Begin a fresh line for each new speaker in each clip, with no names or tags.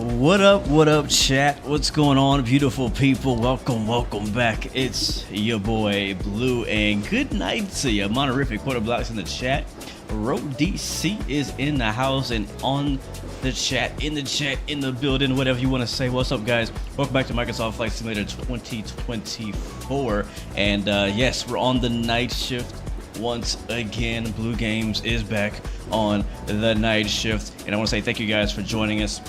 What up, chat? What's going on, beautiful people? Welcome back. It's your boy Blue, and good night to you. Monorific quarter blocks in the chat. Road DC is in the house and on the chat, in the building, whatever you want to say. What's up, guys? Welcome back to Microsoft Flight Simulator 2024. And yes, we're on the night shift once again. Blue Games is back on the night shift, and I want to say thank you guys for joining us.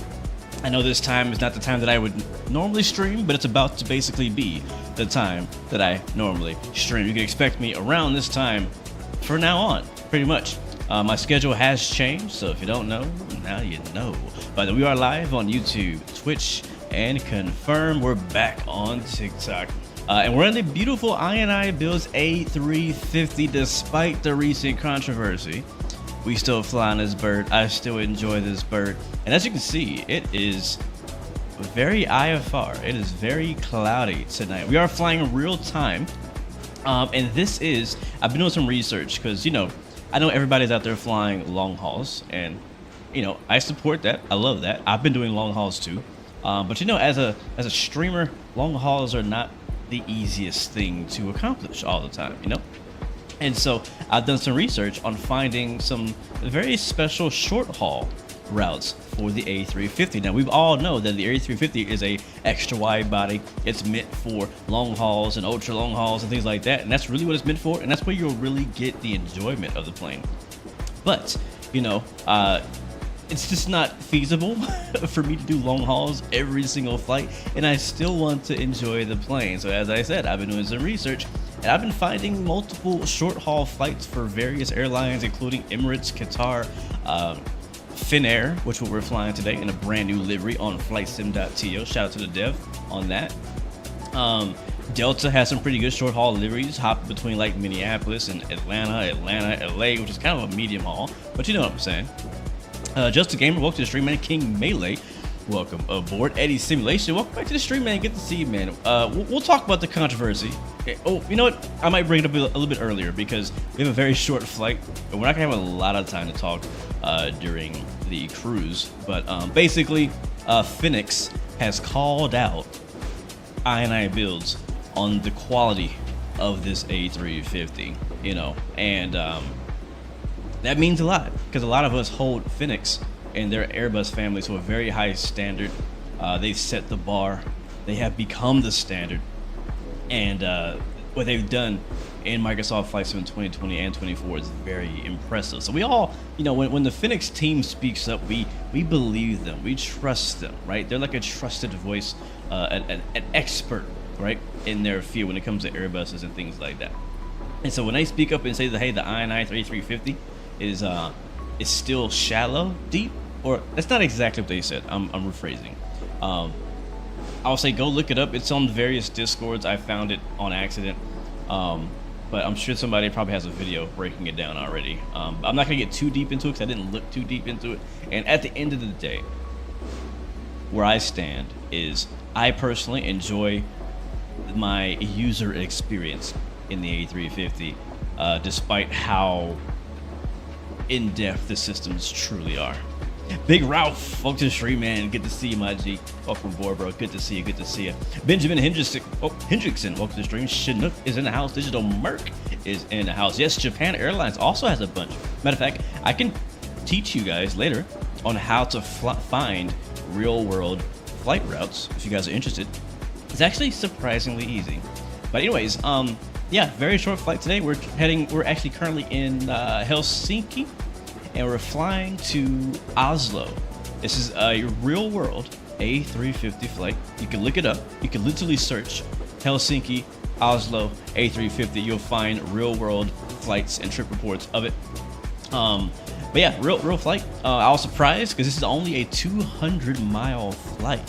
I know this time is not the time that I would normally stream, but it's about to basically be the time that I normally stream. You can expect me around this time for now on, pretty much. My schedule has changed, so if you don't know, now you know. But we are live on YouTube, Twitch, and confirm we're back on TikTok. And we're in the beautiful INI Builds A350 despite the recent controversy. We still fly on this bird. I still enjoy this bird. And as you can see, it is very IFR. It is very cloudy tonight. We are flying real time. And this is, I've been doing some research because, you know, I know everybody's out there flying long hauls. And, you know, I support that. I love that. I've been doing long hauls too. But, you know, as a streamer, long hauls are not the easiest thing to accomplish all the time, you know? And so I've done some research on finding some very special short haul routes for the A350. Now, we all know that the A350 is a extra wide body. It's meant for long hauls and ultra long hauls and things like that. And that's really what it's meant for. And that's where you'll really get the enjoyment of the plane. But, you know, it's just not feasible for me to do long hauls every single flight. And I still want to enjoy the plane. So as I said, I've been doing some research. And I've been finding multiple short haul flights for various airlines, including Emirates, Qatar, Finnair, which we're flying today in a brand new livery on flightsim.to. Shout out to the dev on that. Delta has some pretty good short haul liveries, hop between like Minneapolis and Atlanta, LA, which is kind of a medium haul, but you know what I'm saying. Just a Gamer, welcome to the stream, man. King Melee, welcome aboard. Eddie Simulation, welcome back to the stream, man. Good to see you, man. We'll talk about the controversy. Oh, you know what? I might bring it up a little bit earlier because we have a very short flight, and we're not gonna have a lot of time to talk during the cruise. But basically, Phoenix has called out INI Builds on the quality of this A350, you know, and that means a lot because a lot of us hold Phoenix and their Airbus family to a very high standard. They've set the bar. They have become the standard. And what they've done in Microsoft Flight Sim 2020 and 24 is very impressive. So we all, you know, when the Phoenix team speaks up, we believe them. We trust them, right? They're like a trusted voice, an expert, right, in their field when it comes to Airbuses and things like that. And so when they speak up and say that, hey, the INI A350 is still shallow, deep, or that's not exactly what they said. I'm rephrasing. I'll say go look it up. It's on various Discords. I found it on accident, but I'm sure somebody probably has a video breaking it down already. I'm not gonna get too deep into it because I didn't look too deep into it. And at the end of the day, where I stand is I personally enjoy my user experience in the A350, despite how in-depth the systems truly are. Big Ralph, welcome to the stream, man. Good to see you, my G. Welcome aboard, bro. Good to see you. Good to see you. Benjamin Hendrickson, welcome to the stream. Chinook is in the house. Digital Merc is in the house. Yes, Japan Airlines also has a bunch. Matter of fact, I can teach you guys later on how to find real-world flight routes if you guys are interested. It's actually surprisingly easy. But anyways, yeah, very short flight today. We're actually currently in Helsinki. And we're flying to Oslo. This is a real world A350 flight. You can look it up. You can literally search Helsinki, Oslo, A350. You'll find real world flights and trip reports of it. But yeah, real flight. I was surprised because this is only a 200-mile flight,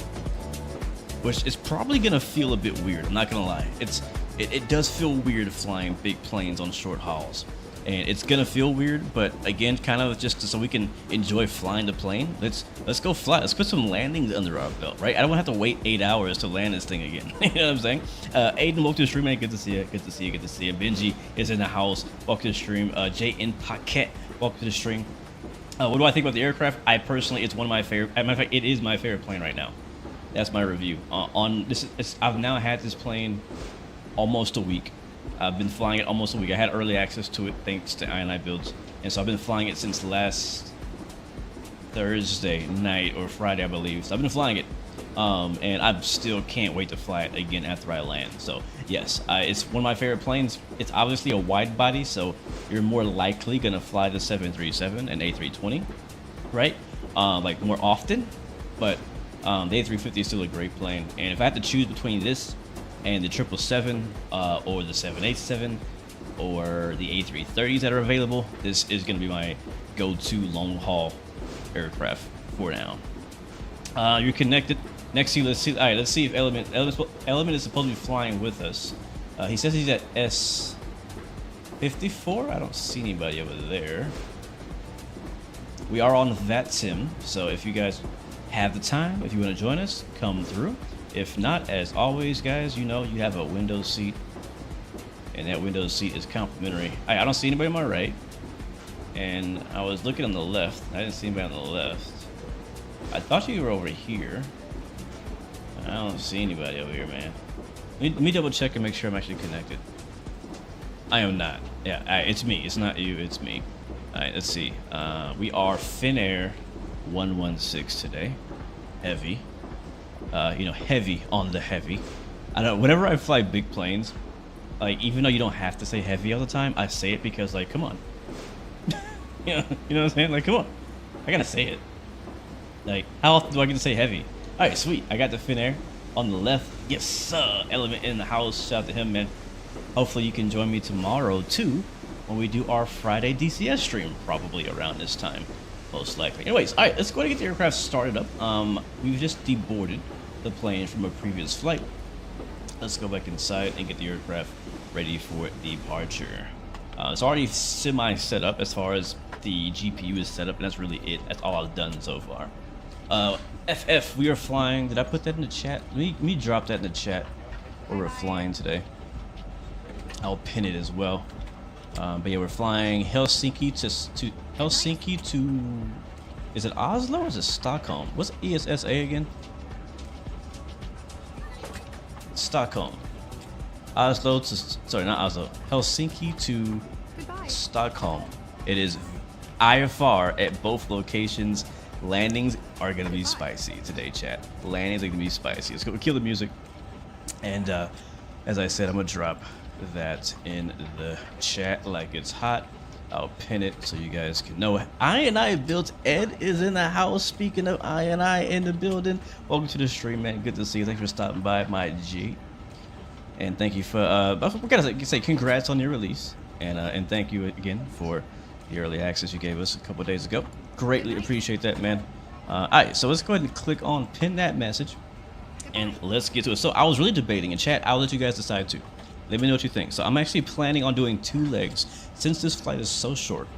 which is probably gonna feel a bit weird. I'm not gonna lie. It does feel weird flying big planes on short hauls. And it's gonna feel weird, but again, kind of just so we can enjoy flying the plane. Let's go fly. Let's put some landings under our belt, right? I don't want to have to wait 8 hours to land this thing again. You know what I'm saying? Aiden, welcome to the stream, man. Good to see you. Good to see you. Good to see you. Benji is in the house. Welcome to the stream. JN Paquette, welcome to the stream. What do I think about the aircraft? I personally, it's one of my favorite. Matter of fact, it is my favorite plane right now. That's my review on this. I've now had this plane almost a week. I've been flying it almost a week. I had early access to it thanks to I&I builds, and so I've been flying it since last Thursday night or Friday, I believe. So I've been flying it, and I still can't wait to fly it again after I land. So yes, it's one of my favorite planes. It's obviously a wide body, so you're more likely gonna fly the 737 and A320, right? Like more often, but the A350 is still a great plane. And if I had to choose between this and the 777 or the 787 or the A330s that are available, this is gonna be my go-to long haul aircraft for now. You're connected. Next to you, let's see. All right, let's see if Element is supposed to be flying with us. He says he's at S54. I don't see anybody over there. We are on that sim, so if you guys have the time, if you want to join us, come through. If not, as always, guys, you know you have a window seat, and that window seat is complimentary. I don't see anybody on my right, and I was looking on the left. I didn't see anybody on the left. I thought you were over here. I don't see anybody over here, man. Let me double check and make sure I'm actually connected. I am not. Yeah, it's me. It's not you. It's me. All right, let's see. We are Finnair 116 today. Heavy. You know, heavy on the heavy. I don't know. Whenever I fly big planes, like even though you don't have to say heavy all the time, I say it because like, come on. You know what I'm saying? Like, come on. I gotta say it. Like, how often do I get to say heavy? All right, sweet. I got the Finnair on the left. Yes, sir. Element in the house. Shout out to him, man. Hopefully you can join me tomorrow too when we do our Friday DCS stream, probably around this time, most likely. Anyways, all right, let's go ahead and get the aircraft started up. We've just deboarded the plane from a previous flight. Let's go back inside and get the aircraft ready for departure. It's already semi set up as far as the GPU is set up, and that's really it. That's all I've done so far. FF, we are flying. Did I put that in the chat? Let me drop that in the chat where we're flying today. I'll pin it as well. But yeah, we're flying Helsinki to Helsinki to, is it Oslo or is it Stockholm? What's ESSA again? Stockholm. Oslo to, sorry, not Oslo. Helsinki to Stockholm. It is IFR at both locations. Landings are gonna be spicy today, chat. Landings are gonna be spicy. Let's go kill the music. And as I said, I'm gonna drop that in the chat like it's hot. I'll pin it so you guys can know. I built. Ed is in the house. Speaking of I in the building, welcome to the stream, man. Good to see you. Thanks for stopping by, my G. And thank you for we gotta say congrats on your release, and thank you again for the early access you gave us a couple days ago. Greatly appreciate that, man. All right, so let's go ahead and click on pin that message, and let's get to it. So I was really debating in chat. I'll let you guys decide too. Let me know what you think. So I'm actually planning on doing 2 legs since this flight is so short.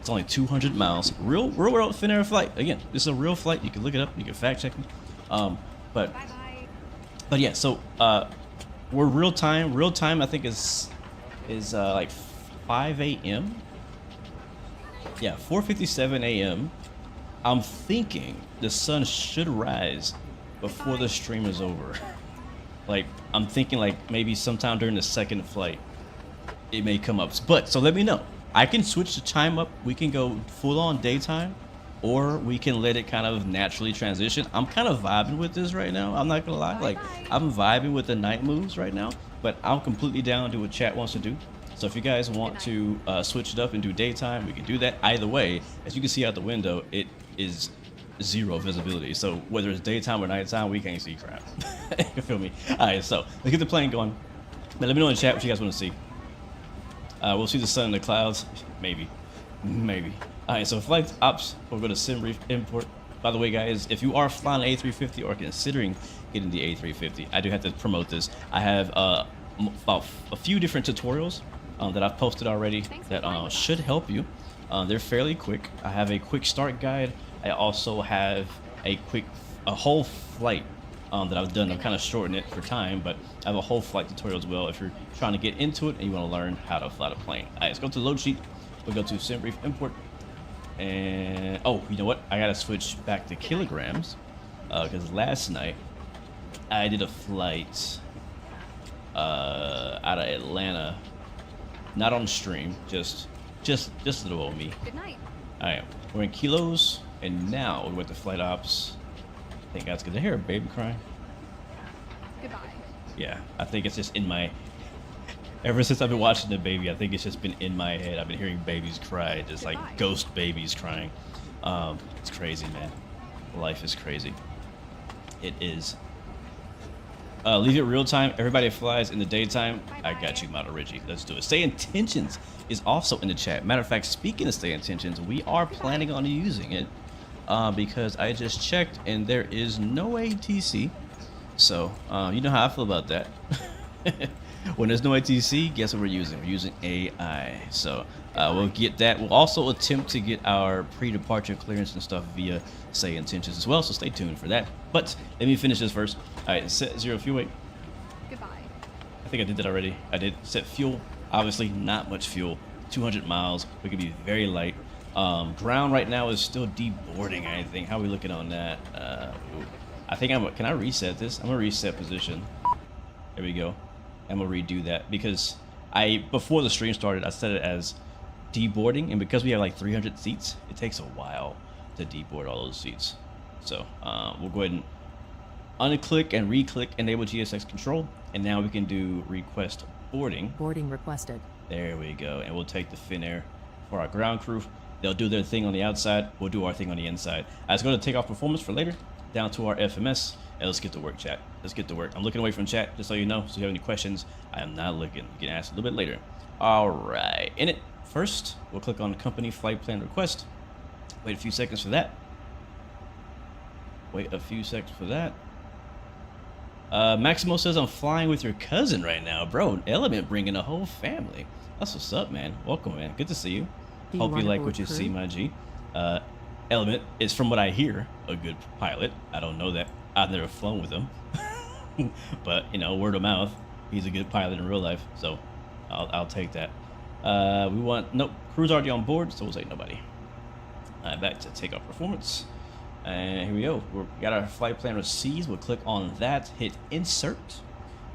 It's only 200 miles. Real world Finnair flight. Again, this is a real flight. You can look it up. You can fact check me. But yeah. So we're real time. Real time. I think is like 5 a.m. Yeah, 4:57 a.m. I'm thinking the sun should rise before the stream is over. Like, I'm thinking like maybe sometime during the second flight, it may come up. But, so let me know. I can switch the time up. We can go full on daytime, or we can let it kind of naturally transition. I'm kind of vibing with this right now. I'm not gonna lie. Like, I'm vibing with the night moves right now, but I'm completely down to what chat wants to do. So if you guys want to switch it up and do daytime, we can do that. Either way, as you can see out the window, it is 0 visibility. So whether it's daytime or nighttime, we can't see crap. You feel me? All right, so let's get the plane going. Now, let me know in the chat what you guys want to see. We'll see the sun in the clouds. Maybe. All right, so flight ops, we'll go to SimBrief import. By the way, guys, if you are flying an A350 or considering getting the A350, I do have to promote this. I have about a few different tutorials that I've posted already that should help you. They're fairly quick. I have a quick start guide. I also have a whole flight that I've done. I've kind of shortened it for time, but I have a whole flight tutorial as well if you're trying to get into it and you want to learn how to fly the plane. All right, let's go to the load sheet. We'll go to SimBrief import. And oh, you know what? I gotta switch back to kilograms because last night I did a flight out of Atlanta, not on stream, just a little old me.
Good night.
All right, we're in kilos, and now we're with the flight ops. I think that's good to hear a baby crying.
Goodbye.
Yeah, I think it's just in my. Ever since I've been watching the baby, I think it's just been in my head. I've been hearing babies cry, just like ghost babies crying. It's crazy, man. Life is crazy. It is. Leave it real time. Everybody flies in the daytime. I got you, Model Reggie. Let's do it. Stay Intentions is also in the chat. Matter of fact, speaking of Stay Intentions, we are planning on using it because I just checked and there is no ATC. So, you know how I feel about that. When there's no ATC, guess what we're using? We're using AI. So we'll get that. We'll also attempt to get our pre-departure clearance and stuff via Stay Intentions as well. So stay tuned for that. But let me finish this first. All right, set 0 fuel weight.
Goodbye.
I think I did that already. I did set fuel. Obviously, not much fuel. 200 miles. We could be very light. Ground right now is still deboarding, I think. How are we looking on that? I think can I reset this? I'm gonna reset position. There we go. I'm gonna redo that because before the stream started, I set it as deboarding, and because we have like 300 seats, it takes a while to deboard all those seats. So we'll go ahead and unclick and re-click enable GSX control, and now we can do request boarding.
Boarding requested.
There we go, and we'll take the Finnair for our ground crew. They'll do their thing on the outside. We'll do our thing on the inside. I was going to take off performance for later, down to our FMS, and let's get to work, chat. Let's get to work. I'm looking away from chat, just so you know. So if you have any questions, I am not looking. You can ask a little bit later. All right, in it. First, we'll click on company flight plan request. Wait a few seconds for that. Wait a few seconds for that. Maximo says I'm flying with your cousin right now, bro. Element bringing a whole family. That's what's up, man. Welcome, man. Good to see you. Hope you like what you see, my G. Element is, from what I hear, a good pilot. I don't know that. I've never flown with him, but you know, word of mouth, he's a good pilot in real life. So I'll take that. We want nope. Crew's already on board, so we'll say nobody. Back to takeoff performance. And here we go. We got our flight plan received. We'll click on that, hit insert.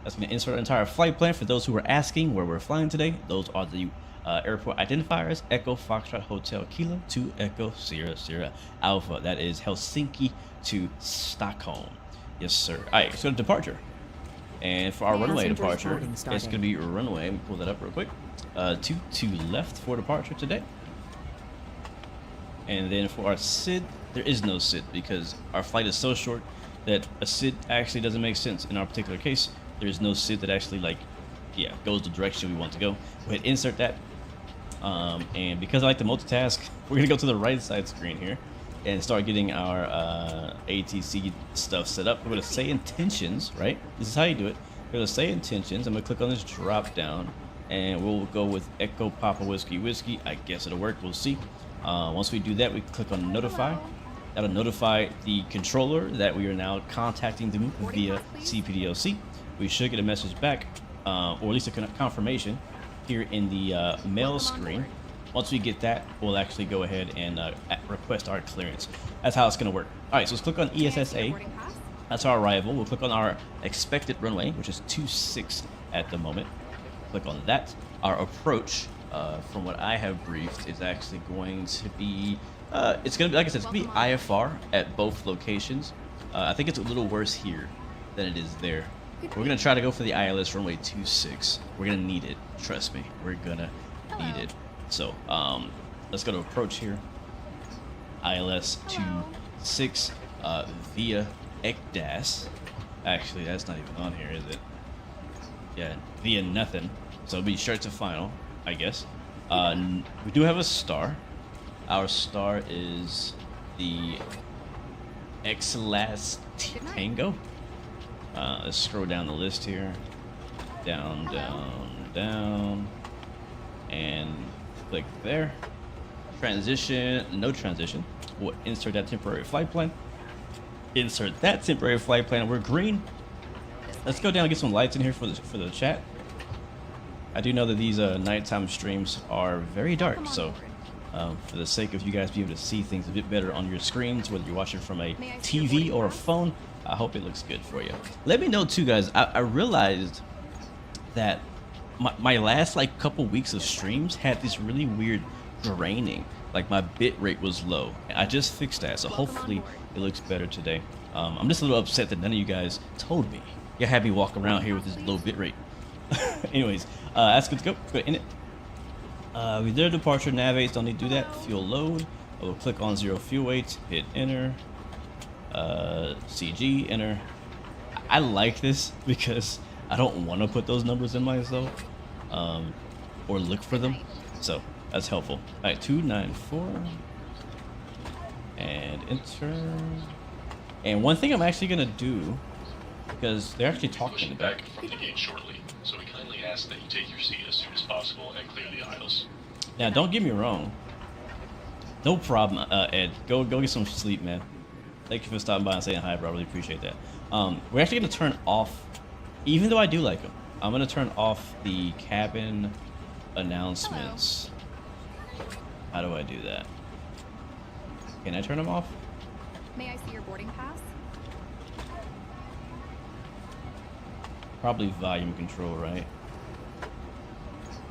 That's going to insert our entire flight plan. For those who are asking where we're flying today, those are the airport identifiers: Echo Foxtrot Hotel Kilo to Echo Sierra Sierra Alpha. That is Helsinki to Stockholm. Yes, sir. All right, so departure. And for our runway departure, it's going to be runway. Let me pull that up real quick. 2 left for departure today. And then for our SID, there is no SID because our flight is so short that a SID actually doesn't make sense in our particular case. There is no SID that actually goes the direction we want to go. Go ahead, insert that. And because I like to multitask, we're gonna go to the right side screen here and start getting our ATC stuff set up. We're gonna say intentions, right? This is how you do it. We're gonna say intentions. I'm gonna click on this drop down and we'll go with Echo Papa Whiskey Whiskey. I guess it'll work, we'll see. Once we do that, we click on notify. That'll notify the controller that we are now contacting them via CPDLC. We should get a message back, or at least a confirmation here in the mail screen. Once we get that, we'll actually go ahead and request our clearance. That's how it's going to work. All right, so let's click on ESSA. That's our arrival. We'll click on our expected runway, which is 26 at the moment. Click on that. Our approach, from what I have briefed, is actually going to be, it's going to be, like I said, it's going to be IFR at both locations. I think it's a little worse here than it is there. We're going to try to go for the ILS runway 26. We're going to need it. Trust me. We're going to need it. So, let's go to approach here. ILS 26 via ECDAS. Actually, that's not even on here, is it? Yeah, via nothing. So be sure to final, I guess. We do have a star. Our star is the XLAS Tango. Let's scroll down the list here. Down, down, down. And click there. Transition, no transition. We'll insert that temporary flight plan. Insert that temporary flight plan. We're green. Let's go down and get some lights in here for the chat. I do know that these nighttime streams are very dark, so for the sake of you guys being able to see things a bit better on your screens, whether you're watching from a
May I see your
TV
boarding
or a
pass?
phone. I hope it looks good for you. Let me know too, guys. I realized that my last like couple weeks of streams had this really weird draining. Like my bit rate was low. I just fixed that, so
Welcome on
hopefully
board.
it looks better today. I'm just a little upset that none of you guys told me. You had me walk around here with this low bit rate. Anyways, that's good to go. Let's go in it. With their departure, navigates don't need to do that.
Hello.
Fuel load. I will click on 0 fuel weight, hit enter. CG, enter. I like this because I don't want to put those numbers in myself, or look for them. So that's helpful. All right, 294, and enter. And one thing I'm actually gonna do, because they're actually talking in the back.
From the gate shortly, so we kindly ask that you take your seat as soon as possible and clear the aisles.
Now, don't get me wrong. No problem, Ed. Go get some sleep, man. Thank you for stopping by and saying hi, bro. I really appreciate that. We're actually gonna turn off, even though I do like them, I'm gonna turn off the cabin announcements. How do I do that? Can I turn them off?
May I see your boarding pass?
Probably volume control, right?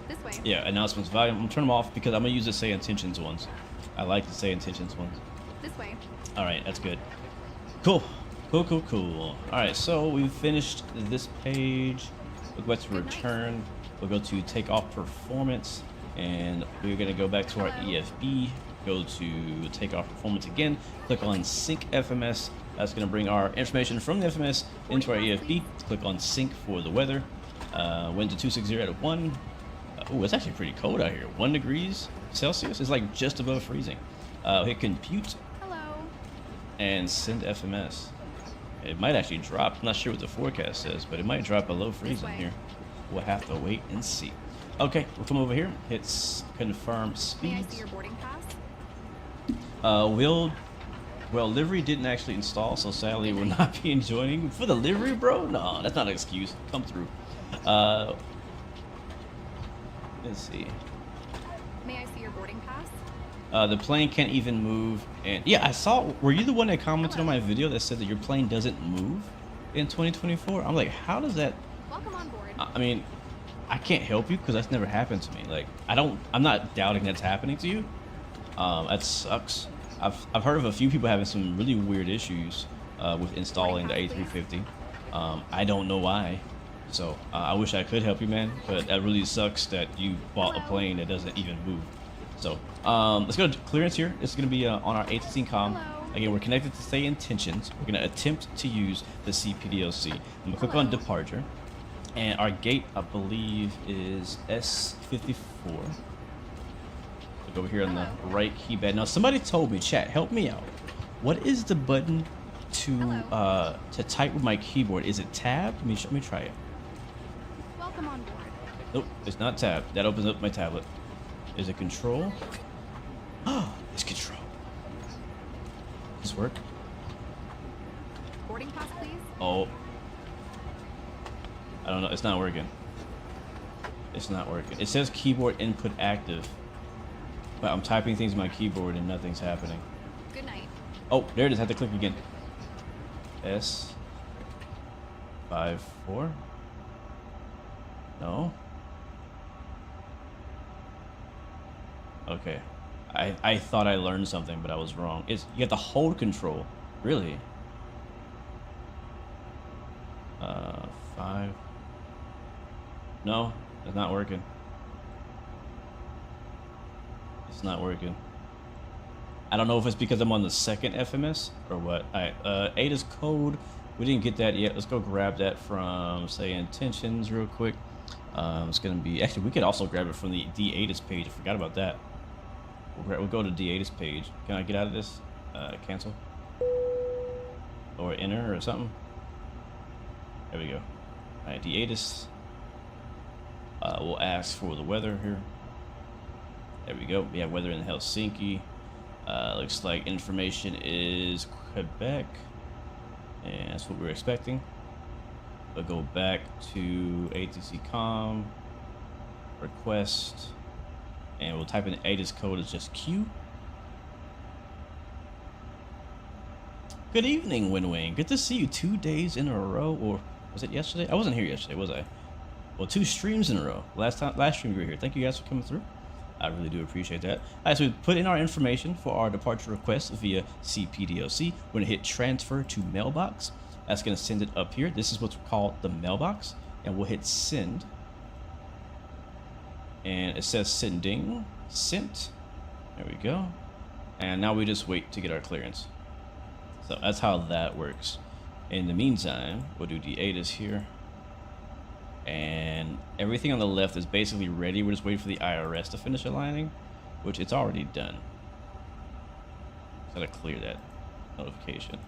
This way.
Yeah, announcements, volume. I'm gonna turn them off because I'm gonna use the say intentions ones. I like the say intentions ones.
This way.
All right, that's good. Cool. Cool. All right, so we've finished this page. We'll go to
Good night.
return. We'll go to take off performance, and we're gonna go back to our
Hello.
EFB. Go to take off performance again. Click on sync FMS. That's gonna bring our information from the FMS into our EFB. Click on sync for the weather. Wind to 260 at 1. Oh, it's actually pretty cold out here. 1 degrees Celsius. It's like just above freezing. Hit compute
Hello.
and send FMS. It might actually drop. I'm not sure what the forecast says, but it might drop below freezing
way.
here. We'll have to wait and see. Okay, we'll come over here. Hit confirm
May I
speeds.
see your boarding pass?
Well, livery didn't actually install, so sadly will not be joining for the livery, bro. No, that's not an excuse. Come through. Let's see.
May I see your boarding pass?
The plane can't even move, and yeah, I saw. Were you the one that commented on my video that said that your plane doesn't move in 2024? I'm like, how does that?
Welcome on board.
I mean, I can't help you because that's never happened to me. Like, I'm not doubting that's happening to you. That sucks. I've heard of a few people having some really weird issues with installing the A350. I don't know why. So I wish I could help you, man, but that really sucks that you bought a plane that doesn't even move. So let's go to clearance here. This is going to be on our A350 comm.
Hello.
Again, we're connected to say intentions. We're going to attempt to use the CPDLC. I'm going to click on
Hello.
departure. And our gate, I believe, is S54. Look over here on the right keypad. Now, somebody told me, chat, help me out. What is the button to type with my keyboard? Is it tab? Let me try it.
Welcome on board.
Nope, it's not tab. That opens up my tablet. Is it control? Oh, it's control. Does this work?
Boarding pass, please.
Oh. I don't know. It's not working. It's not working. It says keyboard input active. But I'm typing things on my keyboard and nothing's happening.
Good night.
Oh, there it is. I have to click again. S 54. No. Okay. I thought I learned something, but I was wrong. You have to hold control. Really? 5. No, it's not working. It's not working. I don't know if it's because I'm on the second FMS or what. Alright, ADA's code. We didn't get that yet. Let's go grab that from, say, intentions real quick. It's going to be... Actually, we could also grab it from the D-ATX page. I forgot about that. We'll go to D-ATX page. Can I get out of this? Cancel? Or enter or something? There we go. Alright, D-ATX. We'll ask for the weather here. There we go. We have weather in Helsinki. Looks like information is Quebec. And that's what we're expecting. We'll go back to ATC com. Request. And we'll type in ATIS code as just Q. Good evening, Winwing. Good to see you 2 days in a row. Or was it yesterday? I wasn't here yesterday, was I? Well, 2 streams in a row. Last stream you were here. Thank you guys for coming through. I really do appreciate that. All right, so we put in our information for our departure request via CPDLC. We're gonna hit transfer to mailbox. That's gonna send it up here. This is what's called the mailbox, and we'll hit send. And it says sending, sent. There we go. And now we just wait to get our clearance. So that's how that works. In the meantime, we'll do the ATIS here. And everything on the left is basically ready. We're just waiting for the IRS to finish aligning, which it's already done. Gotta clear that notification.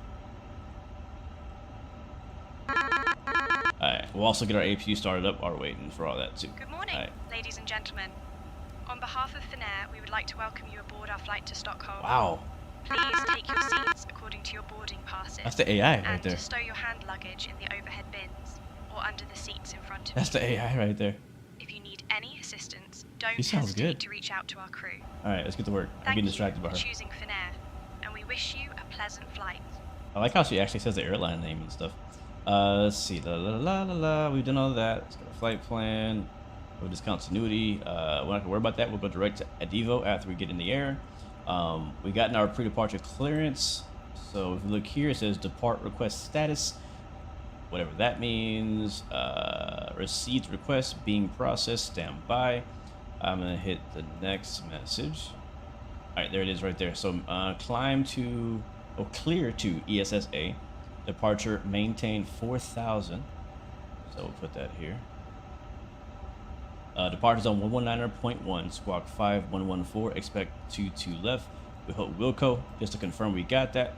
Alright, we'll also get our APU started up. Are waiting for all that too.
Good morning, ladies and gentlemen. On behalf of Finnair, we would like to welcome you aboard our flight to Stockholm.
Wow.
Please take your seats according to your boarding passes.
That's the AI right
and
there.
stow your hand luggage in the overhead bins or under the seats in front of
That's
you.
the AI right there.
If you need any assistance, don't
He sounds
hesitate
good.
to reach out to our crew.
Alright, let's get to work. I'm
Thank
getting
you
distracted by
for
her.
choosing Finnair, and we wish you a pleasant flight.
I like how she actually says the airline name and stuff. Let's see. La la la la la. We've done all that. Let's get a flight plan. With discontinuity. We're not gonna worry about that. We'll go direct to Adivo after we get in the air. We got in our pre-departure clearance. So if you look here, it says depart request status. Whatever that means. Received request being processed. Stand by. I'm gonna hit the next message. All right, there it is right there. So climb to, or clear to ESSA. Departure maintain 4,000. So we'll put that here. Departure zone 119.1, squawk 5114, expect 22 left. We hope Wilco, just to confirm we got that,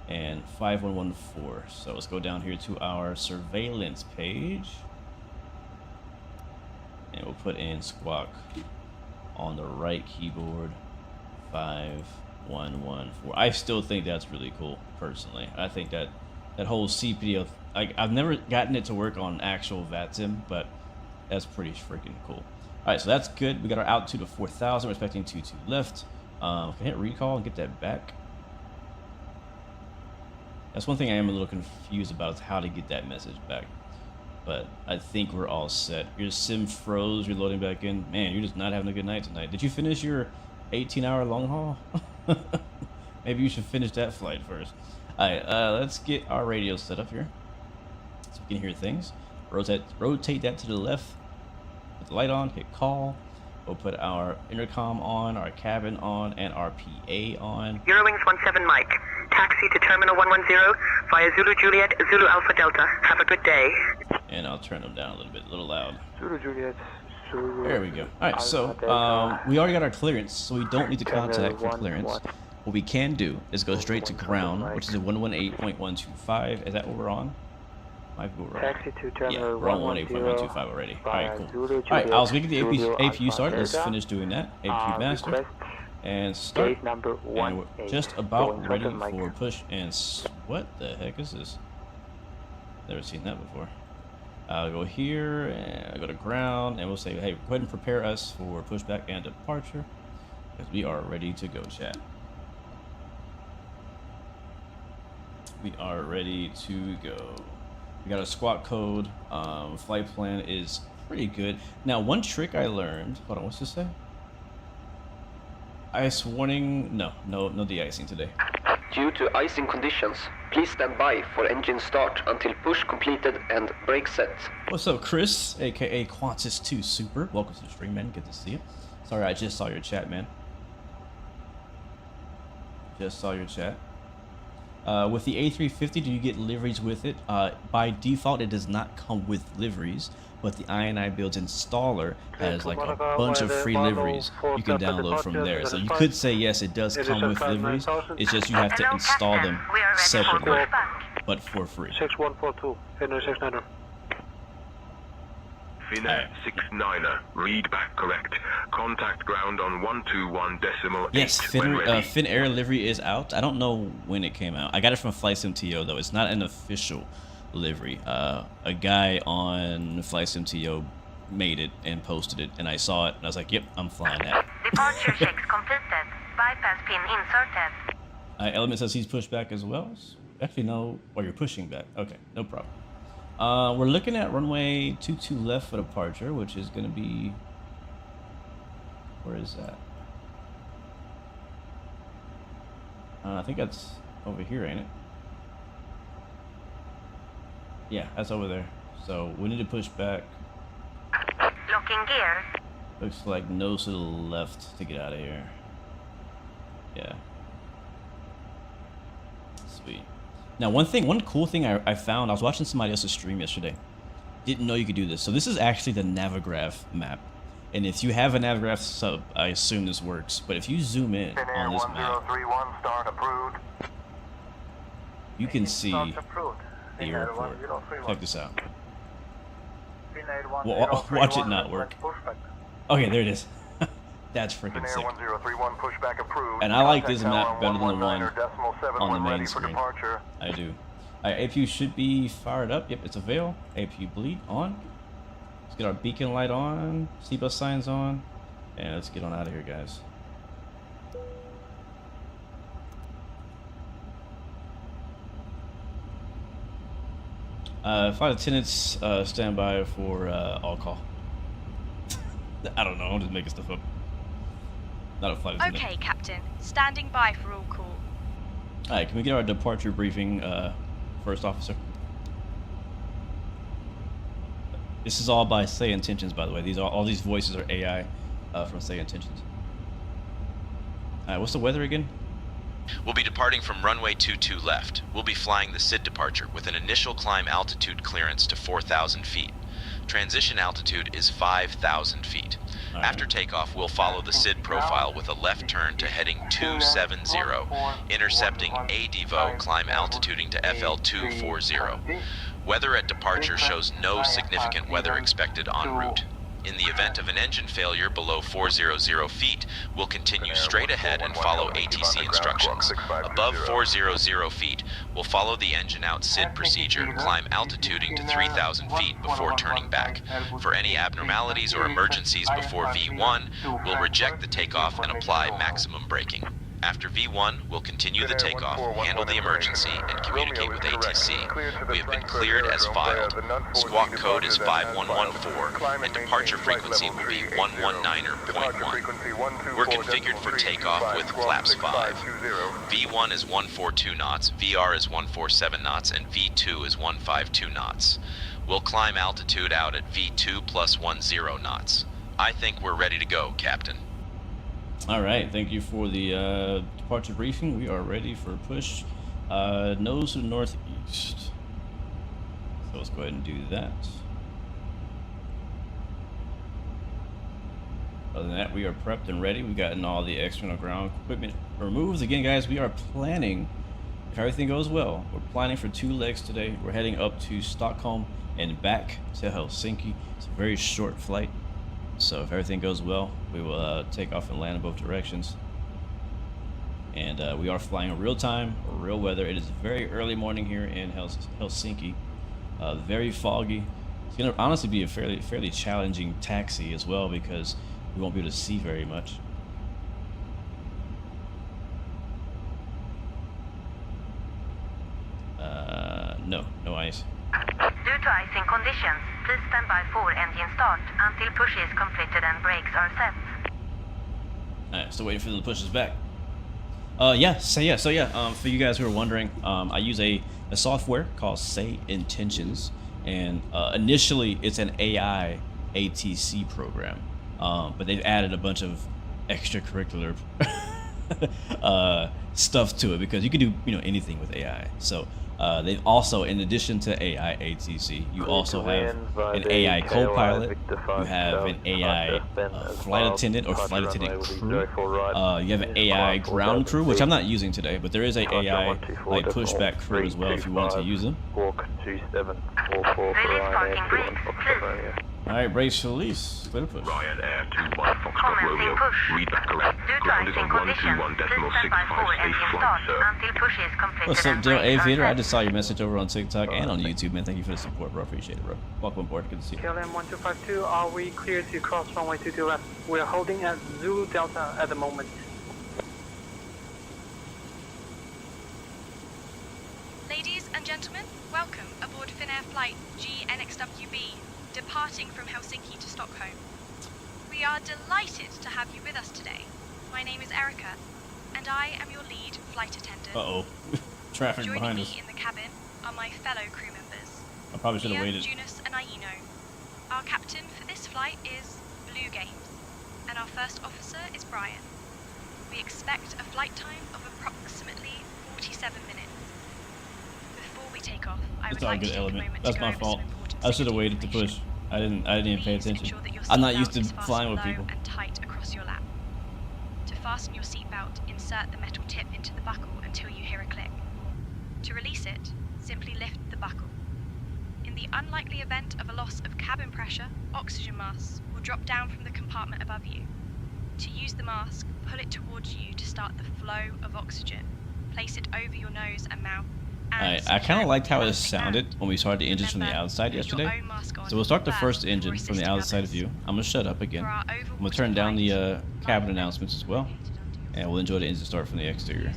and 5114. So let's go down here to our surveillance page, and we'll put in squawk on the right keyboard, 5114. I still think that's really cool, personally. I think that whole CPD, I've never gotten it to work on actual VATSIM, but that's pretty freaking cool. All right, so that's good. We got our altitude of 4,000. We're expecting 22 left. Can I hit recall and get that back? That's one thing I am a little confused about, is how to get that message back. But I think we're all set. Your sim froze. You're loading back in. Man, you're just not having a good night tonight. Did you finish your 18-hour long haul? Maybe you should finish that flight first. All right, let's get our radio set up here so we can hear things. Rotate that to the left. Put the light on, hit call. We'll put our intercom on, our cabin on, and our PA on.
Eurowings 17 Mike. Taxi to Terminal 110 via Zulu Juliet, Zulu Alpha Delta. Have a good day.
And I'll turn them down a little bit, a little loud.
Zulu Juliet, Zulu.
There we go. All right, so we already got our clearance, so we don't need to contact for clearance. What we can do is go straight to ground, which is at 118.125. Is that what we're on? Might be wrong.
Taxi to Terminal
Yeah, we're on 118.125 already. All right, cool. All right, I was going to get the APU started. Let's finish doing that. APU master. And start.
Number
And we're just about ready for push. And what the heck is this? Never seen that before. I'll go here and I'll go to ground, and we'll say, hey, go ahead and prepare us for pushback and departure, because we are ready to go, chat. We are ready to go. We got a squawk code. Flight plan is pretty good. Now, one trick I learned. Hold on, what's this say? Ice warning. No de-icing today.
Due to icing conditions, please stand by for engine start until push completed and brake set.
What's up, Chris, aka Qantas2 Super? Welcome to the stream, man. Good to see you. Sorry, I just saw your chat, man. Just saw your chat. With the A350, do you get liveries with it? By default, it does not come with liveries, but the INI Builds installer has like a bunch of free liveries you can download from there. So you could say yes, it does come with liveries. It's just you have to install them separately, but for free.
6142, Finnair 69er.
Finnair 69er, read back correct. Contact ground on 121.8.
Yes, Finnair livery is out. I don't know when it came out. I got it from FlightSimTO though. It's not an official livery. A guy on FlightSimTO made it and posted it, and I saw it, and I was like, yep, I'm flying that.
The
Departure checks completed. Bypass pin inserted.
Element says he's pushed back as well. Actually, no. Or you're pushing back. Okay, no problem. We're looking at runway 22 left for departure, which is going to be... Where is that? I think that's over here, ain't it? Yeah, that's over there. So we need to push back.
Locking gear.
Looks like nose to the left to get out of here. Yeah. Sweet. Now, one cool thing I found, I was watching somebody else's stream yesterday. Didn't know you could do this. So this is actually the Navigraph map. And if you have a Navigraph sub, I assume this works. But if you zoom in on this map, you can see the airport. Check this out. Watch it not work. Okay, there it is. That's freaking sick. And I like this map better than the one on the main screen. I do. Alright, APU should be fired up. Yep, it's avail. APU bleed on. Let's get our beacon light on. C-bus signs on. And let's get on out of here, guys. Flight attendants, stand by for all call. I don't know, I'm just making stuff up. Not a flight attendant.
Okay, Captain. Standing by for all call.
Alright, can we get our departure briefing, first officer? This is all by Say Intentions, by the way. All these voices are AI from Say Intentions. Alright, what's the weather again?
We'll be departing from runway 22 left. We'll be flying the SID departure with an initial climb altitude clearance to 4,000 feet. Transition altitude is 5,000 feet.
Right.
After takeoff, we'll follow the SID profile with a left turn to heading 270, intercepting ADVO, climb altituding to FL 240. Weather at departure shows no significant weather expected en route. In the event of an engine failure below 400 feet, we'll continue straight ahead and follow ATC instructions. Above 400 feet, we'll follow the engine out SID procedure, climb altituding to 3,000 feet before turning back. For any abnormalities or emergencies before V1, we'll reject the takeoff and apply maximum braking. After V1, we'll continue the takeoff, handle the emergency, and communicate with ATC. We have been cleared as filed. Squawk code is 5114, and departure frequency will be 119.1. We're configured for takeoff with flaps 5. V1 is 142 knots, VR is 147 knots, and V2 is 152 knots. We'll climb altitude out at V2 plus 10 knots. I think we're ready to go, Captain.
Alright, thank you for the departure briefing. We are ready for a push. Nose to the northeast. So let's go ahead and do that. Other than that, we are prepped and ready. We've gotten all the external ground equipment removed. Again, guys, we are planning, if everything goes well, we're planning for 2 legs today. We're heading up to Stockholm and back to Helsinki. It's a very short flight. So if everything goes well, we will take off and land in both directions. And we are flying real time, real weather. It is very early morning here in Helsinki. Very foggy. It's going to honestly be a fairly challenging taxi as well because we won't be able to see very much. No ice.
Due to icing conditions, please stand by for engine start until push is completed and brakes are set.
Alright, still waiting for them to push us back. For you guys who are wondering, I use a software called Say Intentions, and initially it's an AI ATC program, but they've added a bunch of extracurricular stuff to it because you can do anything with AI. So they've also, in addition to AI ATC, you also have an AI co-pilot, you have an AI flight attendant or flight attendant crew, you have an AI ground crew, which I'm not using today, but there is an AI like pushback crew as well if you want to use them.
Release parking brakes, please.
Alright, brace release. Clear push.
Ryan Air 21 Foxtrot Romeo. Read back correct.
Due
grounded on 121.656 flight, sir.
Until push is completed.
What's up, Joe Aviator? I just saw your message over on TikTok and on YouTube, man. Thank you for the support, bro. Appreciate it, bro. Welcome aboard. Good to see you.
KLM 1252, are we clear to cross runway 22 left? We're holding at Zulu Delta at the moment.
Ladies and gentlemen, welcome aboard Finnair flight GNXWB, departing from Helsinki to Stockholm. We are delighted to have you with us today. My name is Erica, and I am your lead flight attendant.
Uh-oh. Traffic
Joining
behind
me
us.
in the cabin are my fellow crew members.
I probably should have
Mia,
waited.
Junus, and Aino. Our captain for this flight is Blue Games, and our first officer is Brian. We expect a flight time of approximately 47 minutes. Before we take off, I would
It's all
like to
good,
take a
Element.
moment
That's
to go
my
over
fault.
some important
I should have
safety
waited to push.
information.
I didn't even pay
Please
attention.
ensure that your
I'm not
seatbelt
used to
is fastened
flying with
low
people.
and tight across your lap. To fasten your seatbelt, insert the metal tip into the buckle until you hear a click. To release it, simply lift the buckle. In the unlikely event of a loss of cabin pressure, oxygen masks will drop down from the compartment above you. To use the mask, pull it towards you to start the flow of oxygen. Place it over your nose and mouth.
I kind of liked how it sounded when we started the engines from the outside yesterday. So we'll start the first engine from the outside view. I'm going to shut up again. I'm going to turn down the cabin announcements as well. And we'll enjoy the engine start from the exterior.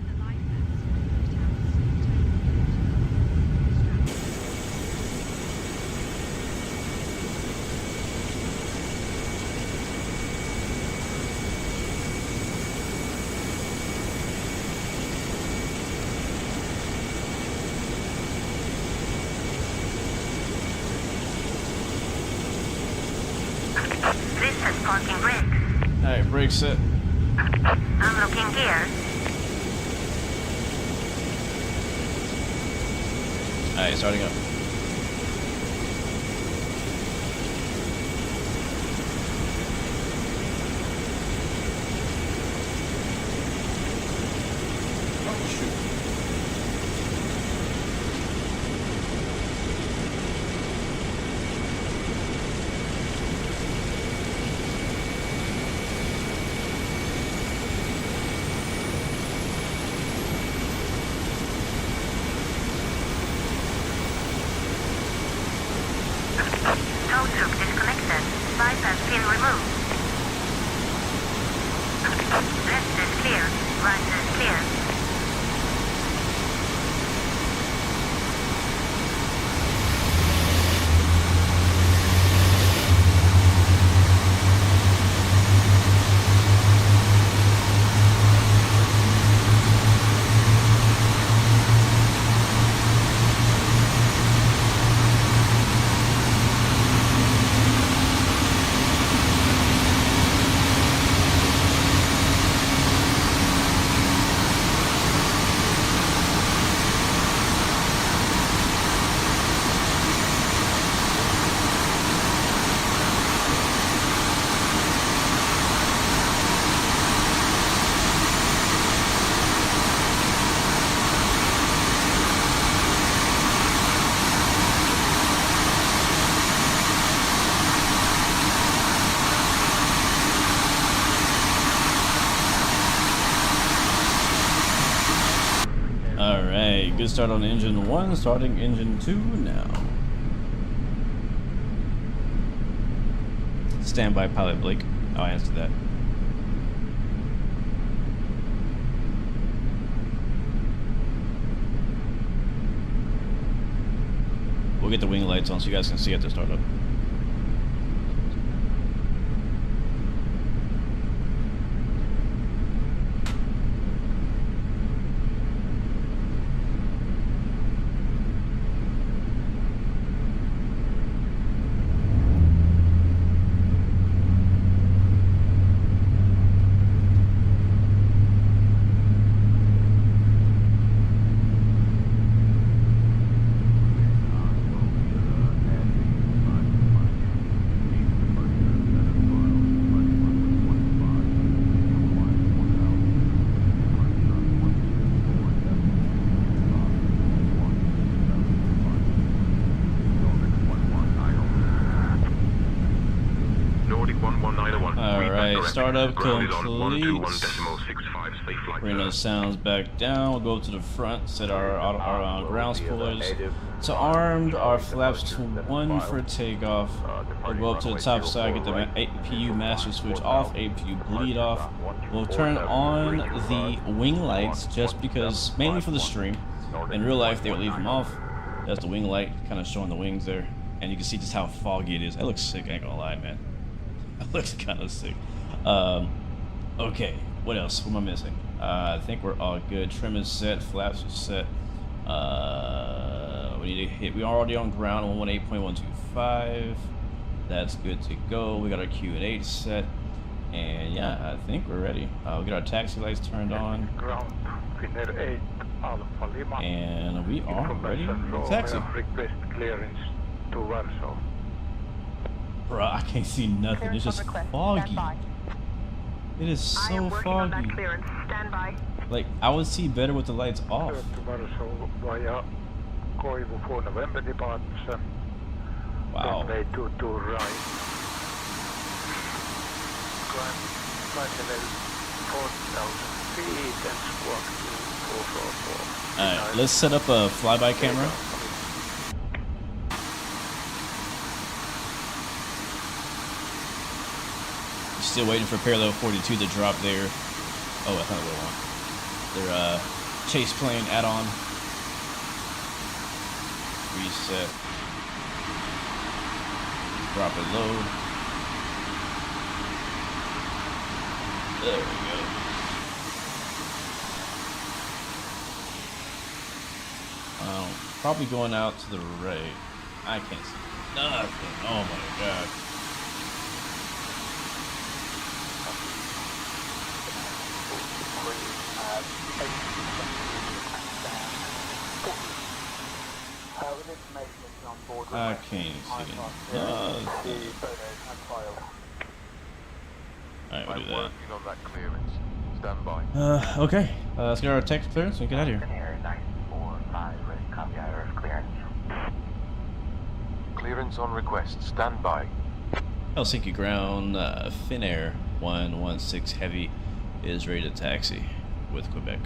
This is parking brakes.
Alright, brake set.
Unlocking gear.
Alright, starting up. Oh, shoot.
Tow truck disconnected. Bypass pin removed. Left is clear. Right is clear. Alright, good start on engine 1, starting engine 2 now. Standby pilot Blake. Oh, I answered that. We'll get the wing lights on so you guys can see at the startup.
Nordic 1190.
Alright, startup
Grounded on
complete.
121.656. flight
Bring those sounds back down. We'll go to the front, set our ground spoilers to armed, our flaps to 1 for takeoff. We'll go up to the top side, get the APU master switch off, APU bleed off. We'll turn on the wing lights just because, mainly for the stream. In real life, they would leave them off. That's the wing light, kind of showing the wings there. And you can see just how foggy it is. That looks sick, I ain't gonna lie, man. That looks kind of sick. Okay, what else? What am I missing? I think we're all good. Trim is set, flaps are set. We need to hit, we're already on ground, 118.125. That's good to go. We got our Q and H set. And yeah, I think we're ready. We got our taxi lights turned on. And we are ready to taxi. Bro, I can't see nothing. It's just foggy. It is so foggy. Like, I would see better with the lights off. Wow. Alright, let's set up a flyby camera. Still waiting for parallel 42 to drop there. Oh, that's not what I want. Their chase plane add-on. Reset. Drop it low. There we go. Probably going out to the right. I can't see nothing. Oh my god. I can't see nothing. Alright, we'll do that. Okay. Let's get our text clearance and get out of here.
Clearance on request. Stand by.
Helsinki ground, Finnair 116 Heavy is ready to taxi with Quebec.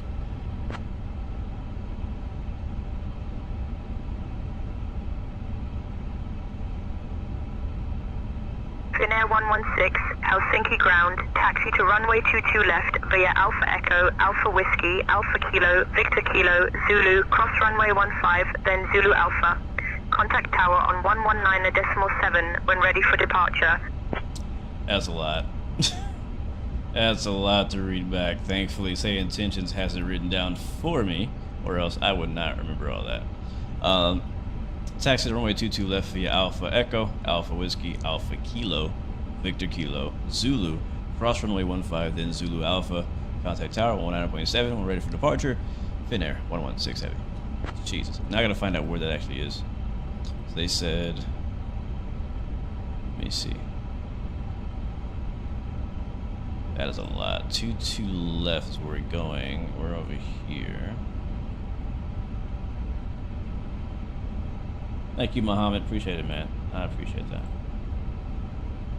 Finnair 116, Helsinki ground, taxi to runway 22 left via Alpha Echo, Alpha Whiskey, Alpha Kilo, Victor Kilo, Zulu, cross runway 15, then Zulu Alpha. Contact tower on 119.7 when ready for departure.
That's a lot. That's a lot to read back. Thankfully, Say Intentions has it written down for me, or else I would not remember all that. Taxi to runway 22 left via Alpha Echo, Alpha Whiskey, Alpha Kilo, Victor Kilo, Zulu, cross runway 15, then Zulu Alpha. Contact tower 119.7 when ready for departure. Finnair 116 Heavy. Jesus. Now I gotta find out where that actually is. So they said, let me see. That is a lot. 22 left is where we're going. We're over here. Thank you, Muhammad. Appreciate it, man. I appreciate that.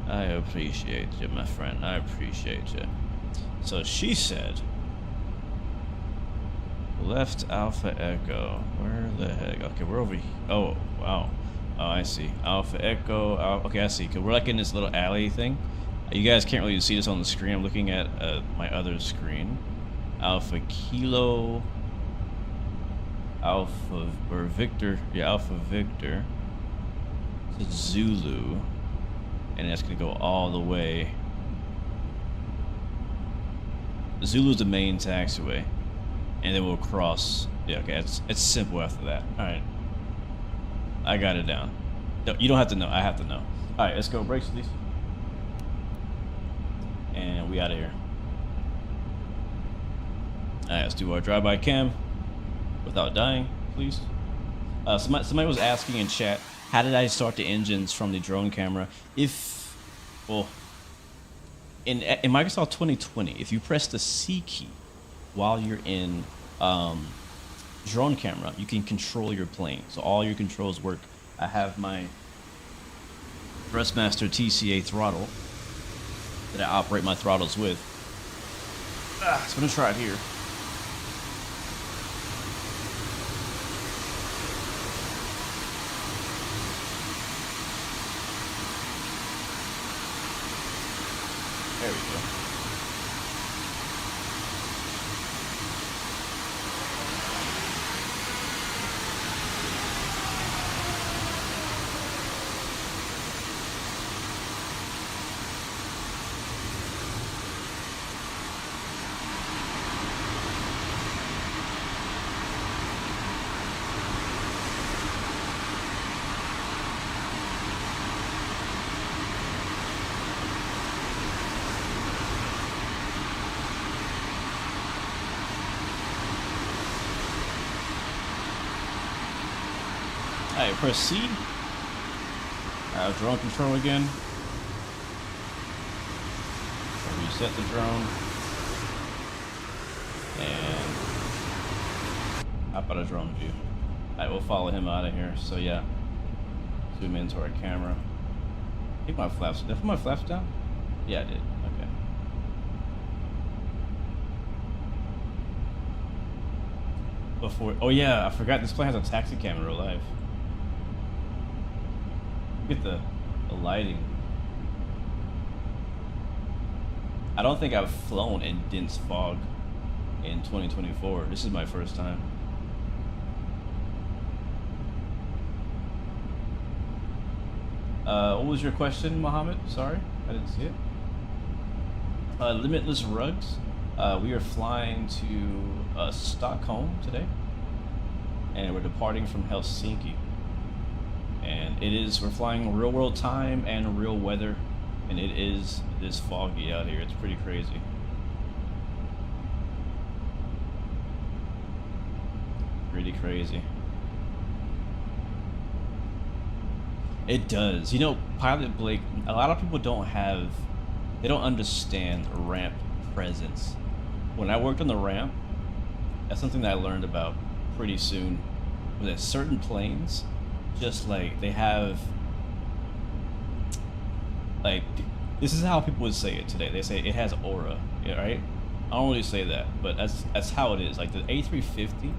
I appreciate you, my friend. I appreciate you. So she said, left Alpha Echo. Where the heck? Okay, we're over here. Oh, wow. Oh, I see. Alpha Echo. Okay, I see. Because we're like in this little alley thing. You guys can't really see this on the screen. I'm looking at my other screen. Alpha Kilo. Alpha or Victor. Yeah, Alpha Victor. To Zulu. And that's going to go all the way. Zulu's the main taxiway. And then we'll cross. Yeah, okay. It's simple after that. Alright. I got it down. No, you don't have to know. I have to know. Alright, let's go. Brakes, please. And we out of here. Alright, let's do our drive-by cam without dying, please. Somebody was asking in chat, how did I start the engines from the drone camera? Well, in Microsoft 2020, if you press the C key while you're in drone camera, you can control your plane. So all your controls work. I have my Thrustmaster TCA throttle that I operate my throttles with. So I'm gonna try it here. There we go. Alright, press C. Drone control again. Reset the drone. And hop out of drone view. Alright, we'll follow him out of here. So yeah. Zoom into our camera. I think my flaps. Did I put my flaps down? Yeah, I did. Okay. Before, oh yeah, I forgot this plane has a taxi cam in real life. Look at the lighting. I don't think I've flown in dense fog in 2024. This is my first time. What was your question, Mohammed? Sorry, I didn't see it. Limitless rugs. We are flying to Stockholm today, and we're departing from Helsinki. And we're flying real world time and real weather, and it is foggy out here. It's pretty crazy. Pretty crazy. It does. You know, Pilot Blake, a lot of people don't understand ramp presence. When I worked on the ramp, that's something that I learned about pretty soon. Was that certain planes, just like they have, like, this is how people would say it today. They say it has aura, yeah, right? I don't really say that, but that's how it is. Like the A350,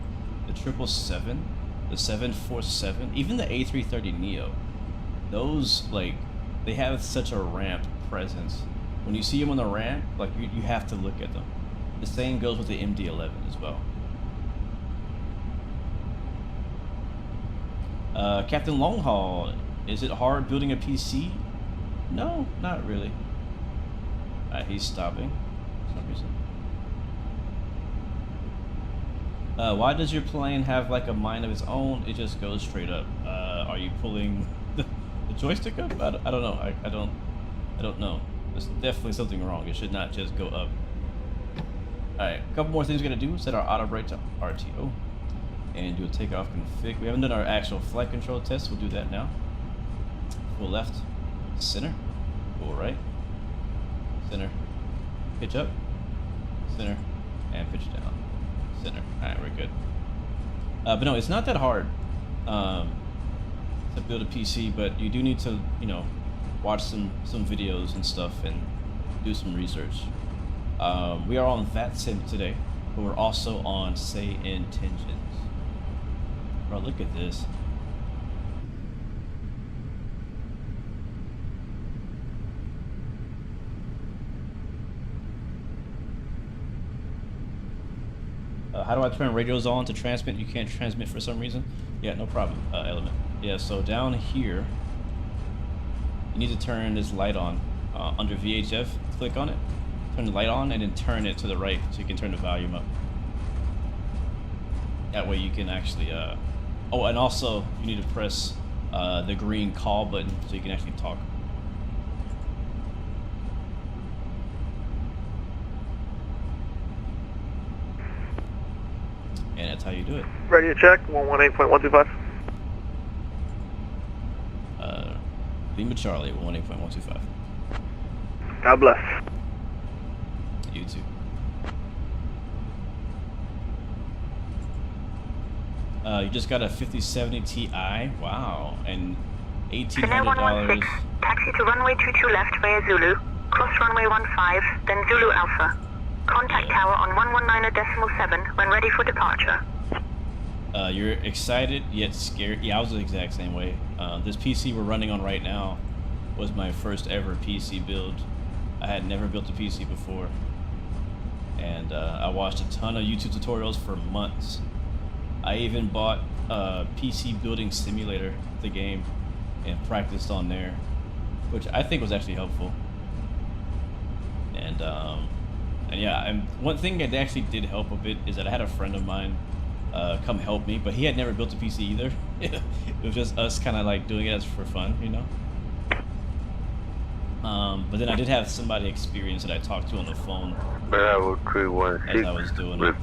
the 777, the 747, even the A330neo, those, like, they have such a ramp presence. When you see them on the ramp, like, you have to look at them. The same goes with the MD-11 as well. Captain Longhaul, is it hard building a PC? No, not really. He's stopping for some reason. Why does your plane have like a mind of its own? It just goes straight up. Are you pulling the joystick up? I don't know. I don't know. There's definitely something wrong. It should not just go up. Alright, a couple more things we're gonna do. Set our auto brake to RTO and do a takeoff config. We haven't done our actual flight control test. We'll do that now. Full left, center, full right, center, pitch up, center, and pitch down, center. Alright, we're good. But no, it's not that hard to build a PC, but you do need to, you know, watch some videos and stuff and do some research. We are on VATSIM today, but we're also on Say Intentions. Bro, look at this. How do I turn radios on to transmit? You can't transmit for some reason? Yeah, no problem, Element. Yeah, so down here, you need to turn this light on. Under VHF, click on it, turn the light on, and then turn it to the right so you can turn the volume up. That way you can actually, oh, and also you need to press the green call button so you can actually talk. And that's how you do it.
Ready to check, 118.125.
Lima Charlie, 118.125.
God bless.
You too. You just got a 5070 Ti. Wow, and $1,800.
Taxi to runway 22 left via Zulu. Cross runway 15, then Zulu Alpha. Contact tower on 119.7 when ready for departure.
You're excited yet scared. Yeah, I was the exact same way. This PC we're running on right now was my first ever PC build. I had never built a PC before. And I watched a ton of YouTube tutorials for months. I even bought a PC building simulator, the game, and practiced on there, which I think was actually helpful. And yeah, and one thing that actually did help a bit is that I had a friend of mine come help me, but he had never built a PC either. It was just us kind of like doing it as for fun, you know. But then I did have somebody experienced that I talked to on the phone as I was doing it.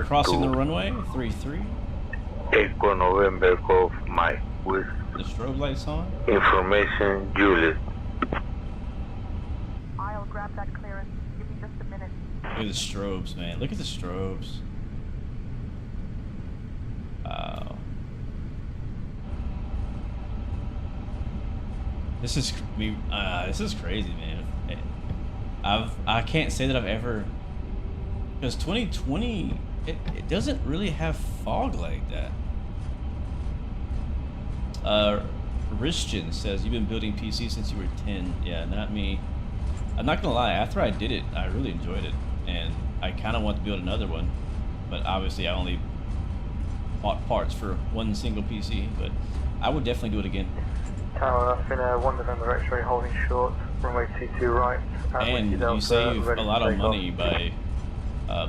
Crossing the runway, 33.
Echo November Golf Mike with
the strobe lights on.
Information Juliet.
I'll grab that clearance. Give me just a minute.
Look at the strobes, man. Look at the strobes. Wow. This is crazy, man. I can't say that I've ever, because 2020 it doesn't really have fog like that. Rishton says, you've been building PC since you were 10. Yeah, not me. I'm not gonna lie, after I did it, I really enjoyed it, and I kind of want to build another one, but obviously I only bought parts for one single PC, but I would definitely do it again.
Tower, that's been a 1 November X-ray holding short, runway 22 right.
And you save a lot of money by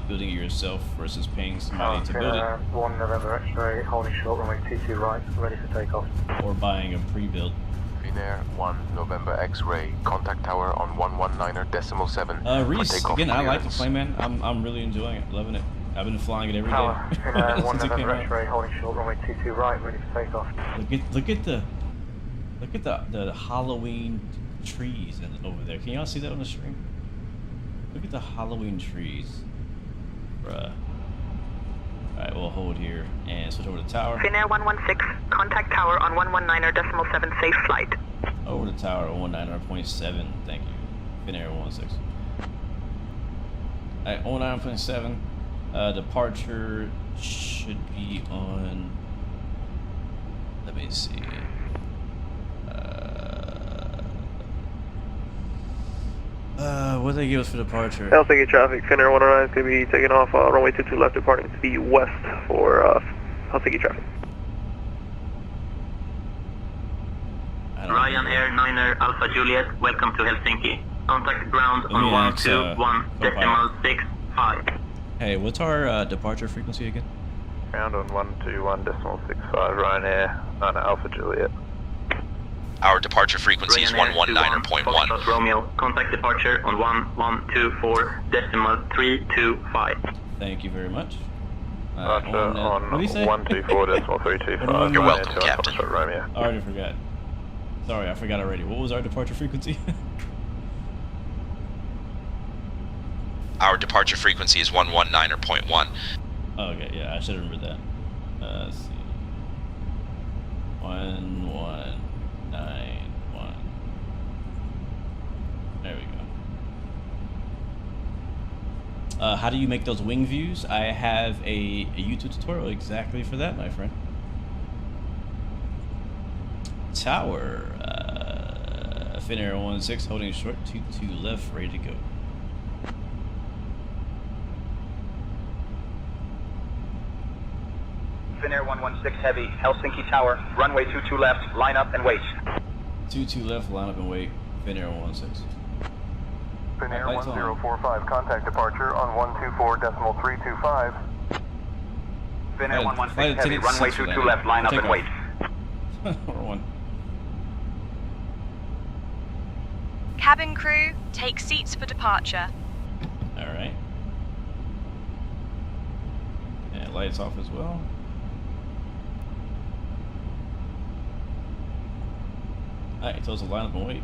building it yourself versus paying somebody to build it.
1 November X-ray holding short, runway 22 right, ready for takeoff.
Or buying a pre-build.
Finnair 1 November X-ray, contact tower on 119.7.
Reese, again, I like the plane, man. I'm really enjoying it, loving it. I've been flying it every day.
Tower, Finnair 1 November X-ray holding short, runway 22 right, ready for takeoff.
Look at the Halloween trees over there. Can y'all see that on the stream? Look at the Halloween trees. Bruh. Alright, we'll hold here and switch over to tower.
Finnair 116, contact tower on 119.7, safe flight.
Over to tower 119.7, thank you. Finnair 116. Alright, 119.7. Departure should be on. Let me see. What did they give us for departure?
Helsinki traffic, Finnair 109 is going to be taking off runway 22 left, departing to the west for Helsinki traffic.
Ryan Air 9er Alpha Juliet, welcome to Helsinki. Contact ground on 121.65.
Hey, what's our departure frequency again?
Ground on 121.65, Ryan Air 9 Alpha Juliet.
Our departure frequency is 119.1.
Romeo, contact departure on 1124.325.
Thank you very much.
On 124.325.
You're welcome, Captain.
Romeo.
I already forgot. Sorry, I forgot already. What was our departure frequency?
Our departure frequency is 119.1.
Oh, okay, yeah, I should have remembered that. Let's see. 1191. There we go. How do you make those wing views? I have a YouTube tutorial exactly for that, my friend. Tower. Finnair 16 holding short, 22 left, ready to go.
Finnair 116 heavy, Helsinki Tower, runway 22 left, line up and wait.
22 left, line up and wait, Finnair 16.
Finnair 1045, contact departure on 124.325.
Finnair 116 heavy, runway 22 left, line up and wait.
Cabin crew, take seats for departure.
Alright. And lights off as well. Alright, so it's a line up and wait.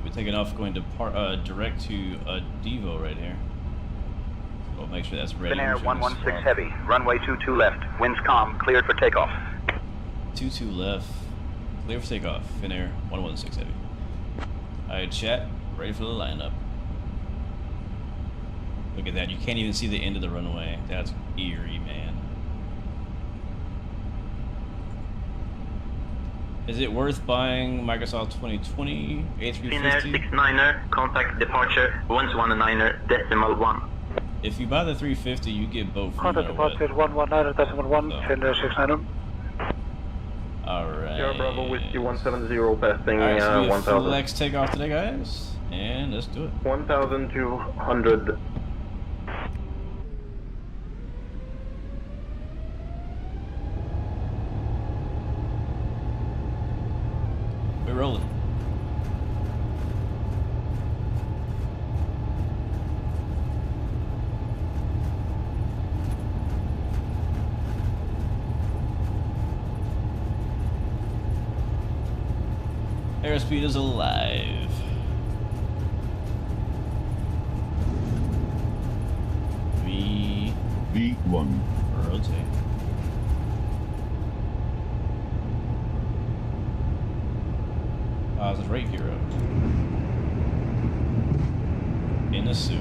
We're taking off, going to direct to Devo right here. So we'll make sure that's ready.
Finnair 116 heavy, runway 22 left, winds calm, cleared for takeoff.
22 left. Clear for takeoff. Finnair 116 Heavy. Alright, chat. Ready for the lineup. Look at that. You can't even see the end of the runway. That's eerie, man. Is it worth buying Microsoft 2020 A350?
Finnair 69er, contact departure 119.1.
If you buy the 350, you get both.
Contact departure 119.1, Finnair 69er.
Alright.
Sierra Bravo Whiskey 170 passing
Alright, so we have
1000.
flex takeoff today, guys. And let's do it.
1200.
We're rolling. Airspeed is alive.
V1.
Rotate. Positive rate hero. In a suit.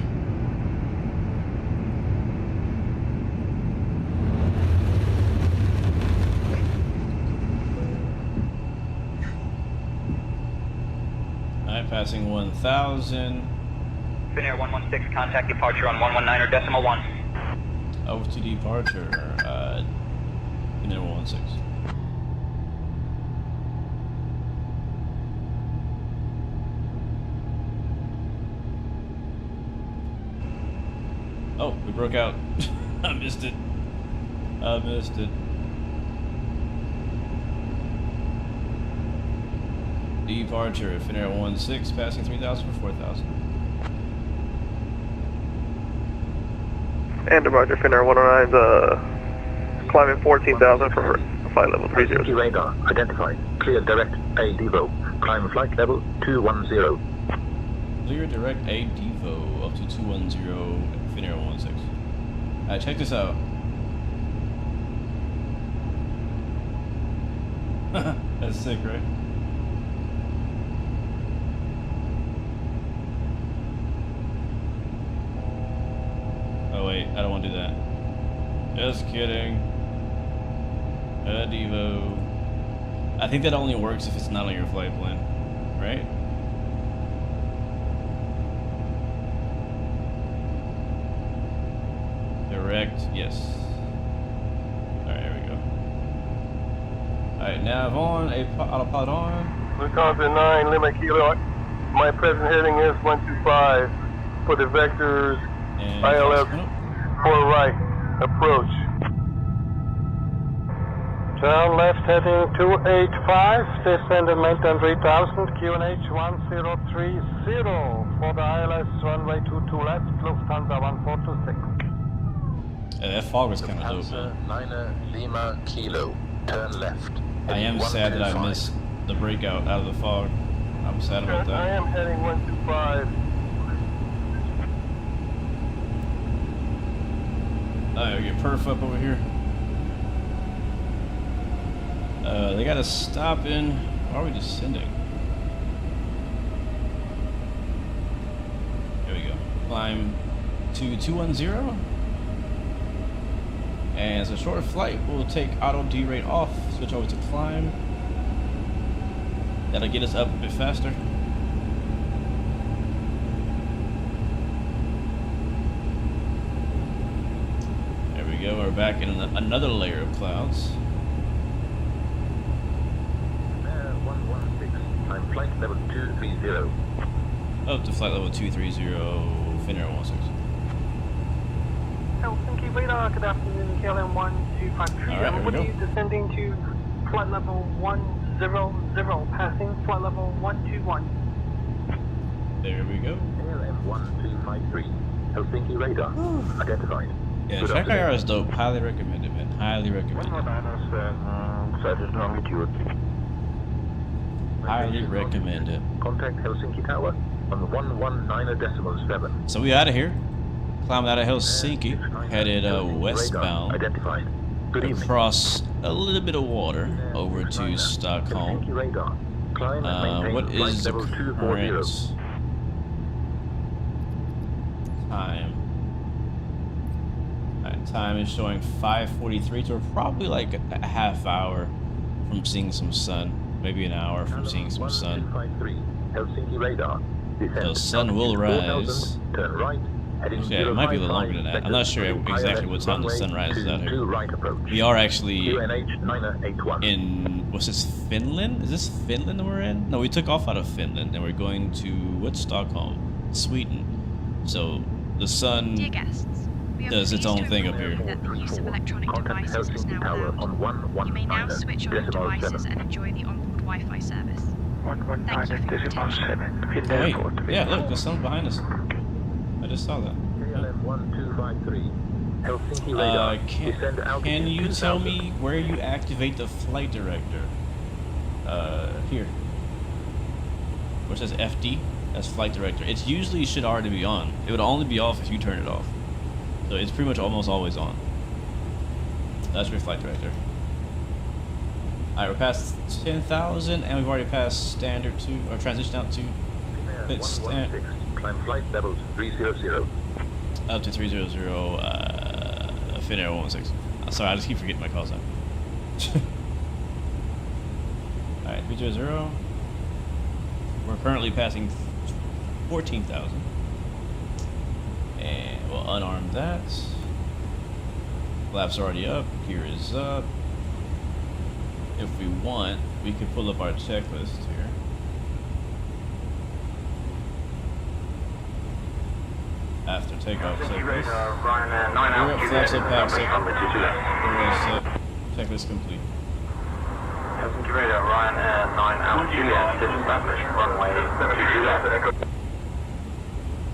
Alright, passing 1,000.
Finnair 116, contact departure on 119.1.
Over to departure. Finnair 116. Oh, we broke out. I missed it. I missed it. Departure, Finnair 16, passing 3,000 for 4,000.
And departure, Finnair 109's climbing 14,000 for flight level 30.
Radar identified. Clear direct A Devo. Climb flight level 210.
Clear direct A Devo up to 210 Finnair 16. Alright, check this out. That's sick, right? Oh wait, I don't want to do that. Just kidding. A Devo. I think that only works if it's not on your flight plan, right? Direct, yes. Alright, here we go. Alright, nav on, autopilot on.
Wisconsin 9, Lima Kilo. My present heading is 125 for the vectors
And
ILF 4 right, approach. Turn left heading 285, descend and maintain 3000, QNH 1030 for the ILS runway 22 left, Lufthansa 1426.
Yeah, that fog was kind of dope, man.
9er Lima Kilo. Turn left.
I am sad that I missed the breakout out of the fog. I'm sad about
I
that.
am heading 125.
Oh, get perf up over here. They got us stopping. Why are we descending? There we go. Climb to 210. And it's a short flight. We'll take auto derate off, switch over to climb. That'll get us up a bit faster. There we go. We're back in another layer of clouds.
116. I'm flight level 230.
Up to flight level 230, Finnair 16.
Helsinki radar, good afternoon, KLM 1253.
All right, here we
What
go.
are you descending to flight level 100, passing flight level 121.
There we go.
KLM 1253. Helsinki radar identified.
Yeah,
Good
Track
afternoon.
IR is dope. Highly recommended, man. Highly recommended.
119 status longitude.
Highly recommended.
Contact Helsinki Tower on 119.7.
So we out of here. Climbed out of Helsinki, headed
Helsinki radar
westbound.
identified.
across a little bit of water over to Stockholm. What is the current time? Time is showing 5:43, so we're probably like a half hour from seeing some sun, maybe an hour from seeing some sun. The sun will rise. Okay, it might be a little longer than that. I'm not sure exactly what time the sun rises out here. We are actually in, what's this, Finland? Is this Finland that we're in? No, we took off out of Finland and we're going to, what's Stockholm? Sweden. So the sun does its own thing up here.
That the use of electronic devices is now allowed. You may now switch on your devices and enjoy the onboard Wi-Fi service. Thank you for your attention.
Oh, wait, yeah, look, the sun's behind us. I just saw that. Can you tell me where you activate the flight director? Here. Where it says FD, that's flight director. It usually should already be on. It would only be off if you turn it off. So it's pretty much almost always on. That's your flight director. Alright, we're past 10,000 and we've already passed standard 2, or transition out to
climb flight levels 300.
Up to 300, Finnair 116. Sorry, I just keep forgetting my calls now. Alright, 300. We're currently passing 14,000. And we'll unarm that. Flaps already up, gear is up. If we want, we could pull up our checklist here. After takeoff checklist. We're up, flaps up, packs up. Checklist complete.
Helsinki radar, Ryan 9 Alpha Juliet, establish runway 22 left.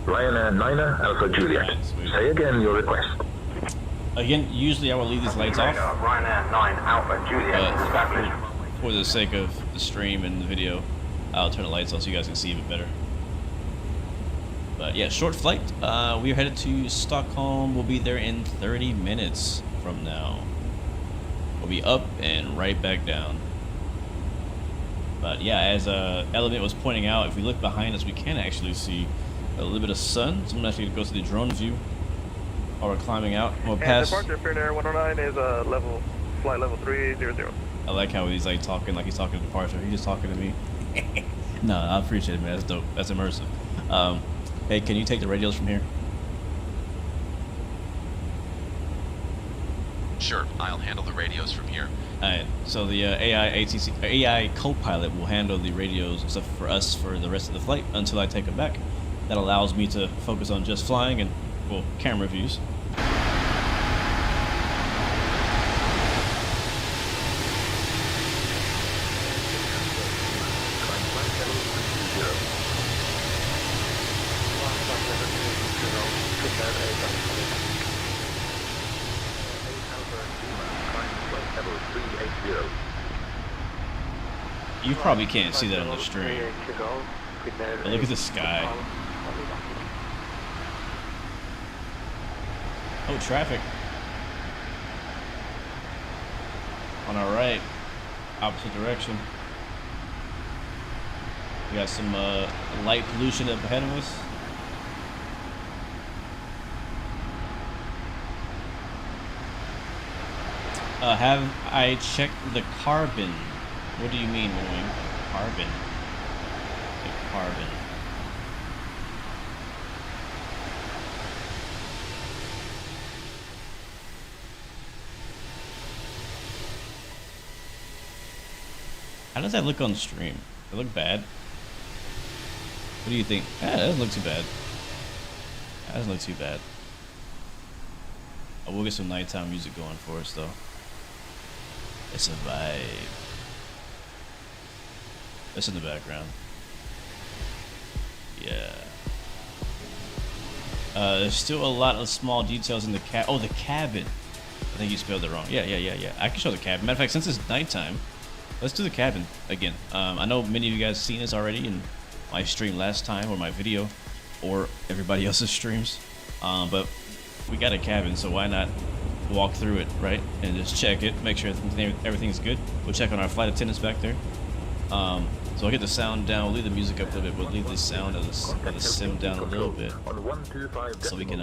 Ryan 9 Alpha Juliet. Say again your request.
Again, usually I will leave these lights off.
Ryan 9 Alpha Juliet, establish.
For the sake of the stream and the video, I'll turn the lights on so you guys can see even better. But yeah, short flight. We are headed to Stockholm. We'll be there in 30 minutes from now. We'll be up and right back down. But yeah, as Element was pointing out, if we look behind us, we can actually see a little bit of sun. So I'm actually going to go to the drone view while we're climbing out. We'll pass.
Departure Finnair 109 is flight level 300.
I like how he's like talking like he's talking to departure. He's just talking to me. No, I appreciate it, man. That's dope. That's immersive. Hey, can you take the radios from here?
Sure, I'll handle the radios from here.
Alright, so the AI co-pilot will handle the radios and stuff for us for the rest of the flight until I take them back. That allows me to focus on just flying and, well, camera views. You probably can't see that on the stream. But look at the sky. Oh, traffic. On our right, opposite direction. We got some light pollution up ahead of us. Have I checked the carbon? What do you mean, Wing? Carbon. The carbon. How does that look on stream? Does it look bad? What do you think? Ah, that doesn't look too bad. That doesn't look too bad. Oh, we'll get some nighttime music going for us, though. It's a vibe. That's in the background. Yeah. There's still a lot of small details in the oh, the cabin. I think you spelled it wrong. Yeah. I can show the cabin. Matter of fact, since it's nighttime, let's do the cabin again. I know many of you guys seen this already in my stream last time, or my video, or everybody else's streams. But we got a cabin, so why not walk through it, right, and just check it, make sure everything's good. We'll check on our flight attendants back there. So I'll get the sound down. We'll leave the music up a little bit. We'll leave the sound of the sim down a little bit, so we can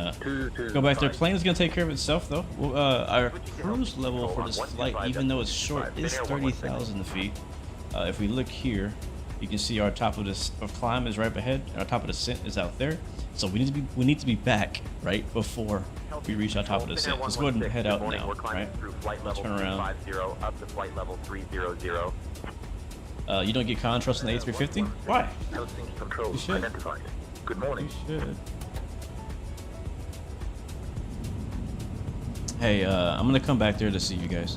go back there. Plane is gonna take care of itself, though. Our cruise level for this flight, even though it's short, is 30,000 feet. If we look here, you can see our top of this climb is right ahead, and our top of descent is out there. So we need to be back right before we reach our top of the descent. Let's go ahead and head out now, right? Turn around.
Up to flight level 300.
You don't get contrast in the A350? Why? You should.
Good morning.
You should. Hey, I'm gonna come back there to see you guys.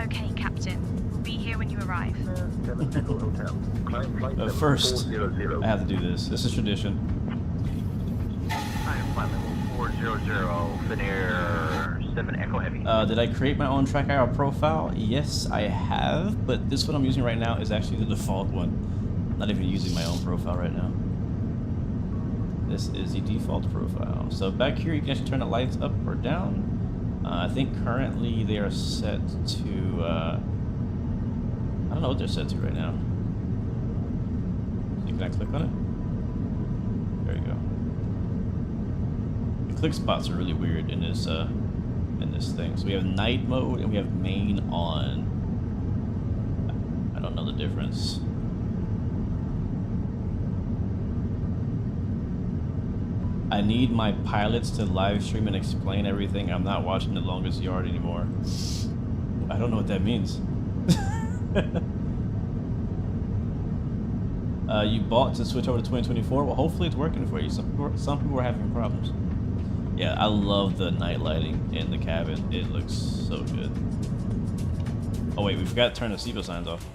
Okay, Captain. We'll be here when you arrive.
But first, I have to do this. This is tradition.
I am flight level 400, Finnair 7 Echo Heavy.
Did I create my own track IR profile? Yes, I have, but this one I'm using right now is actually the default one. I'm not even using my own profile right now. This is the default profile. So back here, you can actually turn the lights up or down. I think currently they are set to, I don't know what they're set to right now. So can I click on it? There you go. The click spots are really weird in this thing. So we have night mode and we have main on. I don't know the difference. I need my pilots to live stream and explain everything. I'm not watching The Longest Yard anymore. I don't know what that means. You bought to switch over to 2024? Well, hopefully it's working for you. Some people are having problems. Yeah, I love the night lighting in the cabin. It looks so good. Oh wait, we forgot to turn the seatbelt signs off.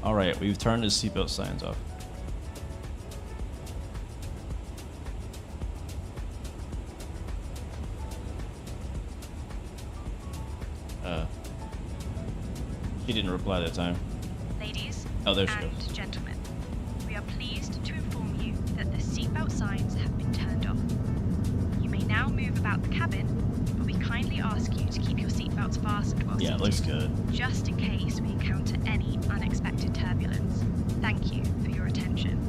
Alright, we've turned the seatbelt signs off. She didn't reply that time.
Ladies
there she
and
goes.
gentlemen, we are pleased to inform you that the seatbelt signs have been turned off. You may now move about the cabin, but we kindly ask you to keep your seatbelts fastened while
Yeah, it looks good.
just in case we encounter any unexpected turbulence. Thank you for your attention.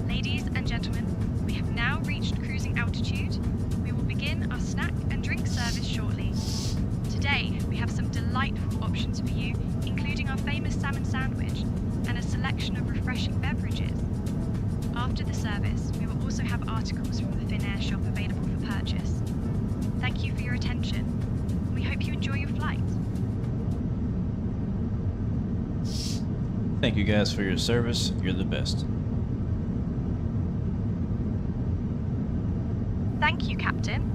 Ladies and gentlemen, we have now reached cruising altitude. We will begin our snack and drink service shortly. Today, we have some delightful options for you, including our famous salmon sandwich and a selection of refreshing beverages. After the service, we will also have articles from the Finnair shop available for purchase. Thank you for your attention. We hope you enjoy your flight.
Thank you guys for your service. You're the best.
Thank you, Captain.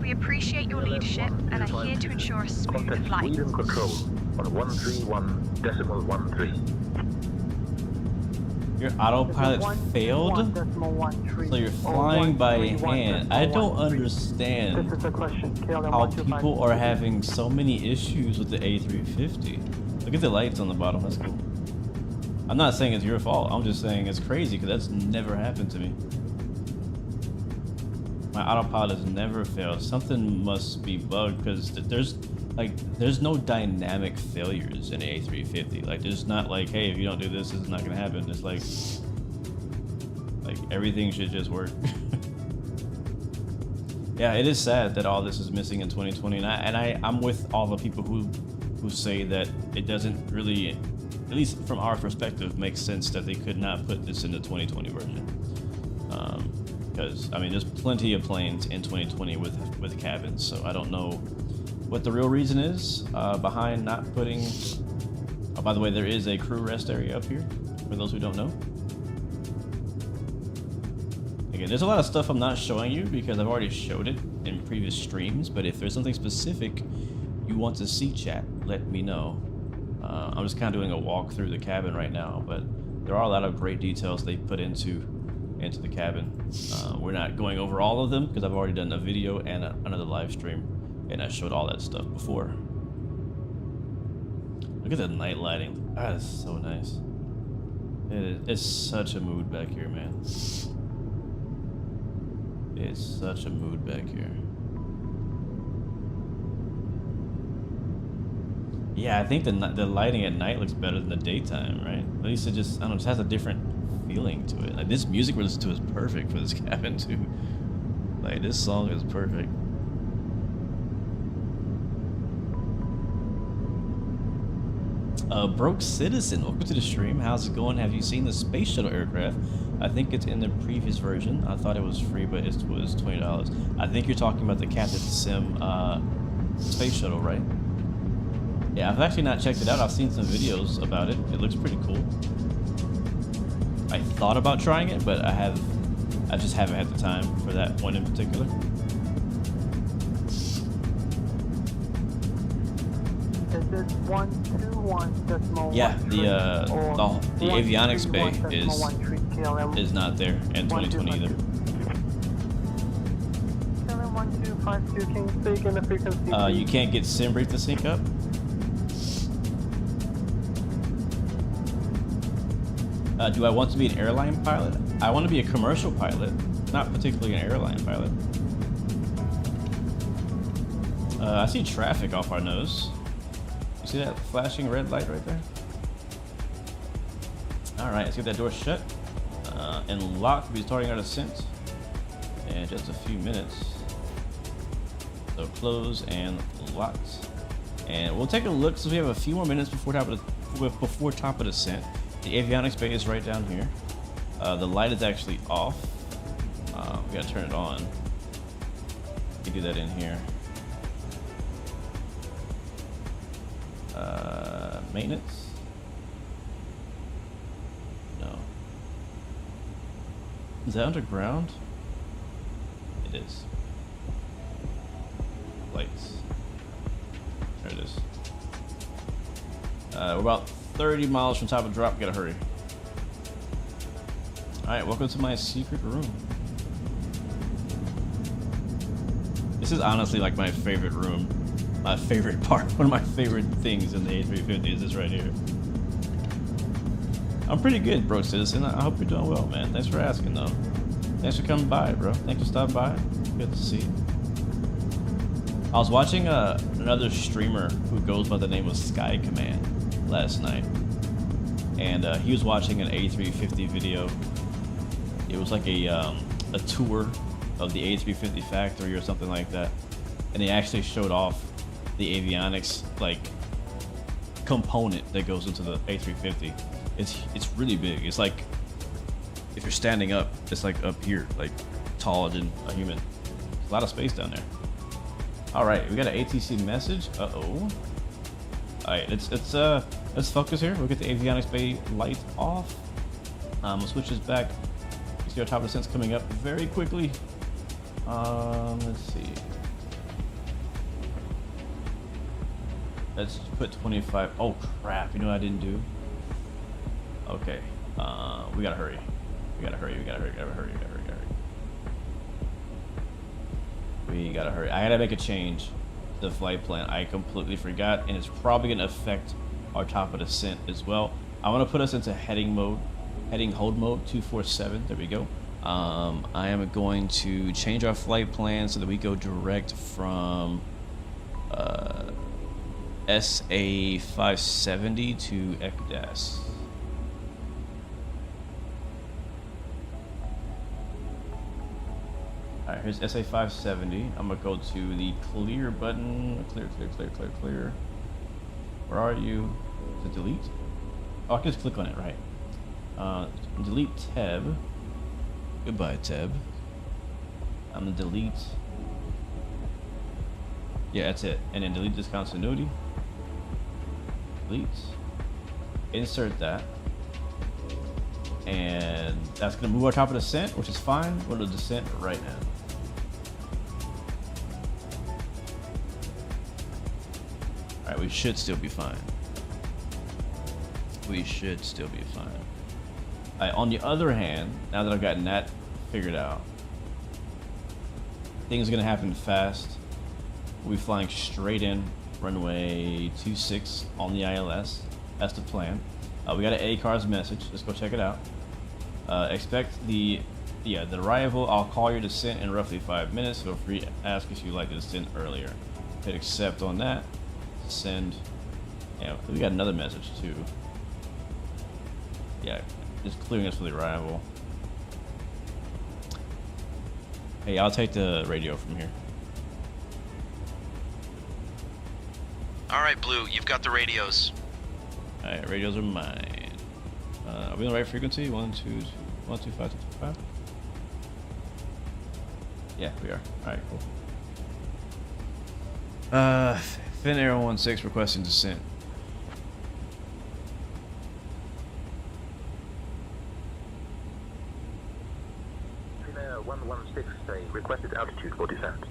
We appreciate your leadership and are here to ensure a smooth flight.
Sweden control on 131.13.
Your autopilot failed? So you're flying by hand. I don't understand how people are having so many issues with the A350. Look at the lights on the bottom, that's cool. I'm not saying it's your fault, I'm just saying it's crazy because that's never happened to me. My autopilot has never failed. Something must be bugged because there's no dynamic failures in the A350. Like there's not like, hey, if you don't do this, it's not gonna happen. It's like everything should just work. Yeah, it is sad that all this is missing in 2020, and I'm with all the people who say that it doesn't really, at least from our perspective, make sense that they could not put this in the 2020 version. Because I mean, there's plenty of planes in 2020 with cabins, so I don't know what the real reason is behind not putting. Oh, by the way, there is a crew rest area up here for those who don't know. Again, there's a lot of stuff I'm not showing you because I've already showed it in previous streams. But if there's something specific you want to see, chat, let me know. I'm just kind of doing a walk through the cabin right now, but there are a lot of great details they put into the cabin. We're not going over all of them because I've already done a video and another live stream And I showed all that stuff before. Look at the night lighting. That is so nice. It's such a mood back here, man. It's such a mood back here. Yeah, I think the lighting at night looks better than the daytime, right? At least it just, I don't know, it has a different feeling to it. Like this music we're listening to is perfect for this cabin too. Like this song is perfect. Broke Citizen, welcome to the stream. How's it going? Have you seen the space shuttle aircraft? I think it's in the previous version. I thought it was free, but it was $20. I think you're talking about the Captain Sim space shuttle, right? Yeah, I've actually not checked it out. I've seen some videos about it. It looks pretty cool. I thought about trying it, but I just haven't had the time for that one in particular.
Is it 121.1?
Yeah, the avionics bay is not there, and 2020 either.
KLM 1252, can you speak in the frequency?
You can't get SimBrief to sync up. Do I want to be an airline pilot? I want to be a commercial pilot, not particularly an airline pilot. I see traffic off our nose. You see that flashing red light right there? Alright, let's get that door shut and locked. We'll be starting our descent in just a few minutes. So close and locked. And we'll take a look since we have a few more minutes before top of descent. The avionics bay is right down here. The light is actually off. We gotta turn it on. We can do that in here. Maintenance? No. Is that underground? It is. Lights. There it is. We're about 30 miles from top of drop. Gotta hurry. Alright, welcome to my secret room. This is honestly like my favorite room. My favorite part. One of my favorite things in the A350 is this right here. I'm pretty good, Broke Citizen. I hope you're doing well, man. Thanks for asking, though. Thanks for coming by, bro. Thanks for stopping by. Good to see you. I was watching another streamer who goes by the name of Sky Command last night, and he was watching an A350 video. It was like a tour of the A350 factory or something like that, and they actually showed off the avionics like component that goes into the A350. It's really big. It's like if you're standing up, it's like up here, like taller than a human. There's a lot of space down there. All right, we got an ATC message. Uh-oh. All right, let's focus here. We'll get the avionics bay light off. We'll switch this back. You see our top descent's coming up very quickly. Let's see. Let's put 25. Oh crap! You know what I didn't do? Okay. We gotta hurry. We gotta hurry. I gotta make a change to the flight plan. I completely forgot, and it's probably gonna affect our top of descent as well. I want to put us into heading hold mode 247. There we go. I am going to change our flight plan so that we go direct from SA570 to EFHK. Alright, here's SA570. I'm gonna go to the clear button. Clear. Where are you? To delete? Oh, I can just click on it, right? Delete tab. Goodbye, tab. I'm gonna delete. Yeah, that's it. And then delete discontinuity. Delete. Insert that. And that's gonna move our top of descent, which is fine. We'll go to descent right now. Alright, we should still be fine. Alright, on the other hand, now that I've gotten that figured out, things are gonna happen fast. we'll be flying straight in, runway 26 on the ILS. That's the plan. We got an ACARS message. Let's go check it out. Expect the arrival. I'll call your descent in roughly 5 minutes. Feel free to ask if you'd like to descend earlier. Hit accept on that. Send. Yeah, we got another message too. Yeah, just clearing us for the arrival. Hey, I'll take the radio from here.
All right, Blue, you've got the radios.
All right, radios are mine. Are we on the right frequency? 125. Yeah, we are. All right, cool. Fin Air 16 requesting descent.
Fin Air 116, say requested altitude for descent.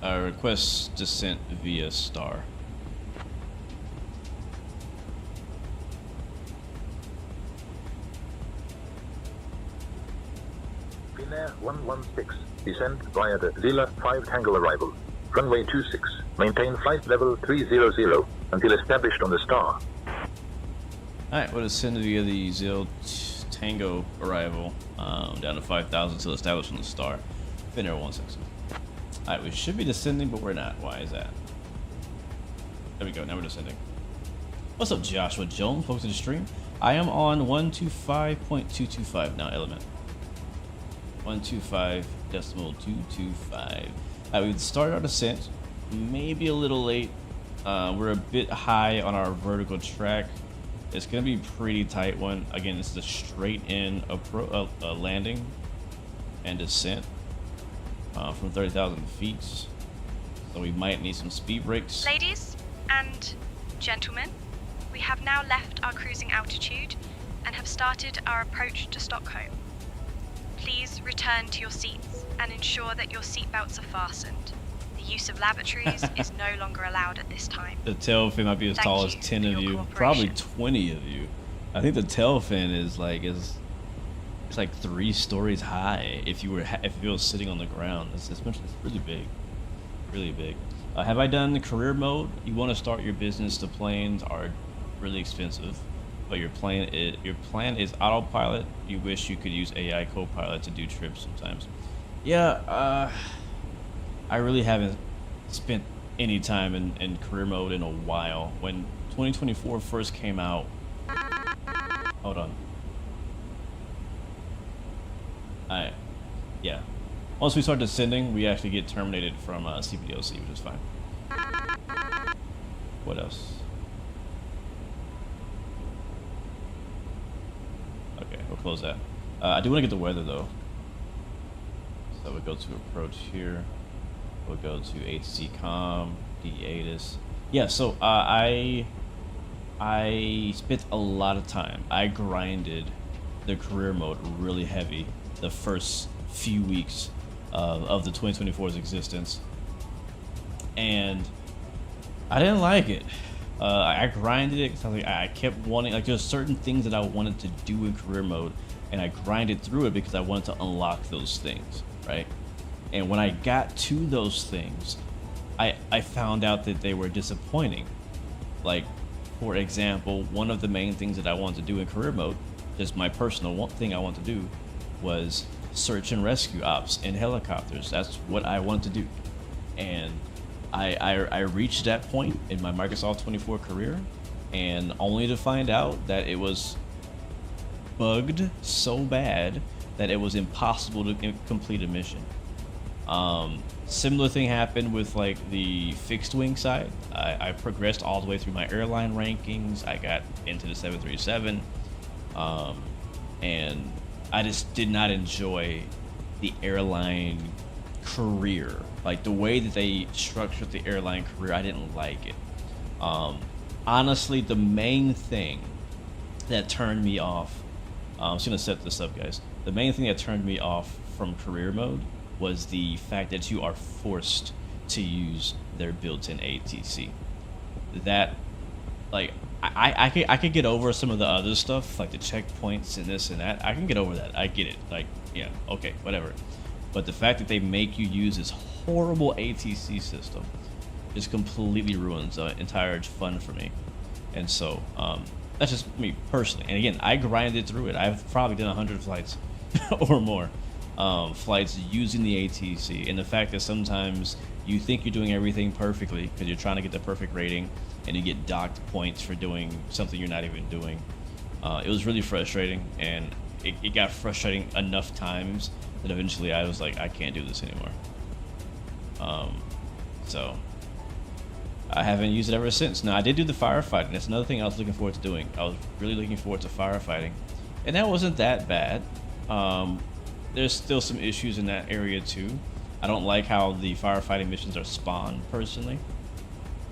Request descent via star.
Fin Air 116, descend via the Zilla 5 Tango arrival. Runway 26, maintain flight level 300 until established on the star.
Alright, we'll descend via the Zilla Tango arrival down to 5,000 until established on the star. Fin Air 16. Alright, we should be descending, but we're not. Why is that? There we go, now we're descending. What's up, Joshua Jones? Welcome to the stream. I am on 125.225 now, element. 125.225. Alright, we started our descent, maybe a little late. We're a bit high on our vertical track. It's gonna be a pretty tight one. Again, this is a straight in landing and descent. From 30,000 feet, so we might need some speed brakes.
Ladies and gentlemen, we have now left our cruising altitude and have started our approach to Stockholm. Please return to your seats and ensure that your seatbelts are fastened. The use of lavatories is no longer allowed at this time.
The tail fin might be as tall as 10 of you, probably 20 of you. I think the tail fin is it's like 3 stories high. If you were sitting on the ground, it's really big, really big. Have I done the career mode? You want to start your business. The planes are really expensive, but your plan is autopilot. You wish you could use AI co-pilot to do trips sometimes. Yeah, I really haven't spent any time in career mode in a while. When 2024 first came out, hold on. Yeah. Once we start descending, we actually get terminated from CPDOC, which is fine. What else? Okay, we'll close that. I do want to get the weather though. So we'll go to approach here. We'll go to HC Com, De-icing. Yeah, so I spent a lot of time. I grinded the career mode really heavy the first few weeks of the 2024's existence, and I didn't like it. I grinded it because I kept wanting, like, there's certain things that I wanted to do in career mode, and I grinded through it because I wanted to unlock those things, right? And when I got to those things, I found out that they were disappointing. Like, for example, one of the main things that I wanted to do in career mode, just my personal thing I want to do, was search and rescue ops in helicopters. That's what I wanted to do. And I reached that point in my Microsoft 24 career, and only to find out that it was bugged so bad that it was impossible to complete a mission. Similar thing happened with like the fixed wing side. I progressed all the way through my airline rankings. I got into the 737, and I just did not enjoy the airline career. Like the way that they structured the airline career, I didn't like it. Honestly, the main thing that turned me off, I'm just gonna set this up, guys. The main thing that turned me off from career mode was the fact that you are forced to use their built-in ATC. That, like, I could get over some of the other stuff, like the checkpoints and this and that. I can get over that. I get it. Like, yeah, okay, whatever. But the fact that they make you use this horrible ATC system just completely ruins the entire fun for me. And so that's just me personally. And again, I grinded through it. I've probably done 100 flights or more flights using the ATC. And the fact that sometimes you think you're doing everything perfectly because you're trying to get the perfect rating, and you get docked points for doing something you're not even doing. It was really frustrating, and it got frustrating enough times that eventually I was like, I can't do this anymore. So I haven't used it ever since. Now, I did do the firefighting. That's another thing I was looking forward to doing. I was really looking forward to firefighting, and that wasn't that bad. There's still some issues in that area too. I don't like how the firefighting missions are spawned personally.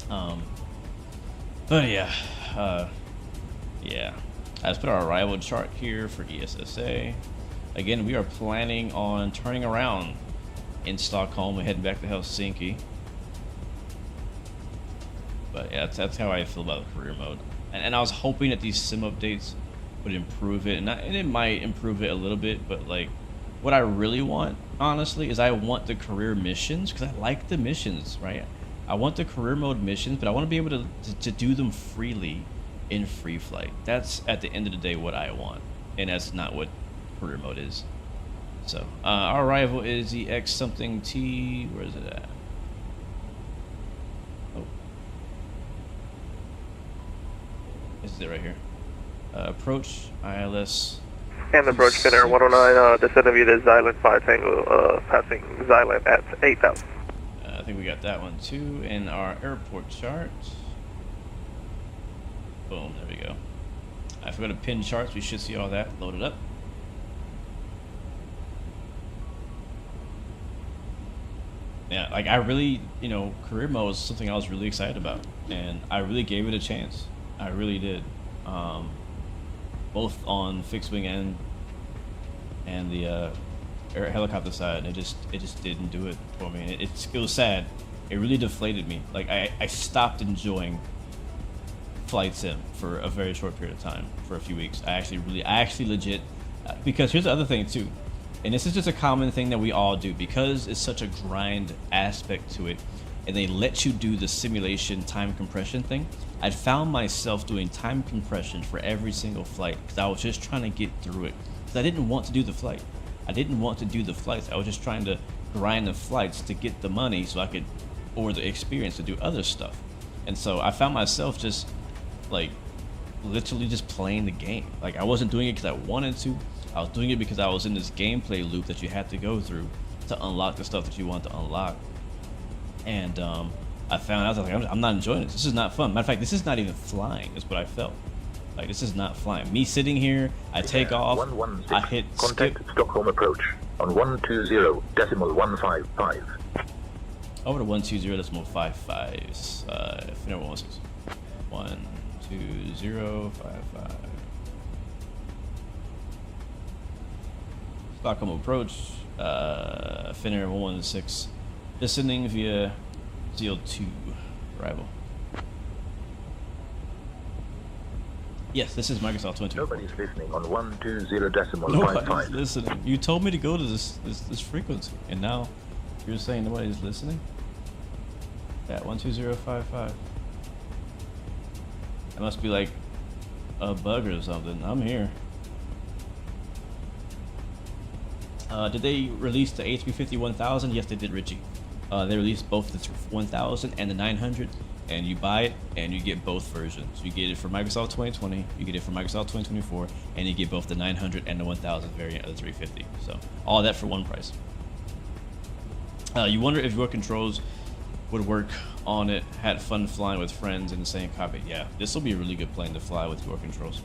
But yeah, yeah. Let's put our arrival chart here for ESSA. Again, we are planning on turning around in Stockholm and heading back to Helsinki. But yeah, that's how I feel about the career mode. And I was hoping that these sim updates would improve it, and it might improve it a little bit, but like, what I really want, honestly, is I want the career missions, because I like the missions, right? I want the career mode missions, but I want to be able to do them freely in free flight. That's, at the end of the day, what I want, and that's not what career mode is. So, our arrival is the X something T, where is it at? Oh. This is it right here. Approach, ILS.
And approach Finnair 109, descending via the Xylan 5 Tango, passing Xylan at 8,000.
I think we got that one too in our airport chart. Boom, there we go. I forgot to pin charts. We should see all that loaded up. Yeah, like I really, you know, career mode is something I was really excited about, and I really gave it a chance. I really did. Both on fixed wing and the helicopter side. It just didn't do it for me. And it was sad. It really deflated me. Like I stopped enjoying flight sim for a very short period of time, for a few weeks. I actually legit, because here's the other thing too, and this is just a common thing that we all do, because it's such a grind aspect to it, and they let you do the simulation time compression thing. I found myself doing time compression for every single flight because I was just trying to get through it, because I didn't want to do the flight. I didn't want to do the flights. I was just trying to grind the flights to get the money so I could, or the experience to do other stuff. And so I found myself just like literally just playing the game. Like I wasn't doing it because I wanted to. I was doing it because I was in this gameplay loop that you had to go through to unlock the stuff that you want to unlock. And I found out, I was like, I'm not enjoying this. This is not fun. Matter of fact, this is not even flying, is what I felt. Like, this is not flying. Me sitting here, I take off, I hit
contact
skip.
Stockholm approach on 120.155.
Over to 120.55. Finnair 116. 120.55. Stockholm approach. Finnair 116. Descending via ZL2 arrival. Yes, this is Microsoft 20.
Nobody's listening on 120.55.
Nobody's listening. You told me to go to this frequency, and now you're saying nobody's listening? Yeah, 120.55. That must be like a bug or something. I'm here. Did they release the A350-1000? Yes, they did, Richie. They released both the 1000 and the 900, and you buy it and you get both versions. You get it for Microsoft 2020, you get it for Microsoft 2024, and you get both the 900 and the 1000 variant of the 350. So all that for one price. You wonder if your controls would work on it. Had fun flying with friends in the same cockpit. Yeah, this will be a really good plane to fly with your controls.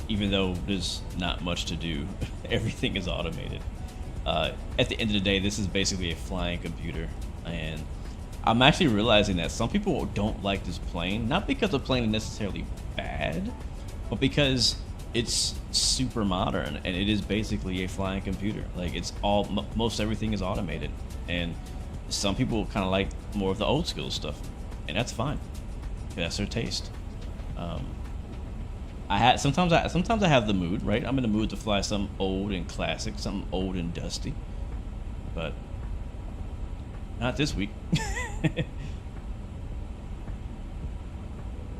Even though there's not much to do, everything is automated. At the end of the day, this is basically a flying computer, and I'm actually realizing that some people don't like this plane, not because the plane is necessarily bad, but because it's super modern and it is basically a flying computer. Like, it's all, most everything is automated, and some people kind of like more of the old school stuff, and that's fine. That's their taste. Sometimes I have the mood, right? I'm in the mood to fly something old and classic, something old and dusty. But Not this week.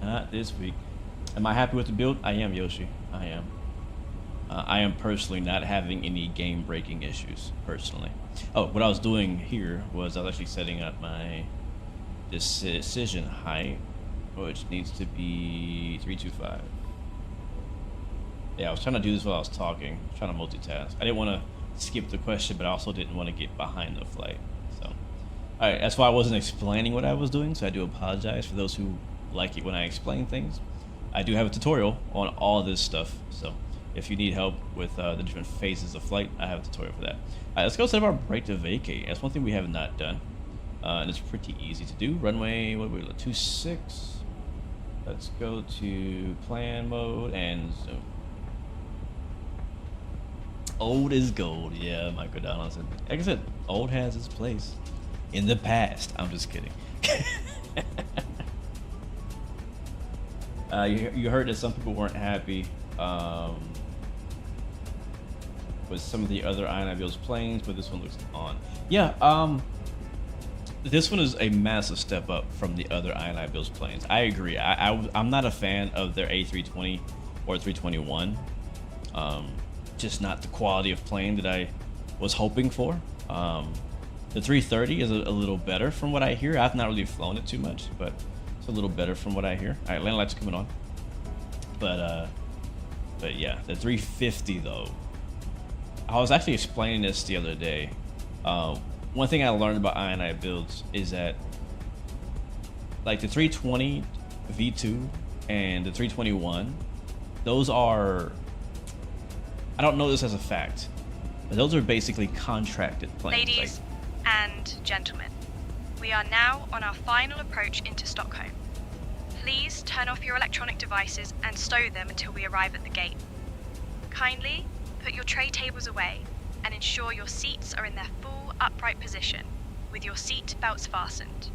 Not this week. Am I happy with the build? I am, Yoshi. I am. I am personally not having any game-breaking issues, personally. Oh, what I was doing here was I was actually setting up my decision height, which needs to be 325. Yeah, I was trying to do this while I was talking, trying to multitask. I didn't want to skip the question, but I also didn't want to get behind the flight. So, all right, that's why I wasn't explaining what I was doing, so I do apologize for those who like it when I explain things. I do have a tutorial on all this stuff, so if you need help with the different phases of flight, I have a tutorial for that. All right, let's go set up our brake to vacate. That's one thing we have not done, and it's pretty easy to do. Runway, what are we, 26? Let's go to plan mode and zoom. Old is gold, yeah, Michael Donaldson. Like I said, old has its place in the past. I'm just kidding. You heard that some people weren't happy with some of the other INI planes, but this one looks on. Yeah, this one is a massive step up from the other INI planes. I agree. I'm not a fan of their A320 or 321. Just not the quality of plane that I was hoping for. The 330 is a little better from what I hear. I've not really flown it too much, but it's a little better from what I hear. All right, landing lights are coming on. But yeah, the 350 though. I was actually explaining this the other day. One thing I learned about INI builds is that like the 320 V2 and the 321, those are, I don't know this as a fact, but those are basically contracted planes.
Ladies and gentlemen, we are now on our final approach into Stockholm. Please turn off your electronic devices and stow them until we arrive at the gate. Kindly put your tray tables away and ensure your seats are in their full upright position with your seat belts fastened.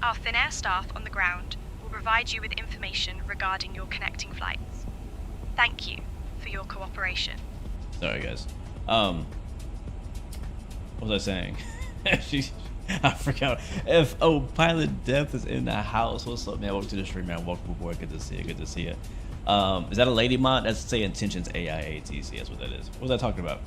Our Finnair staff on the ground will provide you with information regarding your connecting flights. Thank you for your cooperation.
Sorry guys. What was I saying? I forgot. Pilot Depth is in the house. What's up, man? Welcome to the stream, man. Welcome aboard. Good to see you. Good to see you. Is that a lady mod? That's say intentions AIATC. That's what that is. What was I talking about?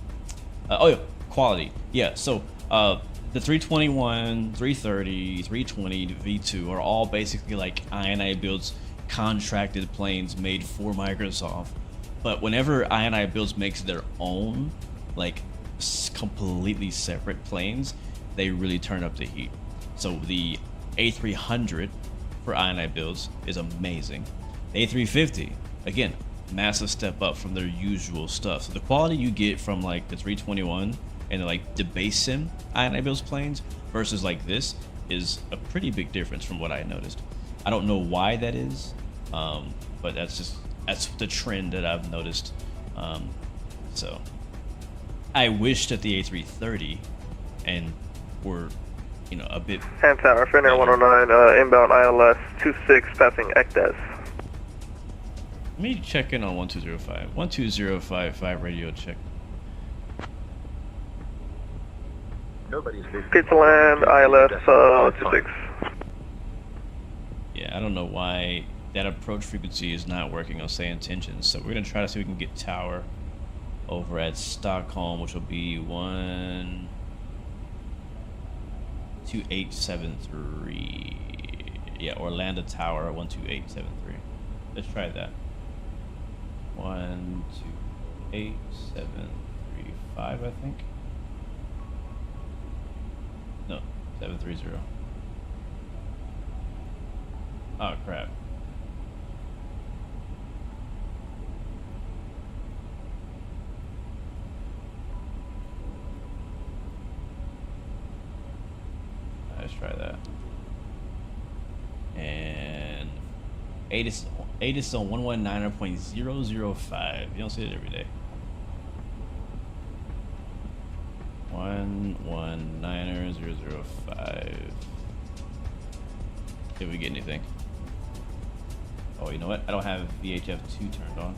Oh yeah, quality. Yeah. So the 321, 330, 320 V2 are all basically like INI builds contracted planes made for Microsoft. But whenever INI builds makes their own, like completely separate planes, they really turn up the heat. So the A300 for INI builds is amazing. The A350, again, massive step up from their usual stuff. So the quality you get from like the 321 and like the base sim INI builds planes versus like this is a pretty big difference from what I noticed. I don't know why that is, but that's the trend that I've noticed. So I wish that the A330 and were, you know, a bit.
Hand tower, Finnair 109, inbound ILS 26, passing ECDES.
Let me check in on 1205. 12055 radio check.
Nobody's listening.
Pizza land, ILS 26.
Yeah, I don't know why that approach frequency is not working on say intentions. So we're gonna try to see if we can get tower over at Stockholm, which will be 12873. Yeah, Orlando Tower 12873. Let's try that. 12875, I think. No, 730. Oh crap. Let's try that. And 8 is on 119.005. You don't see it every day. 119.005. Did we get anything? Oh, you know what? I don't have VHF2 turned on.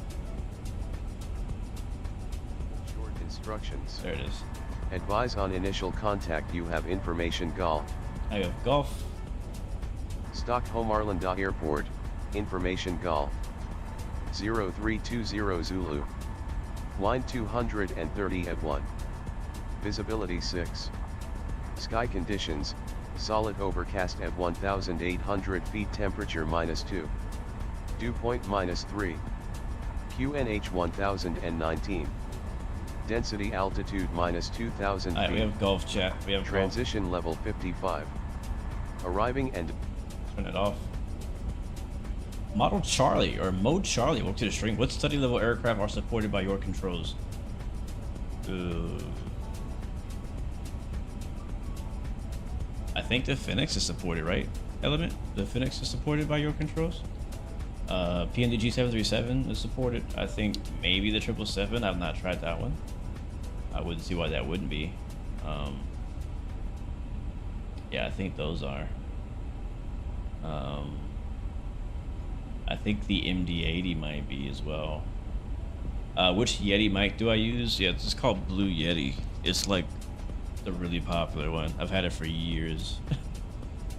Short instructions.
There it is.
Advise on initial contact you have information Golf.
I have Golf.
Stockholm Arlanda Airport, information Golf. 0320 Zulu. Line 230 at 1. Visibility 6. Sky conditions, solid overcast at 1,800 feet, temperature -2. Dew point -3. QNH 1019. Density altitude -2,000 feet.
Alright, we have Golf chat. We have
transition
Golf.
level 55. Arriving and
turn it off. Model Charlie or Mode Charlie, welcome to the stream. What study level aircraft are supported by your controls? I think the Phoenix is supported, right? Element? The Phoenix is supported by your controls? PNDG 737 is supported. I think maybe the 777. I've not tried that one. I wouldn't see why that wouldn't be. Yeah, I think those are. I think the MD-80 might be as well. Which Yeti mic do I use? Yeah, it's called Blue Yeti. It's like the really popular one. I've had it for years.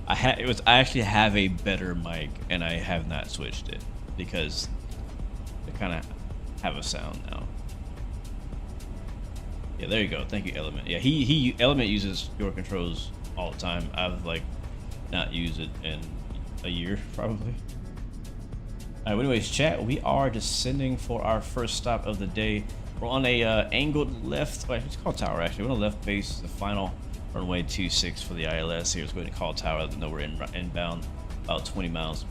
I actually have a better mic, and I have not switched it because they kind of have a sound now. Yeah, there you go. Thank you, Element. Yeah, Element uses your controls all the time. I've like not used it in a year probably. All right, well, anyways, chat, we are descending for our first stop of the day. We're on a angled left, it's called tower actually. We're on the left base, the final runway 26 for the ILS here. Let's go ahead and call tower. Let them know we're inbound about 20 miles.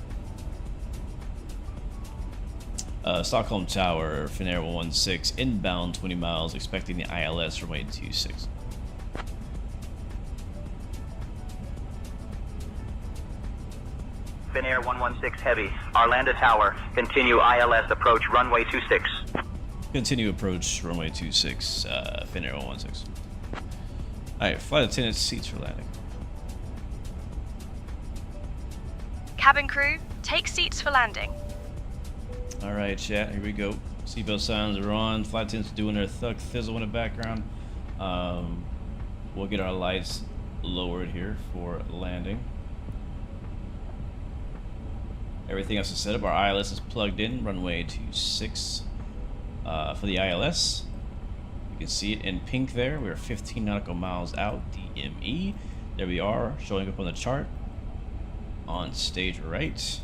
Stockholm Tower, Finnair 116, inbound 20 miles, expecting the ILS runway 26.
Finnair 116 Heavy, Arlanda Tower, continue ILS approach runway 26.
Continue approach runway 26, Finnair 116. Alright, flight attendant seats for landing.
Cabin crew, take seats for landing.
Alright, chat, here we go. Seatbelt signs are on. Flight attendants doing their thug fizzle in the background. We'll get our lights lowered here for landing. Everything else is set up. Our ILS is plugged in. Runway 26 for the ILS. You can see it in pink there. We're 15 nautical miles out. DME. There we are, showing up on the chart. On stage right.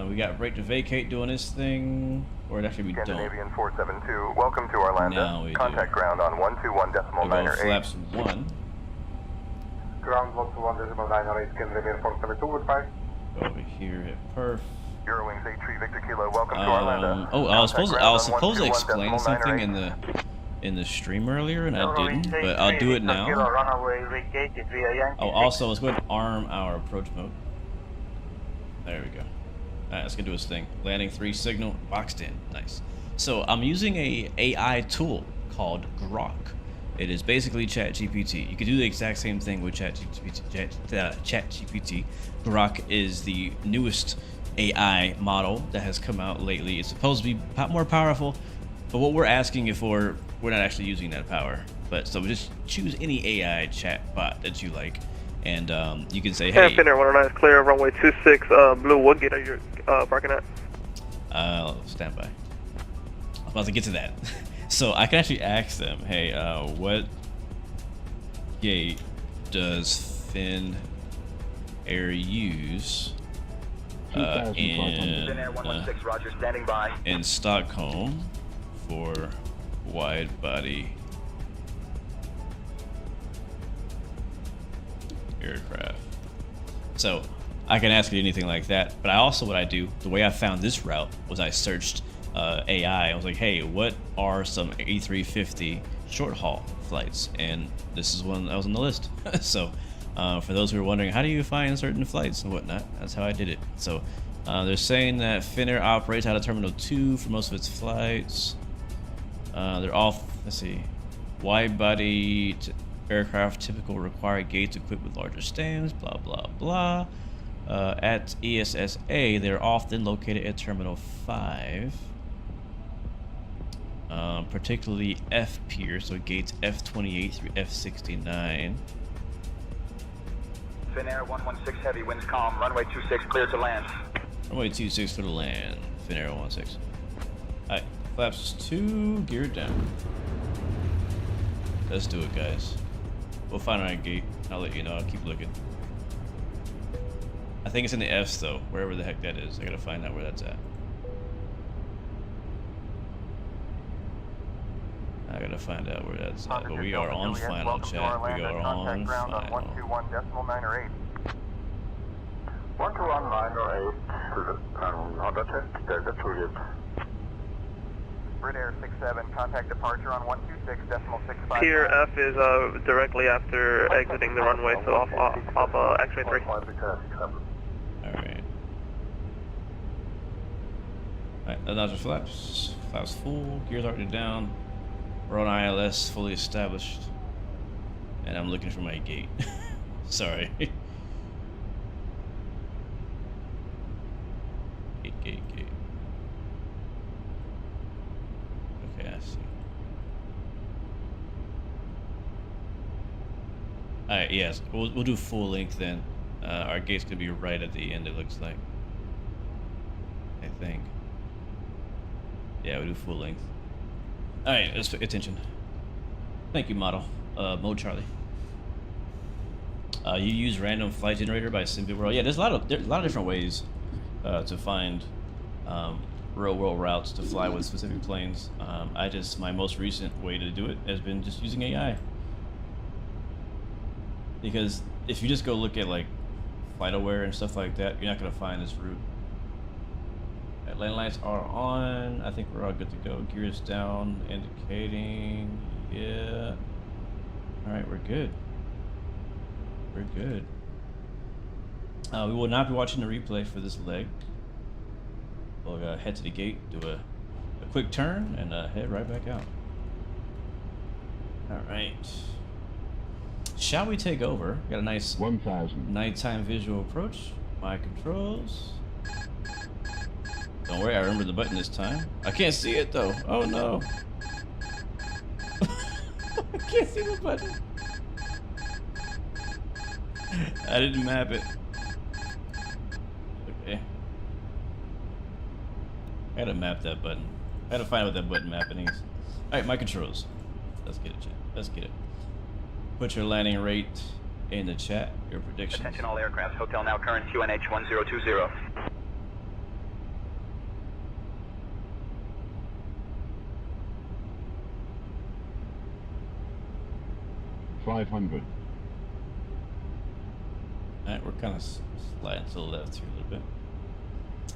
We got break to vacate doing this thing. Or actually we don't.
Scandinavian 472, welcome to Arlanda.
Now we
Contact
do.
Ground on 121.908.
Flaps 1.
Ground 121.908, Scandinavian 472, goodbye.
Over here at Perf.
Eurowings 83 Victor Kilo, welcome to Arlanda.
Oh, I was supposed to explain something in the stream earlier, and I didn't, but I'll do it now. Oh, also, let's go ahead and arm our approach mode. There we go. Alright, let's go do this thing. Landing 3 signal, boxed in. Nice. So, I'm using a AI tool called Grok. It is basically ChatGPT. You can do the exact same thing with ChatGPT. Grok is the newest AI model that has come out lately. It's supposed to be more powerful, but what we're asking it for, we're not actually using that power. But so just choose any AI chat bot that you like, and you can say, hey.
Finnair 109 is clear, runway 26, blue, what gate are you parking at?
Stand by. I was about to get to that. So I can actually ask them, hey, what gate does Finnair use in Stockholm for wide body aircraft? So I can ask it anything like that, but what I do, the way I found this route was I searched AI. I was like, hey, what are some A350 short haul flights? And this is one that was on the list. So for those who are wondering, how do you find certain flights and whatnot, that's how I did it. So they're saying that Finnair operates out of Terminal 2 for most of its flights. They're all, let's see, wide body aircraft, typical required gates equipped with larger stands, blah, blah, blah. At ESSA, they're often located at Terminal 5. particularly F pier, so gates F28 through F69.
Finnair 116 heavy, winds calm, runway 26 clear to land.
Runway 26 for the land, Finnair 16. Alright, flaps 2, gear down. Let's do it, guys. We'll find our gate. I'll let you know. I'll keep looking. I think it's in the F's though, wherever the heck that is. I gotta find out where that's at. I gotta find out where that's at. But we are on final, chat. We are on final.
121.908. 121.908. Honda check. Delta Juliet. Brit Air 67. Contact departure on 126.65.
Pier F is directly after exiting the runway, so off X-ray 3.
Alright. Alright, those are flaps. Flaps full, gears already down. We're on ILS, fully established. And I'm looking for my gate. Sorry. Gate. Okay, I see. Alright, yes, we'll do full length then. Our gate's gonna be right at the end, it looks like. I think. Yeah, we'll do full length. Alright, let's pay attention. Thank you, model. Mode Charlie. You use random flight generator by Simply World. Yeah, there's a lot of different ways to find real world routes to fly with specific planes. My most recent way to do it has been just using AI. Because if you just go look at like FlightAware and stuff like that, you're not gonna find this route. Landing lights are on. I think we're all good to go. Gears down, indicating. Yeah. Alright, we're good. We're good. We will not be watching the replay for this leg. We'll head to the gate, do a quick turn, and head right back out. Alright. Shall we take over? Got a nice
1000
nighttime visual approach. My controls. Don't worry, I remember the button this time. I can't see it though. Oh no. I can't see the button. I didn't map it. Okay. I gotta map that button. I gotta find out what that button mapping is. Alright, my controls. Let's get it, chat. Let's get it. Put your landing rate in the chat. Your predictions.
Attention all aircraft. Hotel now current QNH 1020.
500.
Alright, we're kind of sliding to the left here a little bit.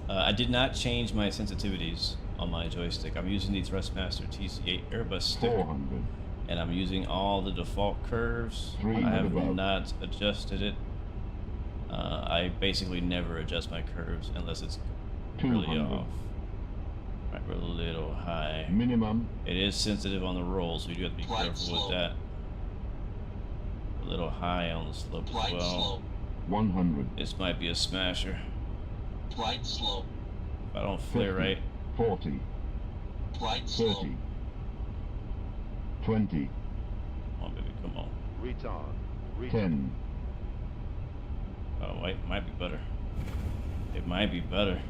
I did not change my sensitivities on my joystick. I'm using the Thrustmaster TC8 Airbus stick.
400.
And I'm using all the default curves. I have not adjusted it. I basically never adjust my curves unless it's really off. Right, we're a little high.
Minimum.
It is sensitive on the roll, so you do have to be careful with that. A little high on the slope as well.
100.
This might be a smasher.
Right slope.
If I don't flare
50,
right.
40.
Right slope.
30. 20.
Come on, baby, come on.
Retard. 10.
Oh, wait, might be better. It might be better.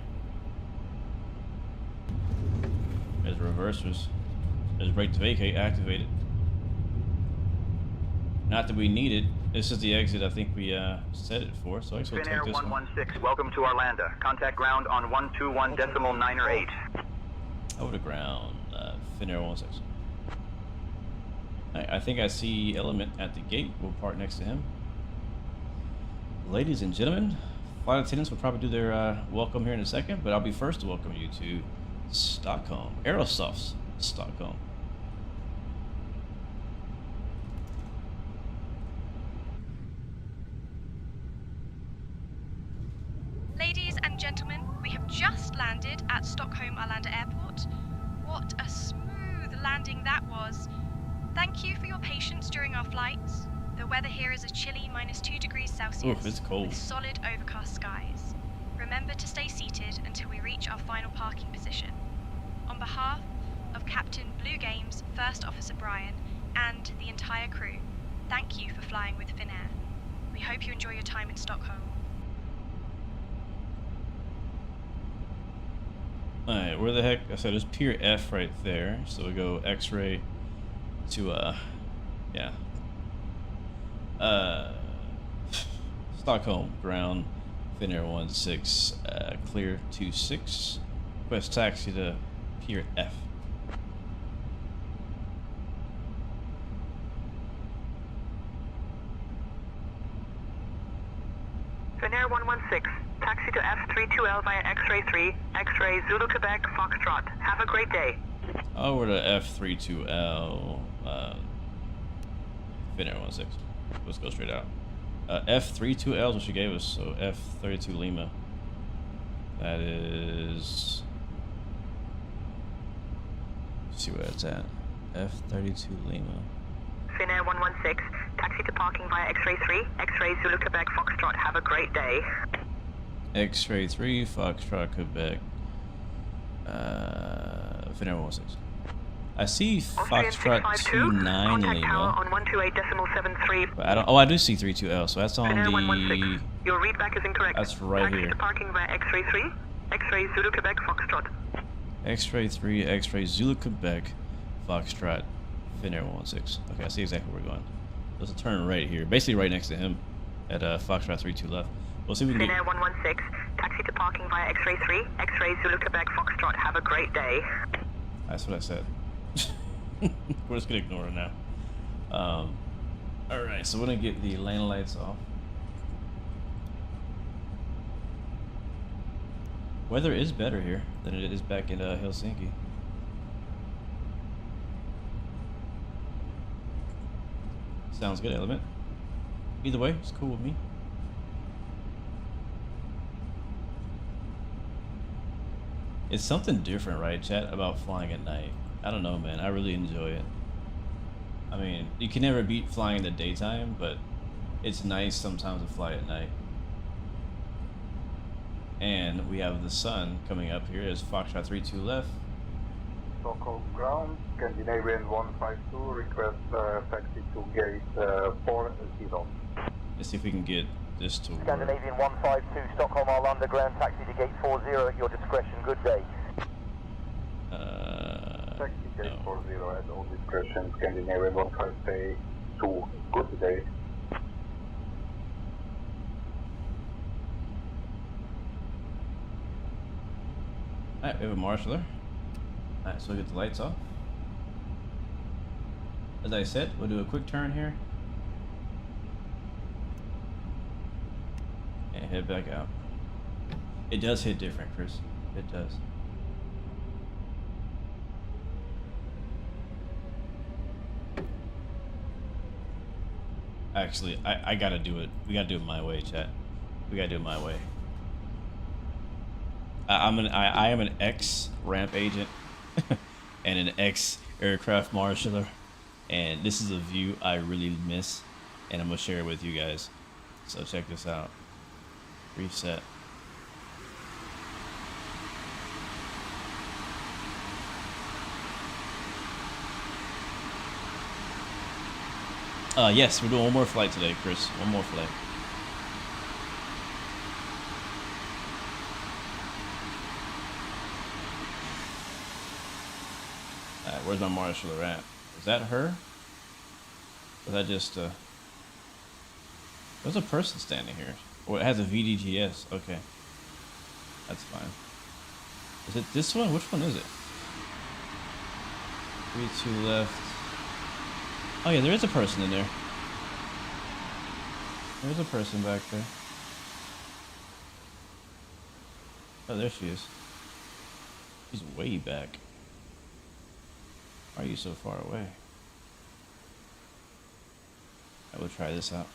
There's reversers. There's brake to vacate activated. Not that we need it. This is the exit I think we set it for, so I guess we'll take this one.
116, welcome to Arlanda. Contact ground on 121.908.
Over to ground, Finnair 16. I think I see Element at the gate. We'll park next to him. Ladies and gentlemen, flight attendants will probably do their welcome here in a second, but I'll be first to welcome you to Stockholm, Aerosoft's Stockholm.
Ladies and gentlemen, we have just landed at Stockholm Arlanda Airport. What a smooth landing that was. Thank you for your patience during our flights. The weather here is a chilly -2 degrees Celsius.
Oof, it's cold.
With solid overcast skies. Remember to stay seated until we reach our final parking position. On behalf of Captain Blue Games First Officer Brian and the entire crew, thank you for flying with Finnair. We hope you enjoy your time in Stockholm.
Alright, where the heck? So there's Pier F right there. So we go X-ray to, Stockholm, ground, Finnair 16, clear 26. Request taxi to Pier F.
Finnair 116, taxi to F32L via X-ray 3, X-ray Zulu Quebec Foxtrot. Have a great day.
Oh, we're to F32L, Finnair 16. Let's go straight out. F32L is what she gave us, so F32 Lima. That is... Let's see where it's at. F32 Lima.
Finnair 116, taxi to parking via X-ray 3, X-ray Zulu Quebec Foxtrot. Have a great day.
X-ray 3, Foxtrot, Quebec. Finnair 16. I see Foxtrot 29 Lima.
On 128.73.
But I don't. Oh, I do see 32L. So that's on
Finnair
the.
116. Your readback is incorrect.
That's right
taxi
here.
To parking via X-ray 3, X-ray Zulu Quebec Foxtrot.
X-ray 3, X-ray Zulu Quebec, Foxtrot, Finnair 16. Okay, I see exactly where we're going. There's a turn right here, basically right next to him, at Foxtrot 32 left. We'll see if we can
Finnair 116, taxi to parking via X-ray 3, X-ray Zulu Quebec Foxtrot. Have a great day.
That's what I said. We're just gonna ignore it now. Alright, so we're gonna get the lane lights off. Weather is better here than it is back in Helsinki. Sounds good, Element. Either way, it's cool with me. It's something different, right, chat, about flying at night. I don't know, man. I really enjoy it. I mean, you can never beat flying in the daytime, but it's nice sometimes to fly at night. And we have the sun coming up here as Foxtrot 32 left.
Stockholm ground, Scandinavian 152, request taxi to gate 40.
Let's see if we can get this to work.
Scandinavian 152, Stockholm Arlanda ground, taxi to gate 40 at your discretion. Good day.
Taxi gate 40 at all discretion, Scandinavian 152, good day.
Alright, we have a marshaller. Alright, so we'll get the lights off. As I said, we'll do a quick turn here. And head back out. It does hit different, Chris. It does. Actually, I gotta do it. We gotta do it my way, chat. We gotta do it my way. I am an ex-ramp agent and an ex-aircraft marshaller, and this is a view I really miss, and I'm gonna share it with you guys. So check this out. Reset. Yes, we're doing one more flight today, Chris. One more flight. Alright, where's my marshaller at? Is that her? Or is that just there's a person standing here. Or it has a VDGS. Okay. That's fine. Is it this one? Which one is it? 3-2 left. Oh yeah, there is a person in there. There's a person back there. Oh, there she is. She's way back. Why are you so far away? I will try this out.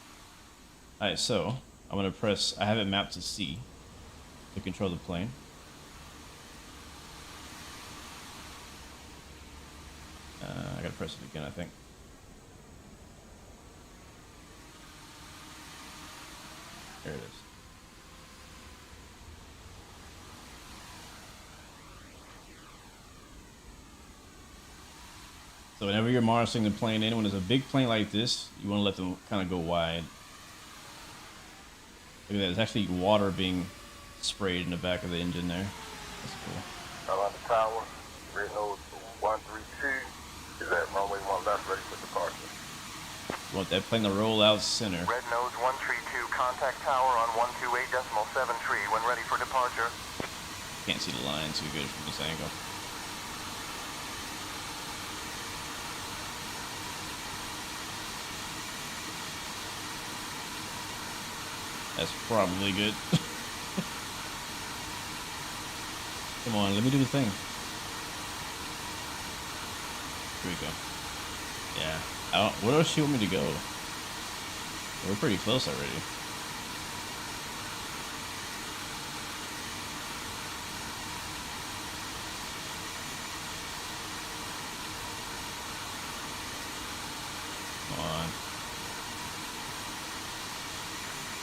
Alright, so I'm gonna press, I have it mapped to C to control the plane. I gotta press it again, I think. There it is. So whenever you're monitoring the plane in, when it's a big plane like this, you want to let them kind of go wide. Look at that, there's actually water being sprayed in the back of the engine there. That's cool.
Around the tower, red nose 132 is at runway 1 left, ready for departure.
You want that plane to roll out center.
Red nose 132, contact tower on 128.73 when ready for departure.
Can't see the line too good from this angle. That's probably good. Come on, let me do the thing. Here we go. Yeah. Where else do you want me to go? We're pretty close already. Come on.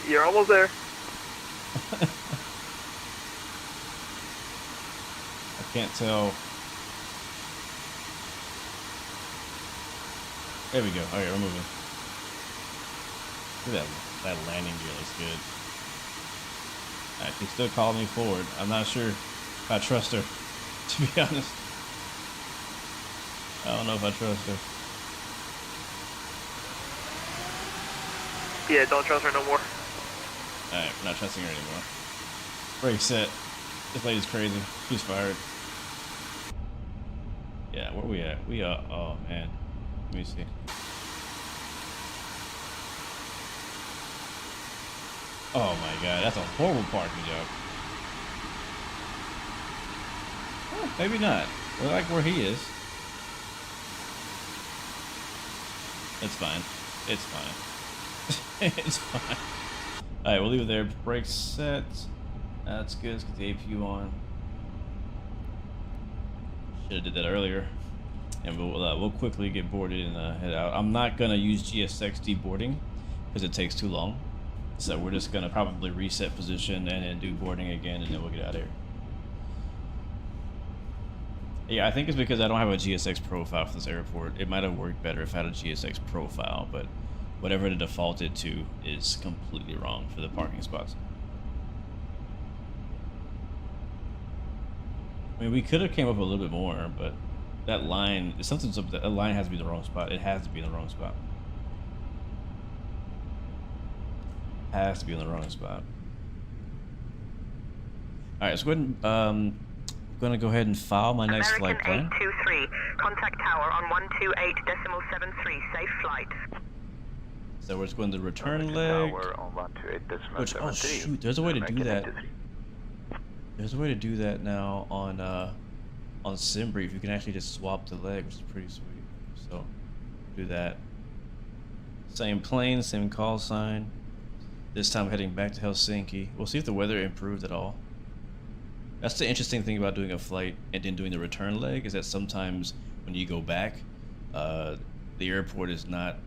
You're almost there.
I can't tell. There we go. All right, we're moving. Look at that landing gear looks good. All right, she's still calling me forward. I'm not sure if I trust her, to be honest. I don't know if I trust her.
Yeah, don't trust her no more.
Alright, we're not trusting her anymore. Brake set. This lady's crazy. She's fired. Yeah, where we at? We are. Oh man. Let me see. Oh my god, that's a horrible parking job. Oh, maybe not. We like where he is. It's fine. It's fine. It's fine. Alright, we'll leave it there. Brake set. That's good. Let's get the APU on. Should have did that earlier. And we'll quickly get boarded and head out. I'm not gonna use GSX deboarding because it takes too long. So we're just gonna probably reset position and then do boarding again, and then we'll get out of here. Yeah, I think it's because I don't have a GSX profile for this airport. It might have worked better if I had a GSX profile, but whatever it defaulted to is completely wrong for the parking spots. I mean, we could have came up a little bit more, but that line, something's up. That line has to be the wrong spot. It has to be in the wrong spot. Has to be in the wrong spot. All right, let's go ahead and I'm gonna go ahead and file my next flight plan.
American 823, contact tower on 128.73, safe flight.
So we're just going to the return leg. Which, oh shoot, there's a way to do that. There's a way to do that now on SimBrief. You can actually just swap the leg, which is pretty sweet. So do that. Same plane, same call sign. This time heading back to Helsinki. We'll see if the weather improved at all. That's the interesting thing about doing a flight and then doing the return leg, is that sometimes when you go back, the airport is not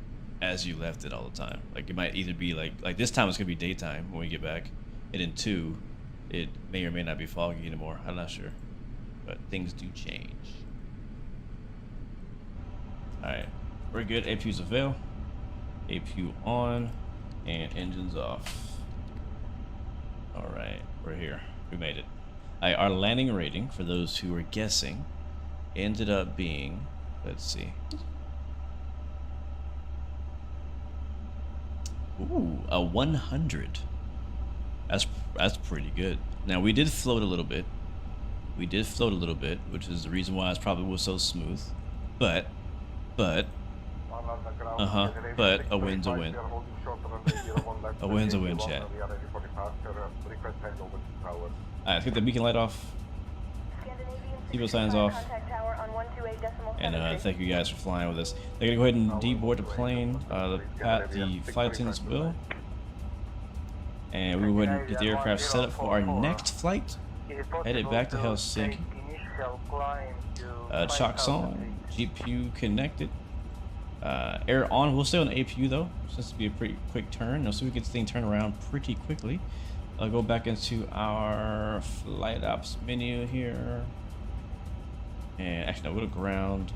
as you left it all the time. Like it might either be like this time it's gonna be daytime when we get back, and then 2, it may or may not be foggy anymore. I'm not sure, but things do change. All right, we're good. APU's avail. APU on, and engines off. All right, we're here. We made it. Our landing rating, for those who were guessing, ended up being, let's see. Ooh, a 100. That's pretty good. Now we did float a little bit. We did float a little bit, which is the reason why it probably was so smooth. But a win's a win. A win's a win, chat. Alright, let's get the beacon light off. People signs off. And thank you guys for flying with us. They're gonna go ahead and deboard the plane. The flight attendants will. And we will go ahead and get the aircraft set up for our next flight. Headed back to Helsinki. Chocks on. GPU connected. Air on. We'll stay on the APU though, since it'll be a pretty quick turn. So we get this thing turned around pretty quickly. I'll go back into our flight ops menu here. And actually, no, we'll go ground.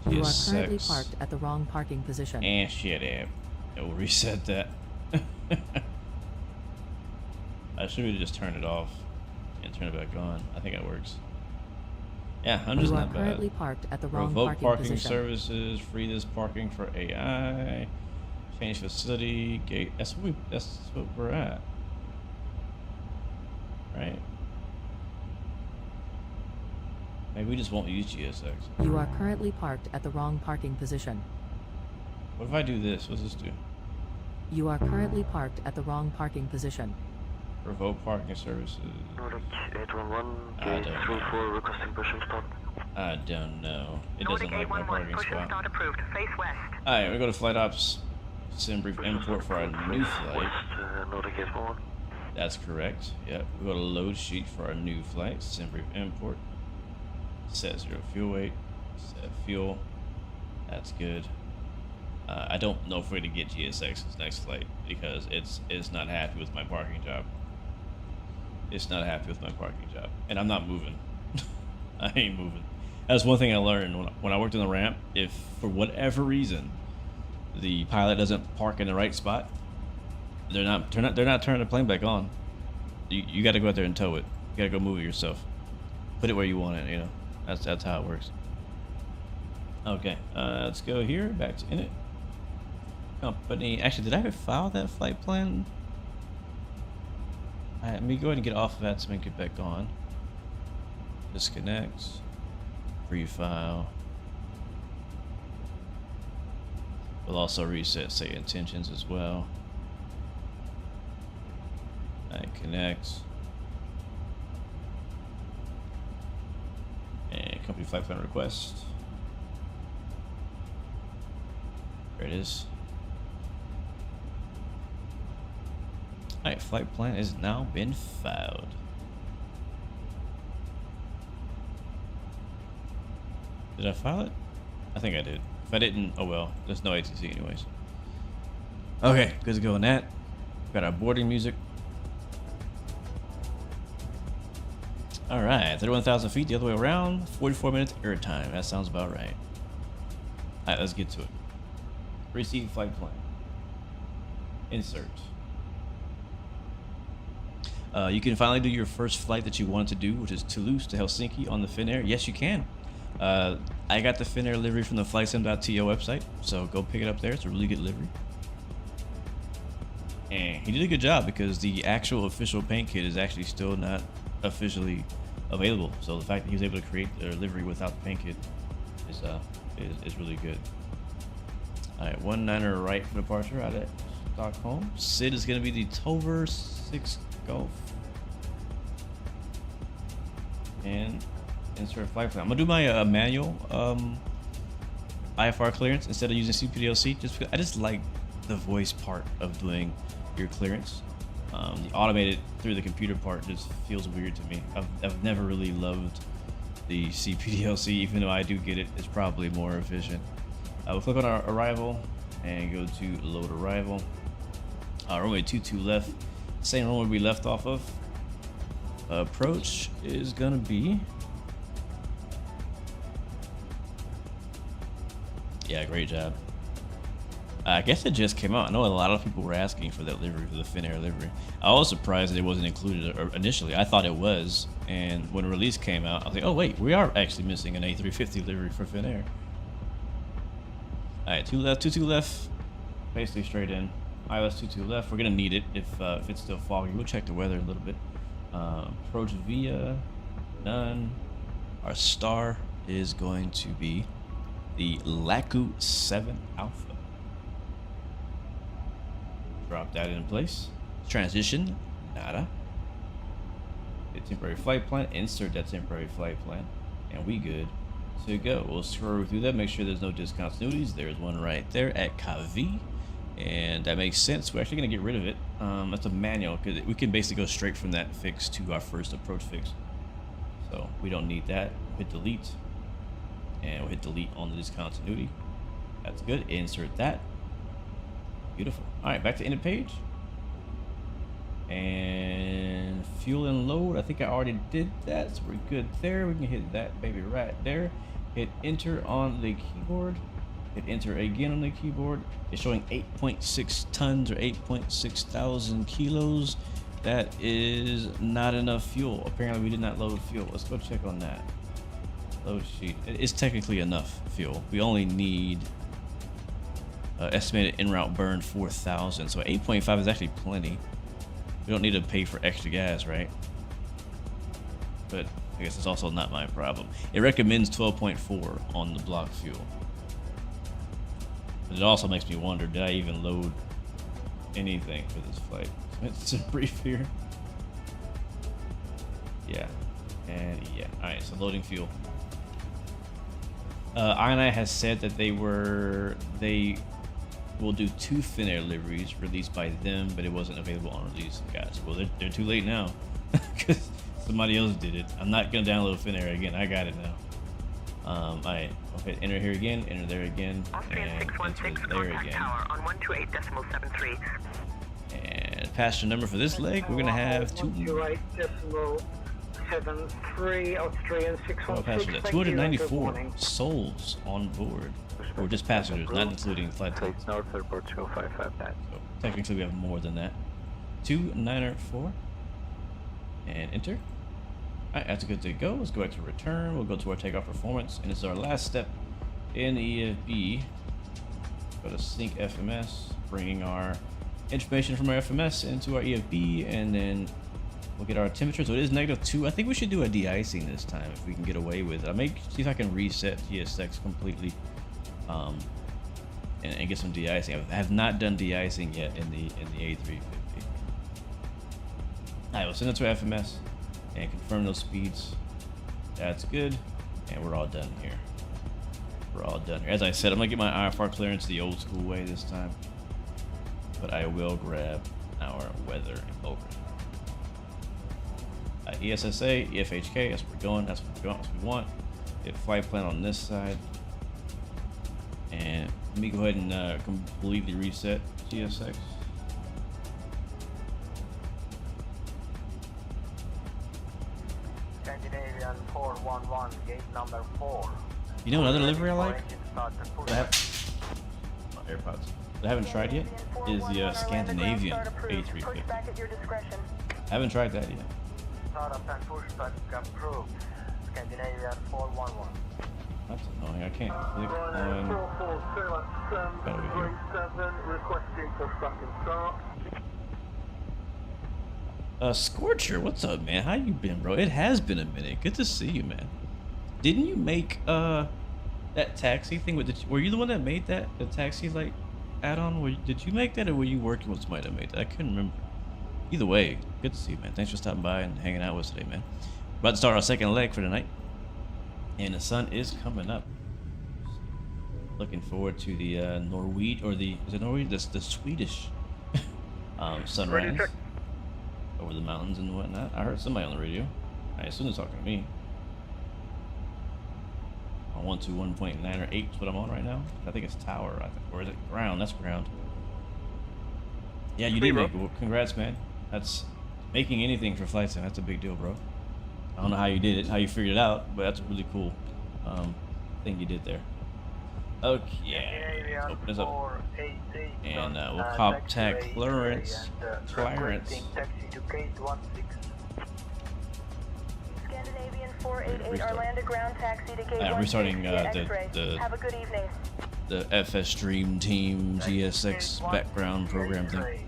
You are
GSX.
currently parked at the wrong parking position.
And shit, it will reset that. I should have just turned it off and turn it back on. I think it works. Yeah, I'm just
You are
not bad.
currently parked at the wrong
Revoke
parking position.
services, free this parking for AI, change facility, gate. That's what we're at. Right? Maybe we just won't use GSX.
You are currently parked at the wrong parking position.
What if I do this? What does this do?
You are currently parked at the wrong parking position.
Revoke parking services.
Nordic 811,
I
gate
don't
34, requesting push and start.
I don't know. It
Nordic
doesn't like my
811,
parking
push and
spot.
start approved. Face west.
Alright, we go to flight ops. Send brief import for our new flight.
West, Nordic 811.
That's correct. Yep. We go to load sheet for our new flight. Send brief import. Set 0 fuel weight. Set fuel. That's good. I don't know if we're gonna get GSX's next flight because it's not happy with my parking job. It's not happy with my parking job, and I'm not moving. I ain't moving. That's one thing I learned when I worked on the ramp. If for whatever reason the pilot doesn't park in the right spot, they're not turning the plane back on. You got to go out there and tow it. You got to go move it yourself. Put it where you want it. You know, that's how it works. Okay, let's go here. Back to init. Company. Actually, did I ever file that flight plan? Let me go ahead and get off of that to make it back on. Disconnect. Refile. We'll also reset, say, intentions as well. Alright, connect. And company flight plan request. There it is. Alright, flight plan has now been filed. Did I file it? I think I did. If I didn't, oh well. There's no ATC anyways. Okay, good to go on that. Got our boarding music. Alright, 31,000 feet the other way around. 44 minutes air time. That sounds about right. Alright, let's get to it. Receive flight plan. Insert. You can finally do your first flight that you want to do, which is Toulouse to Helsinki on the Finnair. Yes, you can. I got the Finnair livery from the flightsim.to website, so go pick it up there. It's a really good livery. And he did a good job because the actual official paint kit is actually still not officially available. So the fact that he was able to create the livery without the paint kit is really good. Alright, 19er right for departure out at Stockholm. SID is going to be the Tover 6 Golf. And insert flight plan. I'm going to do my manual IFR clearance instead of using CPDLC just because I just like the voice part of doing your clearance. The automated through the computer part just feels weird to me. I've never really loved the CPDLC, even though I do get it. It's probably more efficient. We'll click on our arrival and go to load arrival. Runway 22 left, same runway we left off of. Approach is gonna be, yeah, great job. I guess it just came out. I know a lot of people were asking for that livery, for the Finnair livery. I was surprised that it wasn't included initially. I thought it was, and when the release came out, I was like, oh wait, we are actually missing an A350 livery for Finnair. Alright, 2 left, 2 left, basically straight in. ILS 2 left. We're gonna need it if it's still foggy. We'll check the weather a little bit. Approach via none. Our star is going to be the Laku 7 Alpha. Drop that in place. Transition, nada. Get temporary flight plan. Insert that temporary flight plan, and we good to go. We'll scroll through that. Make sure there's no discontinuities. There's one right there at KV. And that makes sense. We're actually going to get rid of it. That's a manual because we can basically go straight from that fix to our first approach fix. So we don't need that. We'll hit delete. And we'll hit delete on the discontinuity. That's good. Insert that. Beautiful. Alright, back to init page. And fuel and load. I think I already did that. So we're good there. We can hit that baby right there. Hit enter on the keyboard. Hit enter again on the keyboard. It's showing 8.6 tons or 8.6 thousand kilos. That is not enough fuel. Apparently we did not load fuel. Let's go check on that. Load sheet. It is technically enough fuel. We only need estimated en route burn 4,000. So 8.5 is actually plenty. We don't need to pay for extra gas, right? But I guess it's also not my problem. It recommends 12.4 on the block fuel. But it also makes me wonder, did I even load anything for this flight? It's a brief here. Yeah. And yeah. Alright, so loading fuel. INI has said that they will do 2 Finnair liveries released by them, but it wasn't available on release, guys. Well, they're too late now because somebody else did it. I'm not gonna download Finnair again. I got it now. Alright, okay, enter here again, enter there again, and enter there again.
Tower on 128.73.
And passenger number for this leg, we're gonna have
228.73 Austrian 616.
Passengers, 294 souls on board. Or just passengers, not including flight attendants.
North Airport 2559.
So technically we have more than that. 294. And enter. Alright, that's good to go. Let's go back to return. We'll go to our takeoff performance. And this is our last step in EFB. Go to sync FMS, bringing our information from our FMS into our EFB, and then we'll get our temperature. So it is -2. I think we should do a de-icing this time if we can get away with it. I may see if I can reset GSX completely and get some de-icing. I have not done de-icing yet in the A350. Alright, we'll send it to our FMS and confirm those speeds. That's good, and we're all done here. We're all done here. As I said, I'm gonna get my IFR clearance the old school way this time, but I will grab our weather and over. ESSA, EFHK, that's where we're going. That's what we want. Get flight plan on this side, and let me go ahead and completely reset GSX.
Scandinavian 411, gate number 4.
You know another livery I like? AirPods. That I haven't tried yet is the Scandinavian A350. I haven't tried that yet.
Startup and pushback approved. Scandinavian 411.
That's annoying. I can't click on.
Requesting pushback and start.
Scorcher, what's up, man? How you been, bro? It has been a minute. Good to see you, man. Didn't you make that taxi thing with the? Were you the one that made that, the taxi like add-on? Did you make that, or were you working with somebody that made that? I couldn't remember. Either way, good to see you, man. Thanks for stopping by and hanging out with us today, man. About to start our second leg for tonight, and the sun is coming up. Looking forward to the Norwegian, or the the Swedish sunrise over the mountains and whatnot. I heard somebody on the radio. I assume they're talking to me. On 121.9 or 8 is what I'm on right now. I think it's tower, I think. Or is it ground? That's ground. Yeah, you did make it. Well, congrats, man. That's making anything for flight sim. That's a big deal, bro. I don't know how you did it, how you figured it out, but that's a really cool thing you did there. Okay, yeah. Open this up. And we'll cop tag clearance.
Scandinavian 488, Orlando ground taxi to gate 16.
Restarting
Have a good evening.
The FS Stream Team GSX background program thing.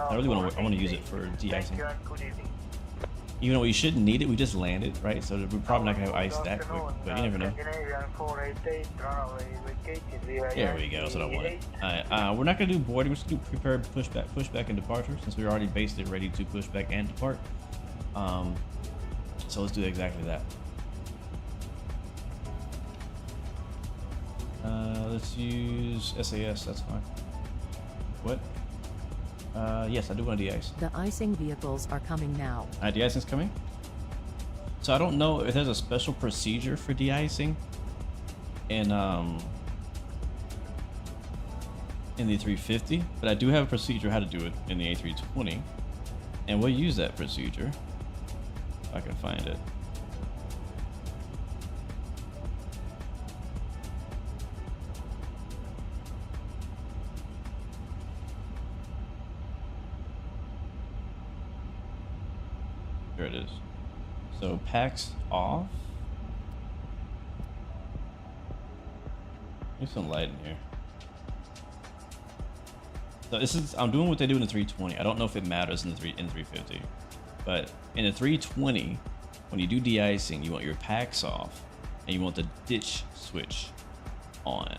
I really want to use it for de-icing. Even though we shouldn't need it, we just landed, right? So we're probably not gonna have ice that quick, but you never know. There we go. That's what I wanted. Alright, we're not gonna do boarding. We're just gonna do prepared pushback, and departure, since we're already basically ready to push back and depart. So let's do exactly that. Let's use SAS. That's fine. What? Yes, I do want to de-ice.
The icing vehicles are coming now.
De-icing's coming. So I don't know if there's a special procedure for de-icing in the 350, but I do have a procedure how to do it in the A320, and we'll use that procedure if I can find it. There it is. So packs off. There's some light in here. So this is, I'm doing what they do in the 320. I don't know if it matters in the 350, but in the 320, when you do de-icing, you want your packs off and you want the ditch switch on.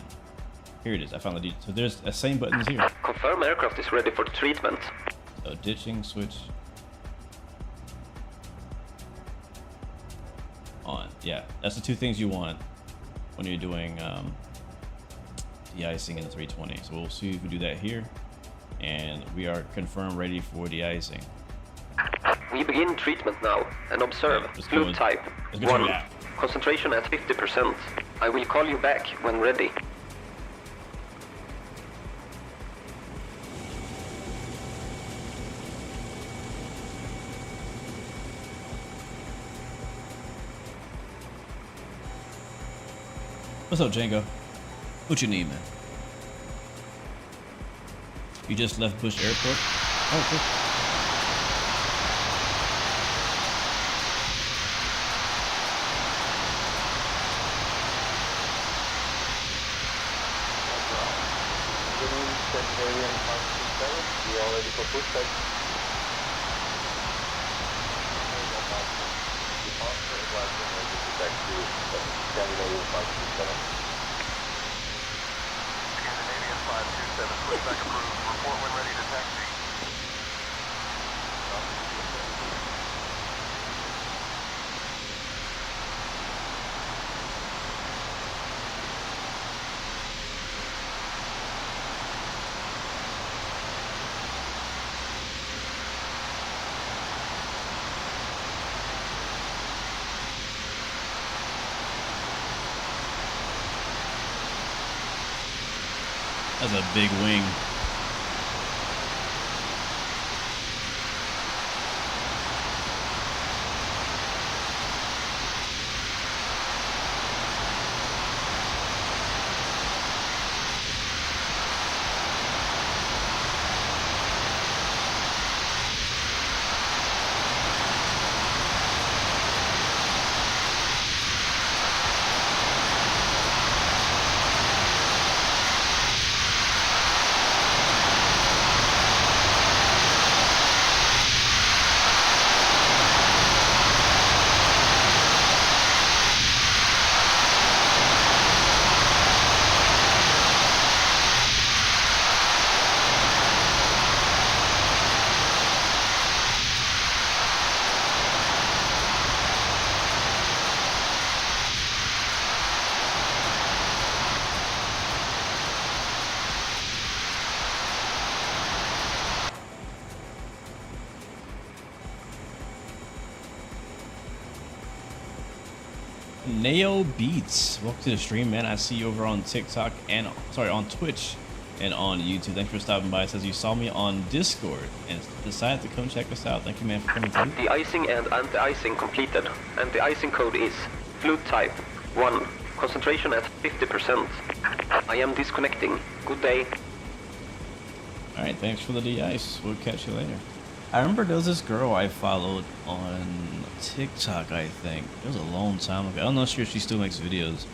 Here it is. I found the so there's the same buttons here.
Confirm aircraft is ready for treatment.
So ditching switch on. Yeah, that's the two things you want when you're doing de-icing in the 320. So we'll see if we do that here, and we are confirmed ready for de-icing.
We begin treatment now and observe fluid type 1. Concentration at 50%. I will call you back when ready.
What's up, Django? What you need, man? You just left Bush Airport? Oh, cool.
Scandinavian 527, we are ready for pushback. Departure, advising ready to back to Scandinavian 527. Scandinavian 527, pushback approved. Report when ready to taxi.
That's a big wing. Neo Beats, welcome to the stream, man. I see you over on TikTok and on Twitch and on YouTube. Thanks for stopping by. It says you saw me on Discord and decided to come check us out. Thank you, man, for coming through.
De-icing and anti-icing completed. Anti-icing code is fluid type 1. Concentration at 50%. I am disconnecting. Good day.
All right, thanks for the de-ice. We'll catch you later. I remember there was this girl I followed on TikTok, I think. It was a long time ago. I'm not sure if she still makes videos,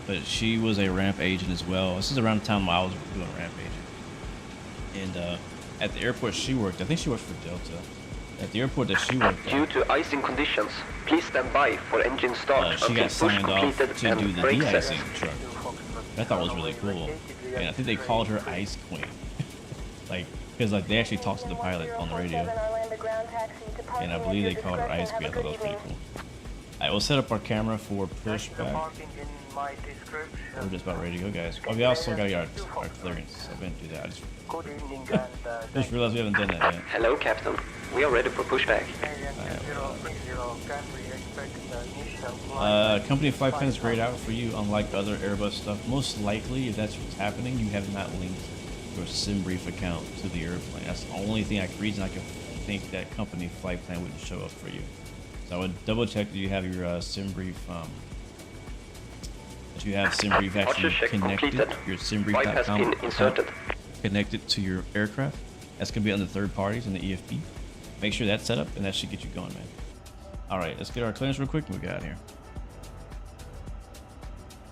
but she was a ramp agent as well. This is around the time I was doing ramp agent. And at the airport she worked, I think she worked for Delta. At the airport that she worked
Due to icing conditions, please stand by for engine start
she
until
got
push
signed off
completed
to
and
do the
brake set.
de-icing truck. I thought was really cool. And I think they called her Ice Queen. Because they actually talked to the pilot on the radio. And I believe they called her Ice Queen. I thought that was pretty cool. Alright, we'll set up our camera for pushback. We're just about ready to go, guys. Oh, we also got our clearance. I didn't do that. I just realized we haven't done that yet.
Hello, Captain. We are ready for pushback.
Company flight plan is grayed out for you, unlike other Airbus stuff. Most likely, if that's what's happening, you have not linked your SimBrief account to the airplane. That's the only reason I can think that company flight plan wouldn't show up for you. So I would double check that you have your SimBrief, actually connected, your SimBrief.com connected to your aircraft. That's gonna be on the third parties in the EFP. Make sure that's set up, and that should get you going, man. All right, let's get our clearance real quick and we'll get out of here.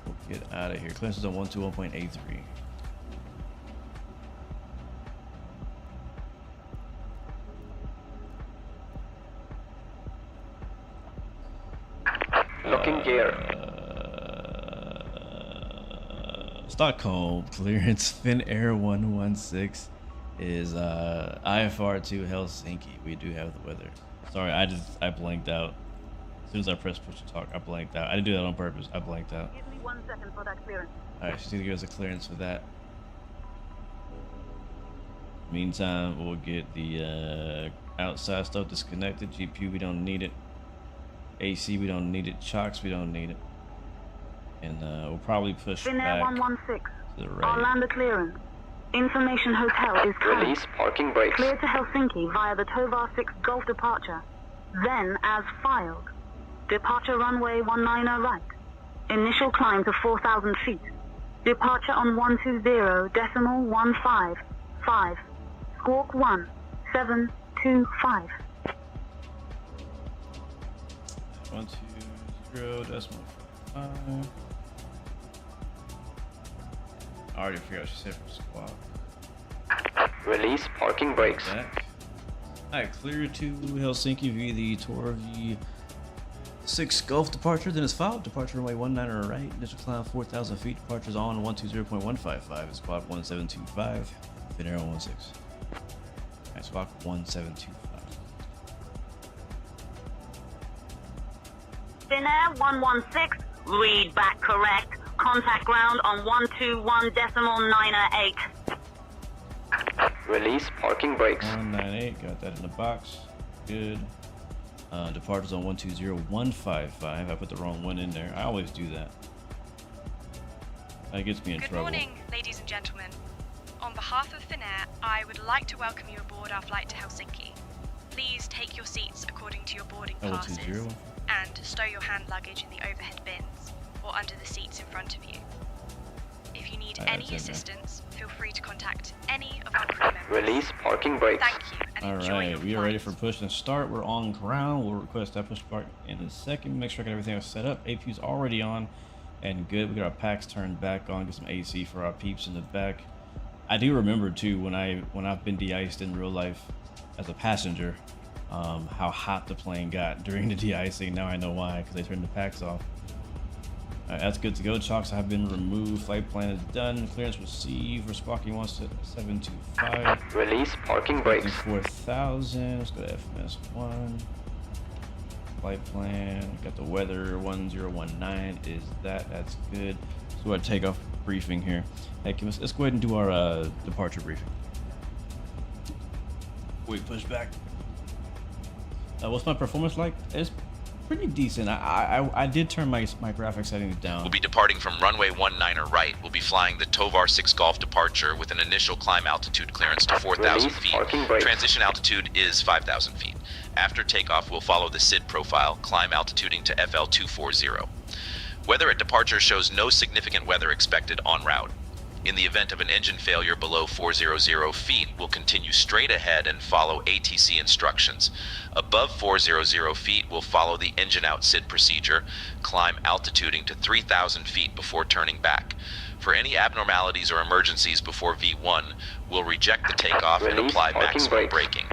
We'll get out of here. Clearance is on 121.83.
Locking gear.
Stockholm clearance. Finnair 116 is IFR to Helsinki. We do have the weather. Sorry, I blanked out. As soon as I pressed push to talk, I blanked out. I didn't do that on purpose. I blanked out.
Give me 1 second for that clearance.
Alright, she's gonna give us a clearance for that. Meantime, we'll get the outside stuff disconnected. GPU, we don't need it. AC, we don't need it. Chocks, we don't need it. And we'll probably push
Finnair
back
116.
to the right.
Our lander clearance. Information Hotel is
Release parking brakes.
clear to Helsinki via the Tovar 6 Golf departure. Then, as filed, departure runway 19 right. Initial climb to 4,000 feet. Departure on 120.155. Squawk 1725.
120.5. I already figured out what she said for squawk.
Release parking brakes.
Alright, clear to Helsinki via the Tour V6 Gulf departure, then it's filed. Departure runway 19 right. Initial climb 4,000 feet. Departure's on 120.155. It's squawk 1725. Finnair 16. Alright, squawk 1725.
Finnair 116, read back correct. Contact ground on 121.98.
Release parking brakes.
198, got that in the box. Good. Departures on 120.155. I put the wrong one in there. I always do that. That gets me in trouble.
Good morning, ladies and gentlemen. On behalf of Finnair, I would like to welcome you aboard our flight to Helsinki. Please take your seats according to your boarding passes and stow your hand luggage in the overhead bins or under the seats in front of you. If you need any assistance, feel free to contact any of our crew members.
Release parking brakes.
Thank you and enjoy your
Alright, we are ready for push and start. We're on ground. We'll request that push start in a second. Make sure I got everything else set up. APU's already on and good. We got our packs turned back on. Get some AC for our peeps in the back. I do remember too when I've been de-iced in real life as a passenger, how hot the plane got during the de-icing. Now I know why, because they turned the packs off. Alright, that's good to go. Chocks have been removed. Flight plan is done. Clearance received. We're squawking 1725.
Release parking brakes.
4,000. Let's go to FMS1. Flight plan. Got the weather. 1019 is that. That's good. So our takeoff briefing here. Hey, let's go ahead and do our departure briefing. Wait, push back. What's my performance like? It's pretty decent. I did turn my graphics settings down.
We'll be departing from runway 19 right. We'll be flying the Tovar 6 Golf departure with an initial climb altitude clearance to 4,000 feet. Transition altitude is 5,000 feet. After takeoff, we'll follow the SID profile, climb altituding to FL240. Weather at departure shows no significant weather expected en route. In the event of an engine failure below 400 feet, we'll continue straight ahead and follow ATC instructions. Above 400 feet, we'll follow the engine out SID procedure, climb altituding to 3,000 feet before turning back. For any abnormalities or emergencies before V1, we'll reject the takeoff and apply maximum braking.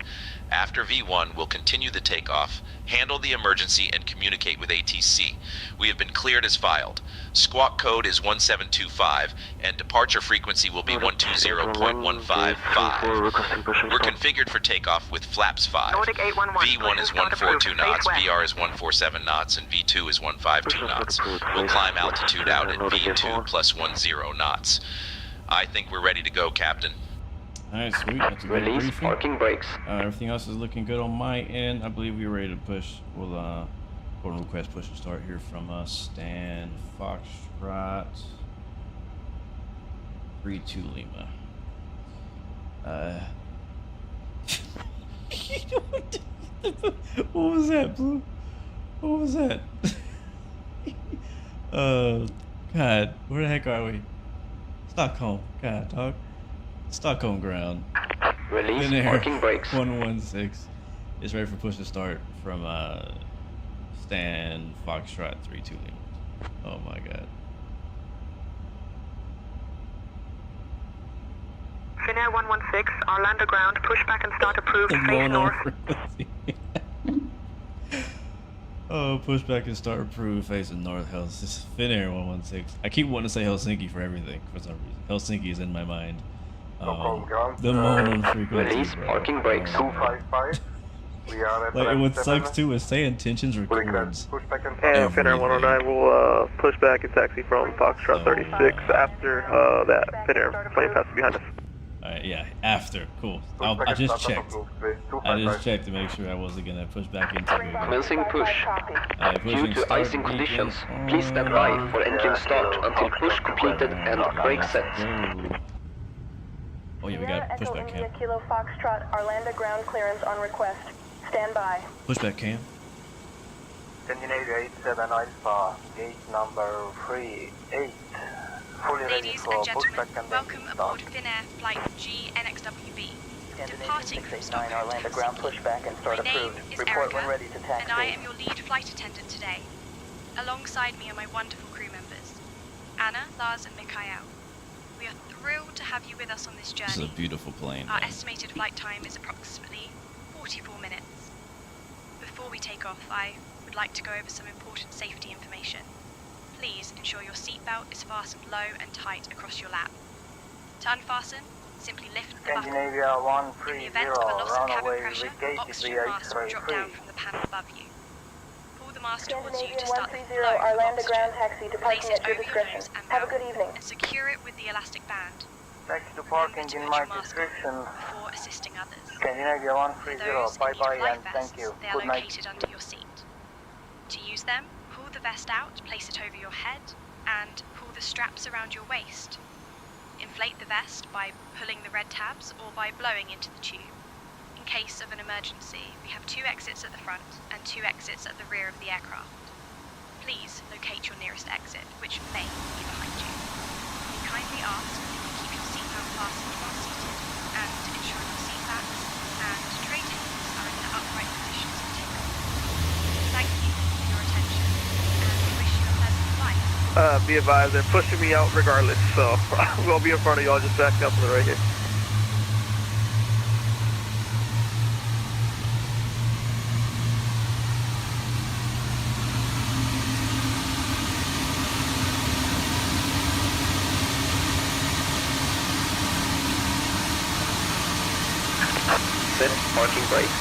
After V1, we'll continue the takeoff, handle the emergency, and communicate with ATC. We have been cleared as filed. Squawk code is 1725, and departure frequency will be 120.155. We're configured for takeoff with flaps 5. V1 is 142 knots, VR is 147 knots, and V2 is 152 knots. We'll climb altitude out at V2 plus 10 knots. I think we're ready to go, Captain.
Alright, sweet. That's a good
Release
briefing.
parking brakes.
Everything else is looking good on my end. I believe we're ready to push. We'll go and request push and start here from Stan Foxtrot 32 Lima. What was that, Blue? What was that? God, where the heck are we? Stockholm. God, dog. Stockholm ground.
Release parking brakes.
116 is ready for push to start from stand Foxtrot 32 Lima. Oh my god.
Finnair 116, Orlando ground, pushback and start approved, face north.
Oh, pushback and start approved, facing north. Finnair 116. I keep wanting to say Helsinki for everything for some reason. Helsinki is in my mind. The mono frequency.
Release parking brakes.
255. We are at
Like, what sucks too is saying tensions records.
And Finnair 109 will push back and taxi from Foxtrot 36 after that Finnair plane passes behind us.
Alright, yeah, after. Cool. I just checked. I just checked to make sure I wasn't gonna push back into it.
Commencing push. Due to icing conditions, please stand by for engine start until push completed and brake set.
Oh yeah, we got pushback cam.
Kilo Foxtrot, Orlando ground clearance on request. Stand by.
Pushback cam.
Scandinavia 87 Alpha, gate number 38. Fully ready
Ladies
for
and gentlemen,
pushback and
welcome
start.
aboard Finnair flight GNXWB. Departing from Stockholm
Orlando
to
ground
Helsinki.
pushback and start
My name
approved.
is
Report
Erica,
when ready to taxi.
and I am your lead flight attendant today. Alongside me are my wonderful crew members, Anna, Lars, and Mikhail. We are thrilled to have you with us on this
This is
journey.
a beautiful plane.
Our
man.
estimated flight time is approximately 44 minutes. Before we take off, I would like to go over some important safety information. Please ensure your seatbelt is fastened low and tight across your lap. To unfasten, simply lift the buckle.
Scandinavia
In the event of a
130,
loss of cabin
runaway
pressure,
regated
oxygen
via
mask will drop down
X-ray
from the panel above you. Pull the mask towards you
Scandinavia
to start the
130,
flow of
Orlando
oxygen.
ground taxi
Place
departing
it
at your
over your
discretion.
nose and
Have a
mouth,
good evening.
and secure it with the elastic band.
Taxi to parking in my description.
Before assisting others.
Scandinavia
For
130,
those in
bye
need
bye
of life
and thank
vests,
you.
they are
Good night.
located under your seat. To use them, pull the vest out, place it over your head, and pull the straps around your waist. Inflate the vest by pulling the red tabs or by blowing into the tube. In case of an emergency, we have 2 exits at the front and 2 exits at the rear of the aircraft. Please locate your nearest exit, which may be behind you. We kindly ask that you keep your seatbelt fastened while seated, and ensure your seat backs and tray tables are in their upright positions for takeoff. Thank you for your attention, and we wish you a pleasant flight.
Be advised, they're pushing me out regardless, so I'm gonna be in front of y'all, just backing up on the right here.
Set parking brakes.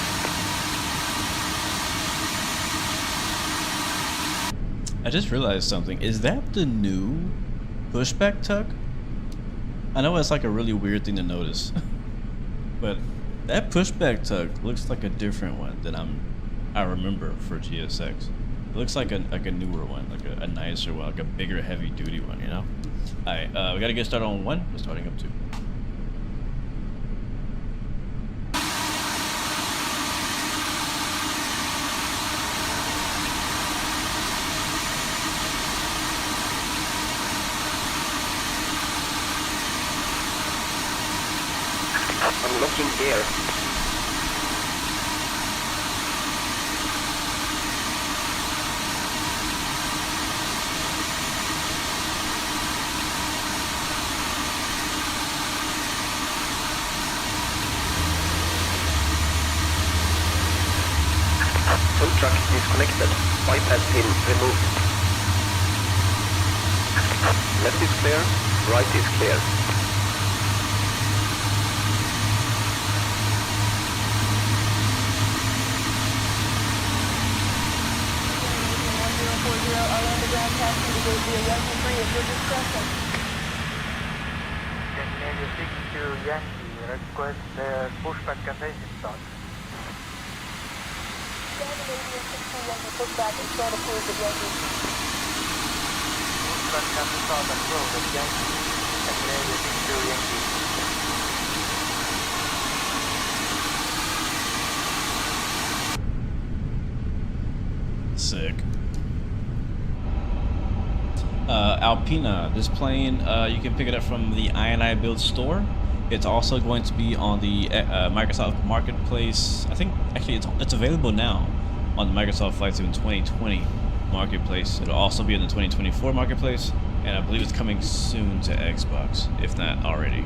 I just realized something. Is that the new pushback tuck? I know it's like a really weird thing to notice, but that pushback tuck looks like a different one than I remember for GSX. It looks like a newer one, like a nicer one, like a bigger, heavy duty one, you know? Alright, we gotta get started on 1. We're starting up 2.
Unlocking gear. Tow truck disconnected. Bypass pin removed. Left is clear. Right is clear.
Orlando ground taxi to go via Yankee 3 at your discretion.
Scandinavia 62 Yankee, request pushback and basic start.
Scandinavia 62 Yankee pushback and start approved at Yankee.
Pushback and start approved at Yankee. Scandinavia 62 Yankee.
Sick. Alpina, this plane, you can pick it up from the I&I Build store. It's also going to be on the Microsoft Marketplace. I think actually it's available now. on the Microsoft Flight Sim 2020 marketplace. It'll also be in the 2024 marketplace, and I believe it's coming soon to Xbox, if not already.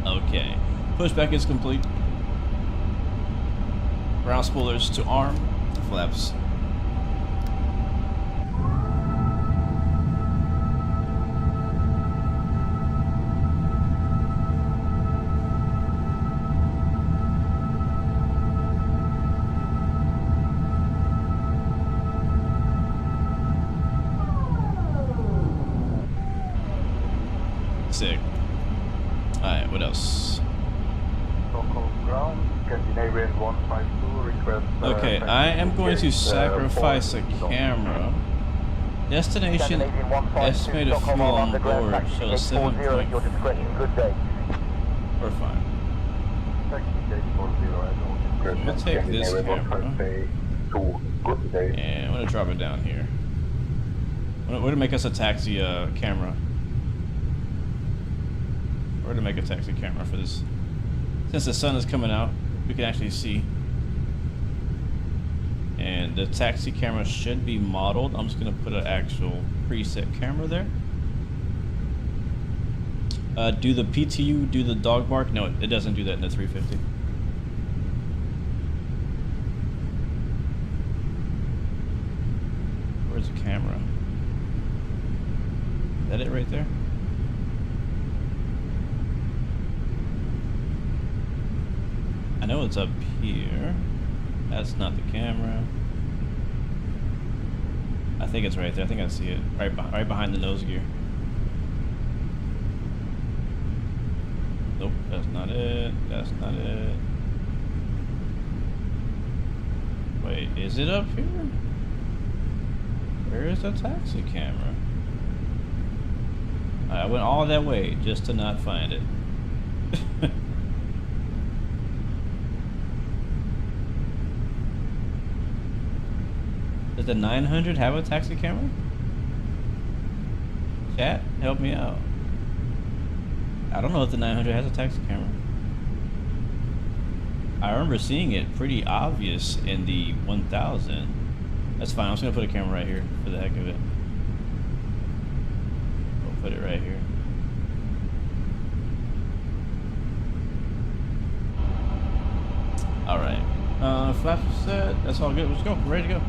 Okay, pushback is complete. Ground spoilers to arm, flaps. Sick. Alright, what else?
Stockholm ground, Scandinavian 152, request.
Okay, I am going to sacrifice a camera. Destination estimated fuel on board shows 7.4. We're fine. We'll take this camera. And I'm going to drop it down here. We're going to make us a taxi camera. We're going to make a taxi camera for this. Since the sun is coming out, we can actually see. And the taxi camera should be modeled. I'm just going to put an actual preset camera there. Do the PTU do the dog bark? No, it doesn't do that in the 350. Where's the camera? Is that it right there? I know it's up here. That's not the camera. I think it's right there. I think I see it right behind the nose gear. Nope, that's not it. That's not it. Wait, is it up here? Where is the taxi camera? I went all that way just to not find it. Does the 900 have a taxi camera? Chat, help me out. I don't know if the 900 has a taxi camera. I remember seeing it pretty obvious in the 1000. That's fine, I'm just gonna put a camera right here for the heck of it. We'll put it right here. Alright. Flaps are set, that's all good, let's go, we're ready to go.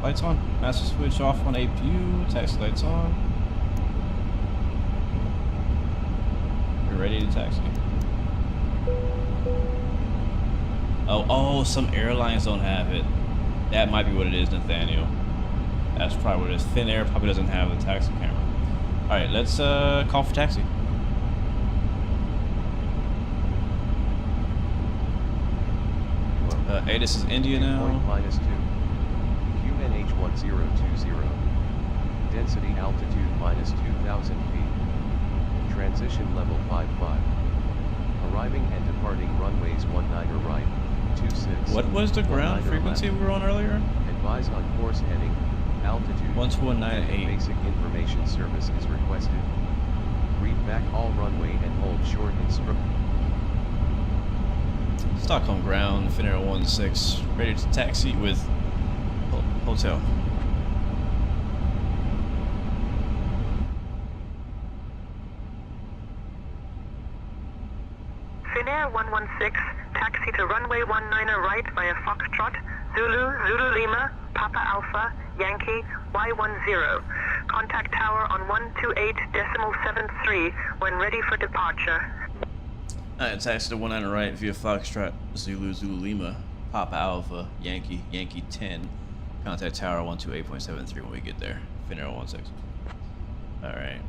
Lights on, master switch off on APU, taxi lights on. We're ready to taxi. Oh, some airlines don't have it. That might be what it is, Nathaniel. That's probably what it is. Thin Air probably doesn't have a taxi camera. Alright, let's call for taxi. Hey, this is India now.
-2. QNH 1020. Density altitude -2,000 feet. Transition level 55. Arriving and departing runways 19 right, 26.
What was the ground frequency we were on earlier?
Advise on course heading, altitude.
12198.
Basic information service is requested. Read back all runway and hold short instruct.
Stockholm ground, Finnair 16, ready to taxi with hotel.
Finnair 116, taxi to runway 19 right via Foxtrot, Zulu Lima, Papa Alpha, Yankee, Y10. Contact tower on 128.73 when ready for departure.
Alright, taxi to 19 right via Foxtrot, Zulu Lima, Papa Alpha, Yankee 10. Contact tower 128.73 when we get there. Finnair 16. Alright.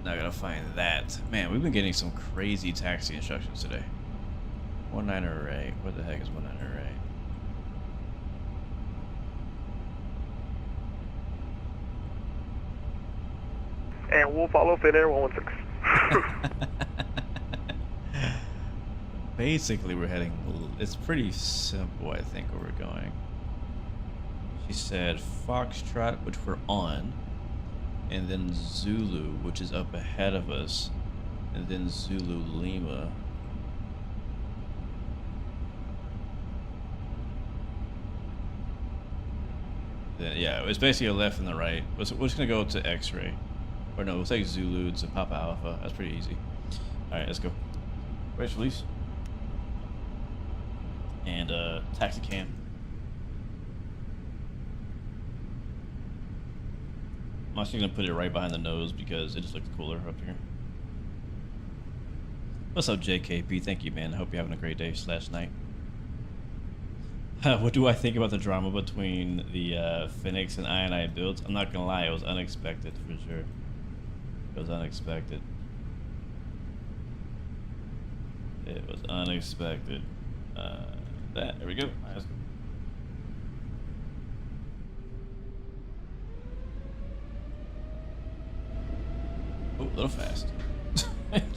Now I gotta find that. Man, we've been getting some crazy taxi instructions today. 19 right. Where the heck is 19 right?
And we'll follow Finnair 116.
Basically, we're heading. It's pretty simple, I think, where we're going. She said Foxtrot, which we're on, and then Zulu, which is up ahead of us, and then Zulu Lima. then yeah, it's basically a left and the right. We're just gonna go to X-ray, or no, we'll take Zulu to Papa Alpha. That's pretty easy. All right, let's go. Race release. And taxi cam. I'm actually gonna put it right behind the nose because it just looks cooler up here. What's up, JKP? Thank you, man. I hope you're having a great day / night. What do I think about the drama between the Phoenix and INI builds? I'm not gonna lie, it was unexpected for sure. It was unexpected. It was unexpected. There we go. Let's go. Oh, a little fast.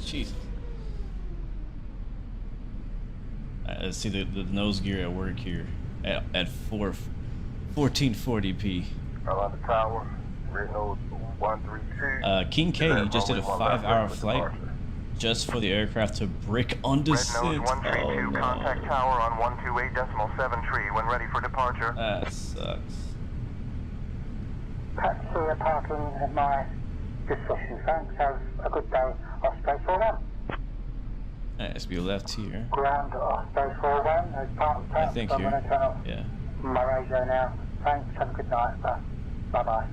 Jesus. Let's see the nose gear at work here at 1440p.
Around the tower, red nose 132.
King K just did a 5-hour flight just for the aircraft to brick on descent.
Red nose 132,
oh, no.
contact tower on 128.73 when ready for departure.
That sucks.
Taxi parking at my discussion. Thanks. Have a good day. Osprey 41.
Let's be left here.
Ground Osprey 41. There's part of
I think
I'm
here.
going to turn off
Yeah.
my radio now. Thanks. Have a good night. Bye-bye.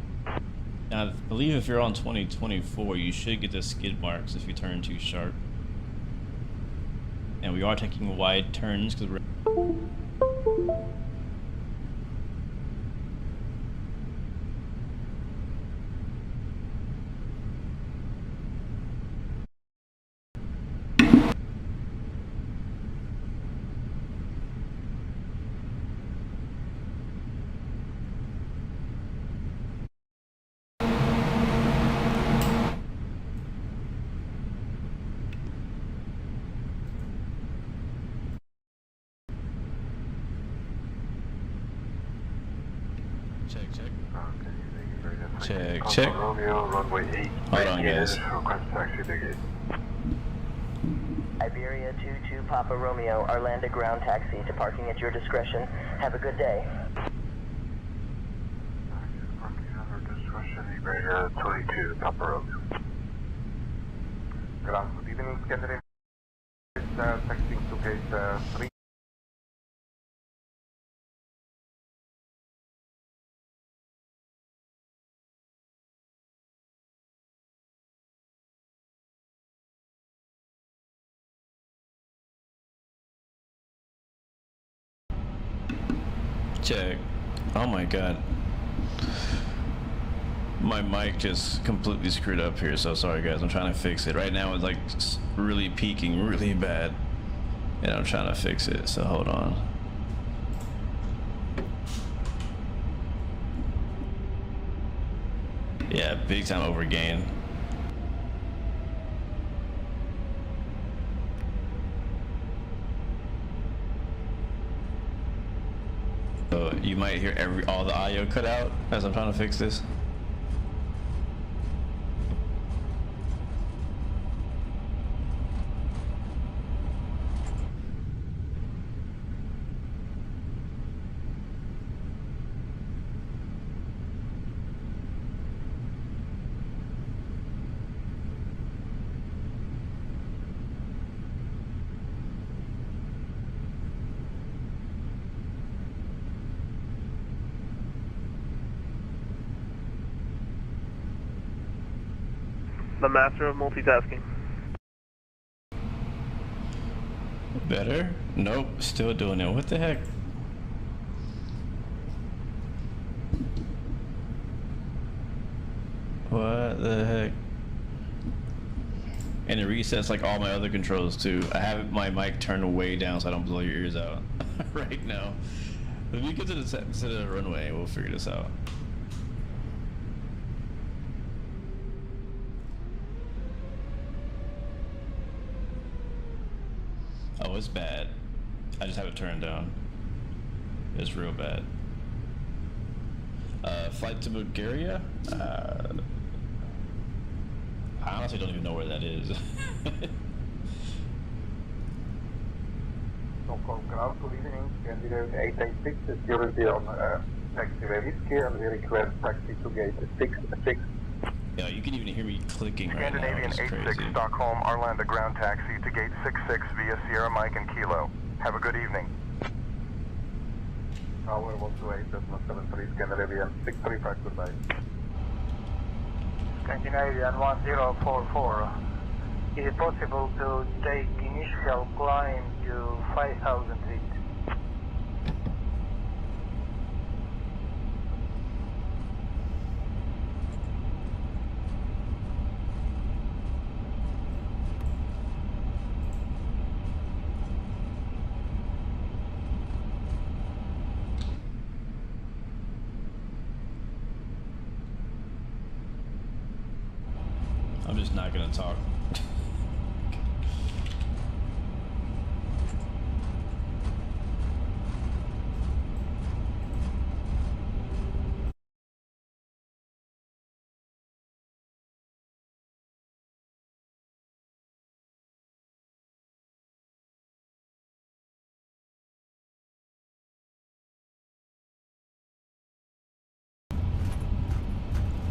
Now, I believe if you're on 2024, you should get the skid marks if you turn too sharp. And we are taking wide turns because we're... Check. Hold on, guys.
Iberia 22 Papa Romeo, Arlanda ground taxi to parking at your discretion. Have a good day.
Iberia 22 Papa Romeo. Good evening, Scandinavia. Taxiing to gate 3.
Check. Oh my god. My mic just completely screwed up here, so sorry guys. I'm trying to fix it. Right now it's like really peaking really bad. And I'm trying to fix it, so hold on. Yeah, big time overgain. So you might hear all the audio cut out as I'm trying to fix this.
The master of multitasking.
Better? Nope, still doing it. What the heck? What the heck? And it resets like all my other controls too. I have my mic turned way down so I don't blow your ears out right now. If we get to the runway, we'll figure this out. Oh, it's bad. I just have it turned down. It's real bad. Flight to Bulgaria? I honestly don't even know where that is.
Stockholm ground, good evening. Candidate 886 is currently on
taxiway Whiskey and we request taxi to gate 66.
Yeah, you can even hear me clicking right now.
Scandinavian
It's
86
crazy.
Stockholm, Arlanda ground taxi to gate 66 via Sierra Mike and Kilo. Have a good evening.
Tower 128.73 Scandinavian 635, goodbye.
Scandinavian 1044. Is it possible to take initial climb to 5,000 feet?
I'm just not gonna talk.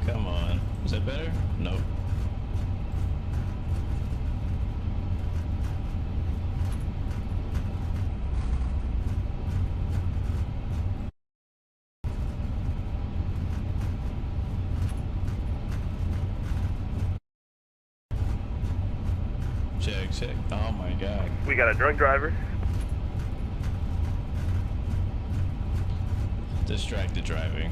Come on. Is that better? Nope. Check. Oh my god.
We got a drunk driver.
Distracted driving.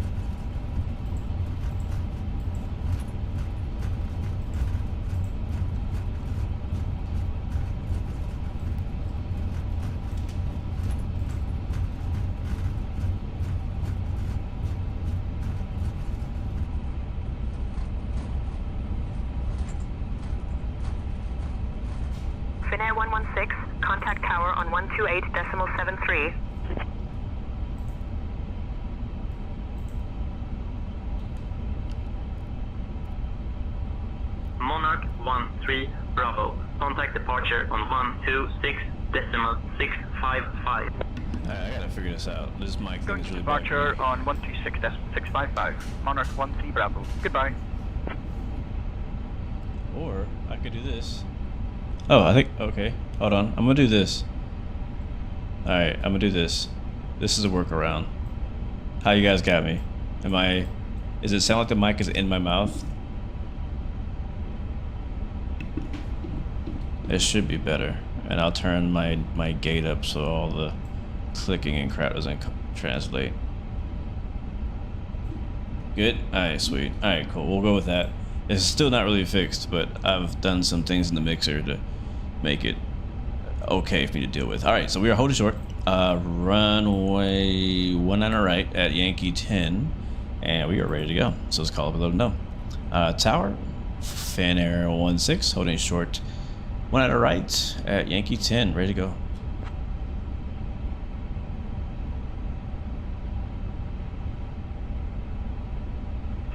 Finnair 116, contact tower on 128.73.
Monarch 13 Bravo. Contact departure on 126.655.
I gotta figure this out. This mic thing is really bad.
Departure on 126.655. Monarch 13 Bravo. Goodbye.
Or I could do this. Oh, I think, okay, hold on. I'm gonna do this. Alright, I'm gonna do this. This is a workaround. How you guys got me? Is it sound like the mic is in my mouth? It should be better. And I'll turn my gate up so all the clicking and crap doesn't translate. Good? Alright, sweet. Alright, cool. We'll go with that. It's still not really fixed, but I've done some things in the mixer to make it okay for me to deal with. Alright, so we are holding short. Runway 19 right at Yankee 10. And we are ready to go. So let's call up and let them know. Tower, Finnair 16, holding short. 19 right at Yankee 10, ready to go.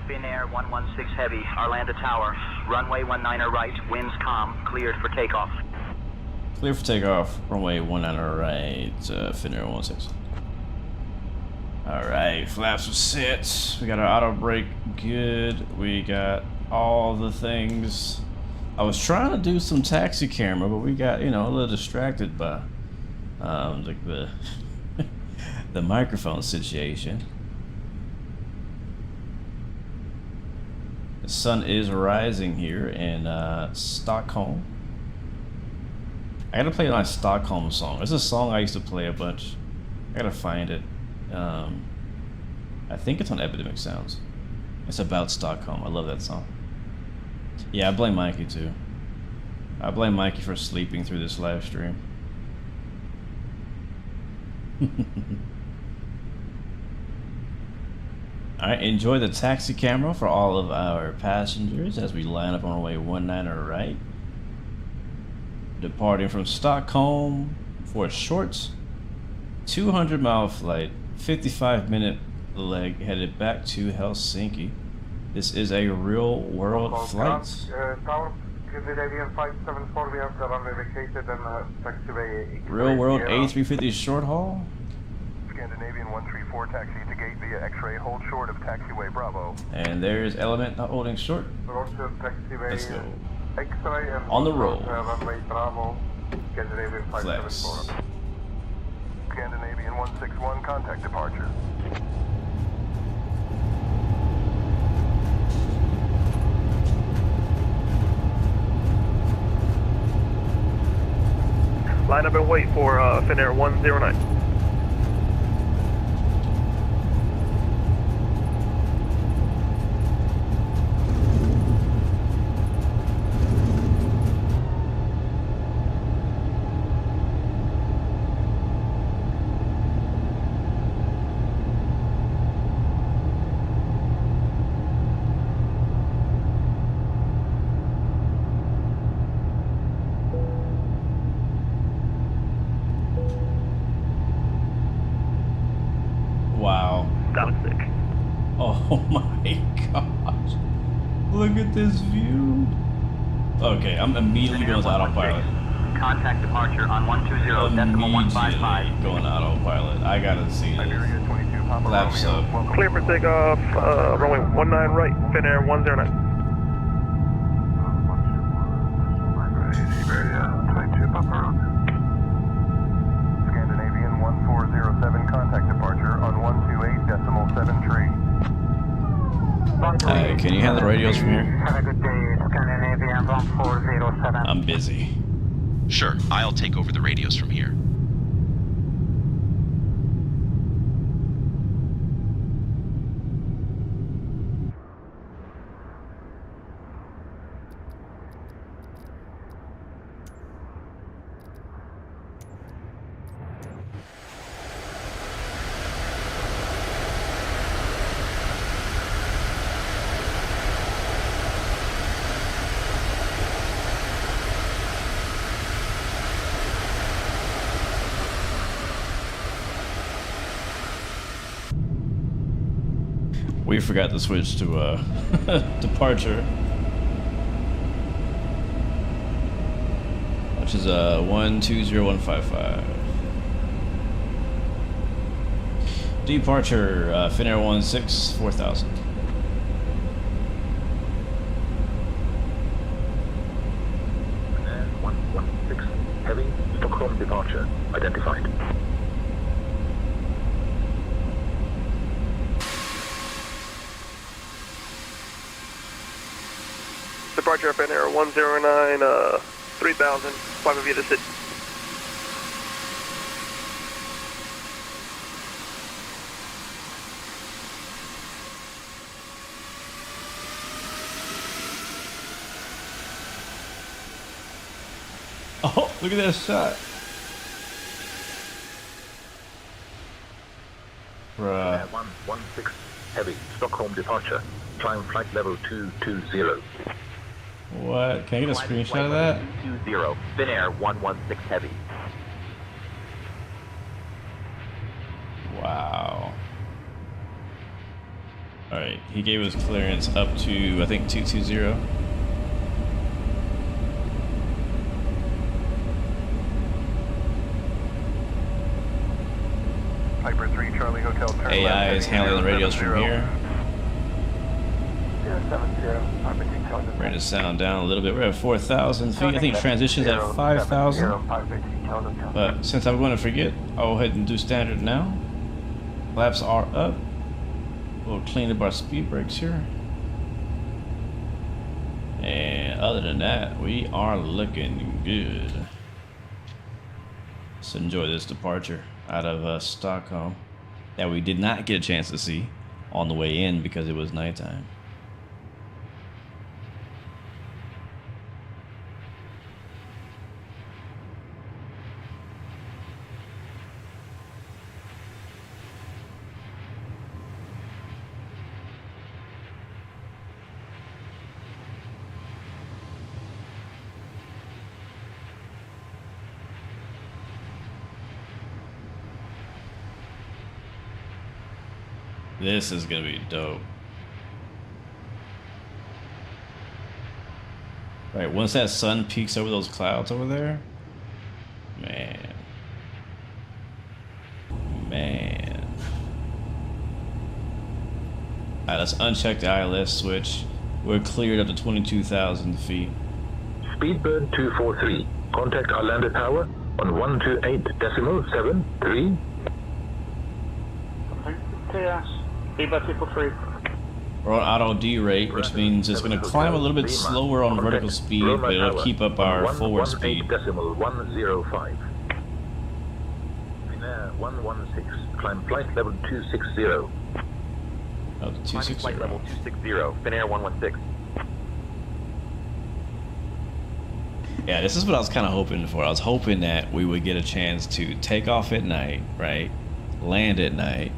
Finnair 116 Heavy, Arlanda Tower. Runway 19 right, winds calm, cleared for takeoff.
Clear for takeoff, runway 19 right, Finnair 16. Alright, flaps are set. We got our auto brake good. We got all the things. I was trying to do some taxi camera, but we got, you know, a little distracted by like the the microphone situation. The sun is rising here in Stockholm. I gotta play my Stockholm song. It's a song I used to play a bunch. I gotta find it. I think it's on Epidemic Sounds. It's about Stockholm. I love that song. Yeah, I blame Mikey too. I blame Mikey for sleeping through this live stream. Alright, enjoy the taxi camera for all of our passengers as we line up on our way 19 right. Departing from Stockholm for a short 200-mile flight, 55-minute leg headed back to Helsinki. This is a real-world flight.
Tower, Scandinavian 574, we have the runway vacated and taxiway.
Real-world A350 short haul.
Scandinavian 134 taxi to gate via X-ray, hold short of taxiway Bravo.
And there's Element not holding short.
Roger, taxiway.
Let's go.
X-ray and
On the roll.
Runway Bravo. Scandinavian
Flex.
574. Scandinavian 161, contact departure.
Line up and wait for Finnair 109.
Wow.
That was sick.
Oh my gosh. Look at this view. Okay, I'm immediately going to autopilot.
Contact departure on 120.155.
Going to autopilot. I gotta see this. Laps up.
Clear for takeoff, runway 19 right, Finnair 109.
Scandinavian 1407, contact departure on 128.73.
Can you handle the radios from here?
Have a good day, Scandinavian 1407.
I'm busy.
Sure, I'll take over the radios from here.
We forgot to switch to departure, which is 120155. Departure, Finnair 16 4000.
Finnair 116 heavy, Stockholm departure identified.
Departure Finnair 109, 3000, 5 of you to sit.
Oh, look at that shot. Bruh.
116 heavy, Stockholm departure. Climb flight level 220.
What? Can I get a screenshot of that?
20, Finnair 116 heavy.
Wow. Alright, he gave us clearance up to, I think, 220.
Piper 3 Charlie Hotel turn
AI is handling the radios from here.
070,
Bring the sound down a little bit. We're at 4,000 feet. I think transitions at 5,000. But since I'm going to forget, I'll go ahead and do standard now. Flaps are up. We'll clean up our speed brakes here. And other than that, we are looking good. Let's enjoy this departure out of Stockholm that we did not get a chance to see on the way in because it was nighttime. This is gonna be dope. Right, once that sun peaks over those clouds over there, man. Alright, let's uncheck the ILS switch. We're cleared up to 22,000 feet.
Speedbird 243. Contact our landed tower on 128.73.
Yes. Speedbird 243.
We're on auto D rate, which means it's going to climb a little bit slower on vertical speed, but it'll keep up our forward speed.
118.105. Finnair 116. Climb flight level 260.
Oh, 260.
Flight level 260. Finnair 116.
Yeah, this is what I was kind of hoping for. I was hoping that we would get a chance to take off at night, right? Land at night.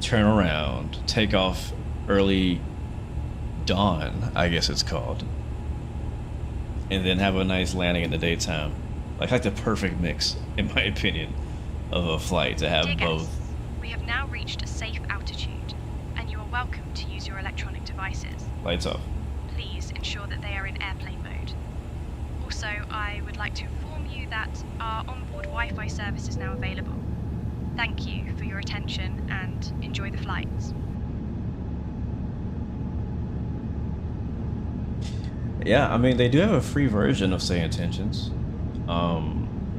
Turn around, take off early dawn, I guess it's called, and then have a nice landing in the daytime. Like the perfect mix, in my opinion, of a flight to have both.
We have now reached a safe altitude, and you are welcome to use your electronic devices.
Lights off.
Please ensure that they are in airplane mode. Also, I would like to inform you that our onboard Wi-Fi service is now available. Thank you for your attention and enjoy the flights.
Yeah, I mean, they do have a free version of Say Intentions.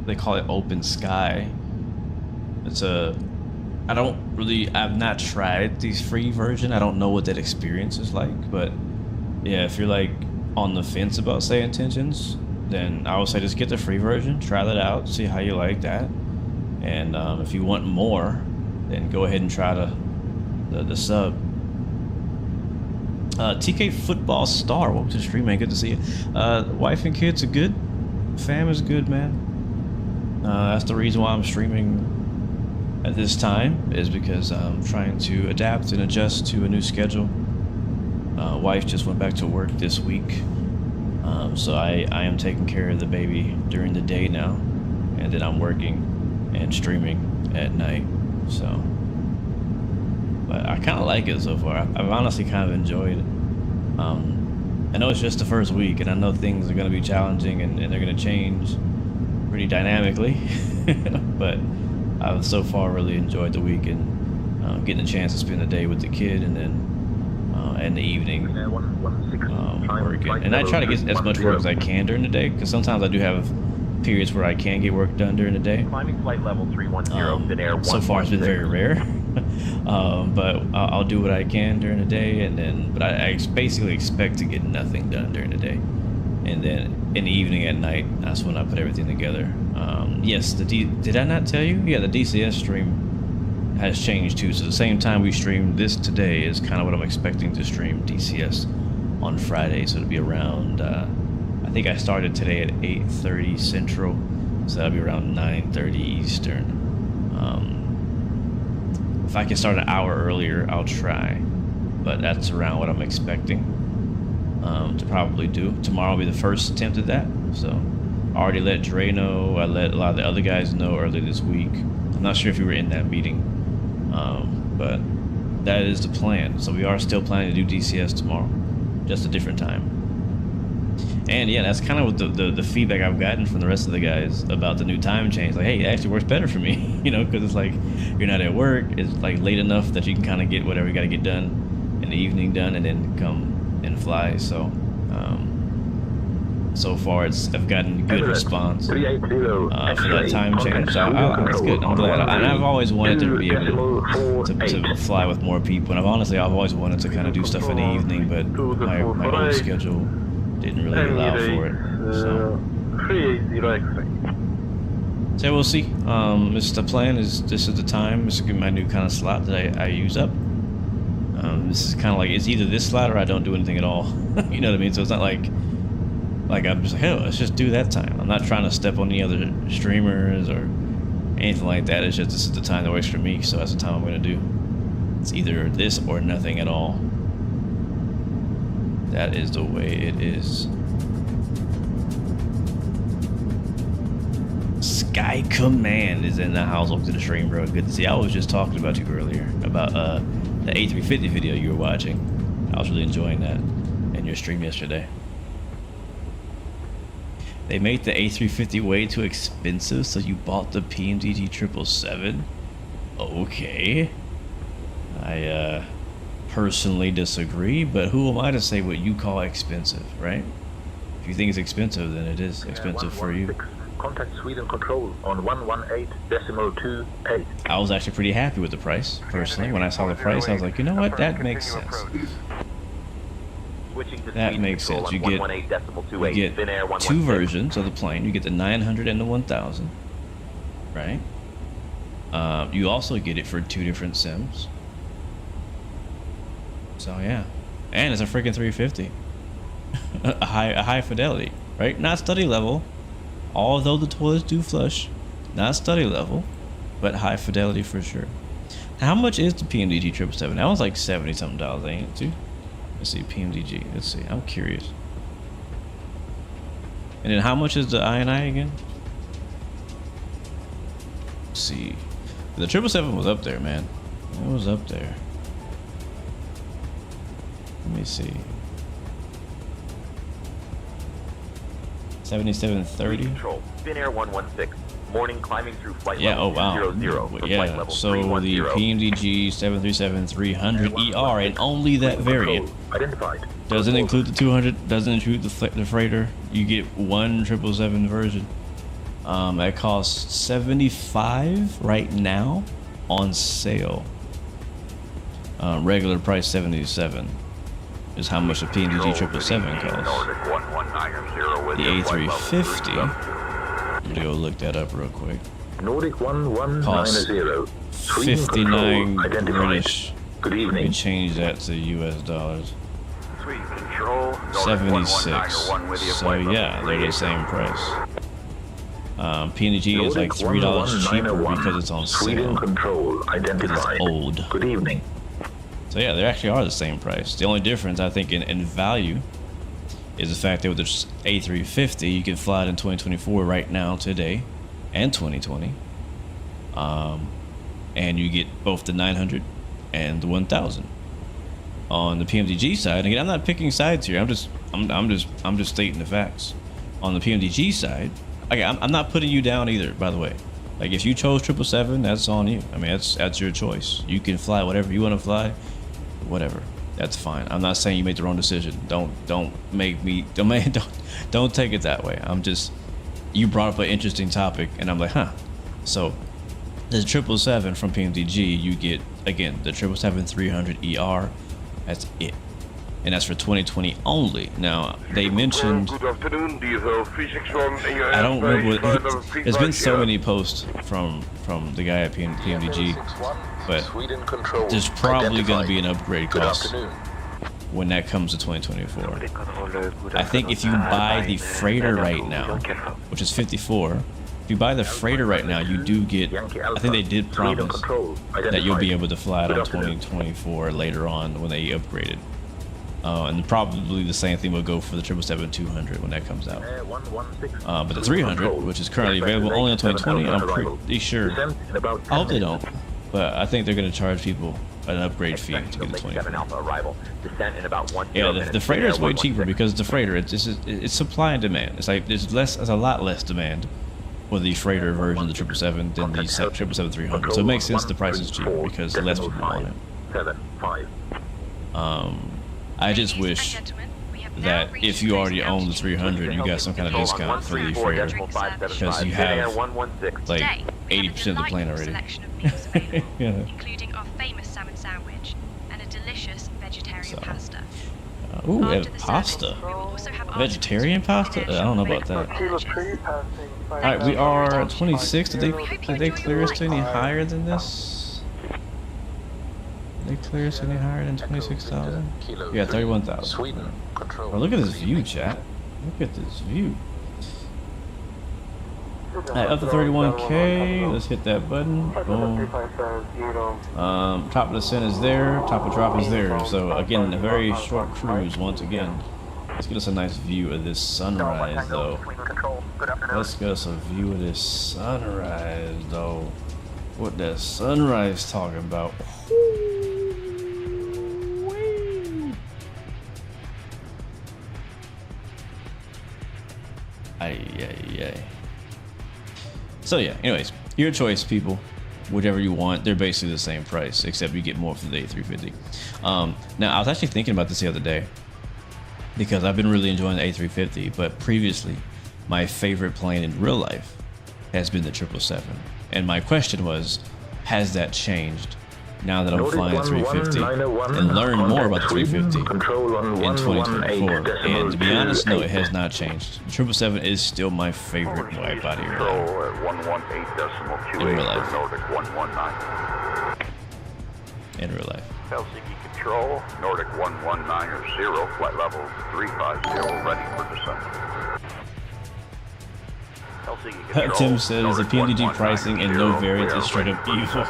They call it Open Sky. It's I've not tried the free version. I don't know what that experience is like, but yeah, if you're like on the fence about Say Intentions, then I would say just get the free version, try that out, see how you like that. And if you want more, then go ahead and try the sub. TK Football Star, welcome to the stream, man. Good to see you. Wife and kids are good. Fam is good, man. That's the reason why I'm streaming at this time, is because I'm trying to adapt and adjust to a new schedule. Wife just went back to work this week, so I am taking care of the baby during the day now, and then I'm working and streaming at night. So, but I kind of like it so far. I've honestly kind of enjoyed it. I know it's just the first week, and I know things are going to be challenging and they're going to change pretty dynamically, but I've so far really enjoyed the week and getting a chance to spend the day with the kid, and then in the evening working. And I try to get as much work as I can during the day, because sometimes I do have periods where I can get work done during the day.
Climbing flight level 310, Finnair.
So far it's been very rare, but I'll do what I can during the day, and then I basically expect to get nothing done during the day, and then in the evening at night, that's when I put everything together. Yes, did I not tell you? Yeah, the DCS stream has changed too. So the same time we streamed this today is kind of what I'm expecting to stream DCS on Friday. So it'll be around. I think I started today at 8:30 Central, so that'll be around 9:30 Eastern. If I can start an hour earlier, I'll try, but that's around what I'm expecting to probably do. Tomorrow will be the first attempt at that, so I already let Dre know. I let a lot of the other guys know earlier this week. I'm not sure if you were in that meeting, but that is the plan. So we are still planning to do DCS tomorrow, just a different time. And yeah, that's kind of what the feedback I've gotten from the rest of the guys about the new time change. Like, hey, it actually works better for me, you know, because it's like you're not at work. It's like late enough that you can kind of get whatever you got to get done in the evening done, and then come and fly. So, so far I've gotten good response for that time change. So that's good. I'm glad. And I've always wanted to be able to fly with more people. And I've always wanted to kind of do stuff in the evening, but my old schedule didn't really allow for it. So we'll see. This is the plan. This is the time. This is my new kind of slot that I use up. This is kind of like, it's either this slot or I don't do anything at all. You know what I mean? So it's not like I'm just like, hey, let's just do that time. I'm not trying to step on any other streamers or anything like that. It's just this is the time that works for me, so that's the time I'm going to do. It's either this or nothing at all. That is the way it is. Sky Command is in the house. Welcome to the stream, bro. Good to see you. I was just talking about you earlier, about the A350 video you were watching. I was really enjoying that in your stream yesterday. They made the A350 way too expensive, so you bought the PMDG 777? Okay. personally disagree, but who am I to say what you call expensive, right? If you think it's expensive, then it is expensive for you.
Contact Sweden Control on 118.28.
I was actually pretty happy with the price, personally. When I saw the price, I was like, you know what, that makes sense. That makes sense. You get two versions of the plane. You get the 900 and the 1000, right? You also get it for 2 different sims. So yeah, and it's a freaking 350, a high fidelity, right? Not study level, although the toilets do flush. Not study level, but high fidelity for sure. How much is the PMDG 777? That was like $70 something, ain't it, too? Let's see, PMDG. Let's see. I'm curious. And then how much is the INI again? Let's see. The 777 was up there, man. It was up there. Let me see. 7730.
Control. Finnair 116. Morning climbing through flight
Yeah.
level
Oh wow.
200
Yeah.
flight level
So the
310.
PMDG 737-300ER and only that variant doesn't include the 200. Doesn't include the freighter. You get one 777 version. That costs $75 right now on sale. Regular price $77 is how much a PMDG 777 costs. The A350. I'm gonna go look that up real quick.
Nordic
Costs 59 British.
Good evening.
Let me change that to US dollars.
Sweden Control.
76. So yeah, they're the same price. PNG is like $3 cheaper because it's on sale. Because it's old.
Good evening.
So yeah, they actually are the same price. The only difference I think in value is the fact that with this A350 you can fly it in 2024 right now, today, and 2020. And you get both the 900 and the 1000. On the PMDG side, again, I'm not picking sides here. I'm just stating the facts. On the PMDG side, okay, I'm not putting you down either, by the way. Like if you chose 777, that's on you. I mean, that's your choice. You can fly whatever you want to fly, whatever. That's fine. I'm not saying you made the wrong decision. Don't make me don't take it that way. I'm just, you brought up an interesting topic and I'm like, huh. So the 777 from PMDG, you get again the 777-300ER. That's it. And that's for 2020 only. Now they mentioned,
Good afternoon, diesel 361 in your
I don't remember
airspace,
what, there's been so many posts from the guy at PMDG, but there's probably going to be an upgrade cost when that comes to 2024. I think if you buy the freighter right now, which is 54, if you buy the freighter right now, you do get, I think they did promise that you'll be able to fly it on 2024 later on when they upgrade it. And probably the same thing will go for the 777-200 when that comes out. But the 300, which is currently available only on 2020, I'm pretty sure. I hope they don't, but I think they're going to charge people an upgrade fee to get the 20. Yeah, the freighter is way cheaper because the freighter, it's supply and demand. It's like there's a lot less demand for the freighter version of the 777 than the 777-300. So it makes sense the price is cheaper because less people want it. I just wish that if you already own the 300, you got some kind of discount for the freighter because you have like 80% of the plane already. Yeah.
Including our famous salmon sandwich and a delicious vegetarian pasta.
Ooh, we have pasta. Vegetarian pasta? I don't know about that. Alright, we are 26. Did they clear us to any higher than this? Did they clear us any higher than 26,000? Yeah, 31,000. Oh, look at this view, chat. Look at this view. Alright, up to 31K. Let's hit that button. Boom. Top of the descent is there. Top of drop is there. So again, a very short cruise once again. Let's get us a nice view of this sunrise, though. Let's get us a view of this sunrise, though. What that sunrise talking about? Ay. So yeah, anyways, your choice, people. whichever you want. They're basically the same price, except you get more for the A350. Now, I was actually thinking about this the other day because I've been really enjoying the A350, but previously, my favorite plane in real life has been the 777. And my question was, has that changed now that I'm flying the 350 and learn more about the 350 in 2024? And to be honest, no, it has not changed. 777 is still my favorite wide body airline in real life. In real life.
Helsinki Control, Nordic 119.0, flight level 350, ready for descent.
Tim says the PMDG pricing and no variants is straight up evil.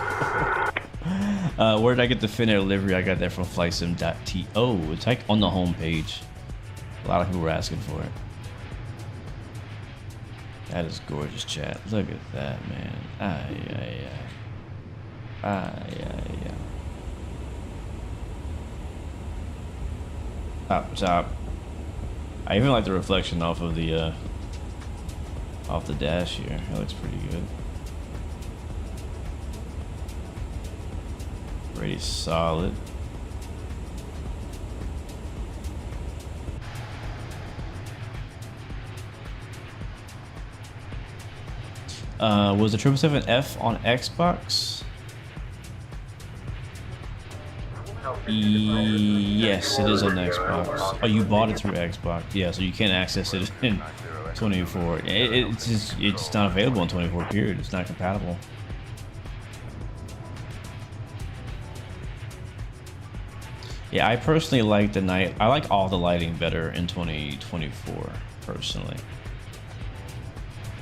Where did I get the Finnair livery? I got that from flightsim.to. It's like on the home page. A lot of people were asking for it. That is gorgeous, chat. Look at that, man. Top. I even like the reflection off of the dash here. It looks pretty good. Pretty solid. Was the 777F on Xbox? Yes, it is on Xbox. Oh, you bought it through Xbox. Yeah, so you can't access it in 24. It's just not available in 24 period. It's not compatible. Yeah, I personally like the night. I like all the lighting better in 2024 personally.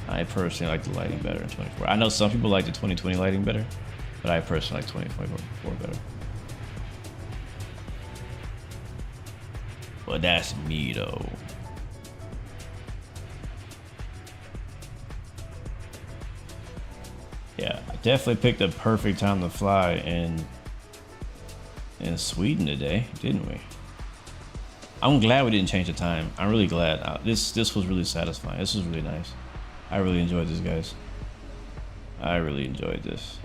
I personally like the lighting better in 24. I know some people like the 2020 lighting better, but I personally like 2024 better. But that's me though. Yeah, I definitely picked a perfect time to fly in Sweden today, didn't we? I'm glad we didn't change the time. I'm really glad. This was really satisfying. This was really nice. I really enjoyed this, guys. I really enjoyed this.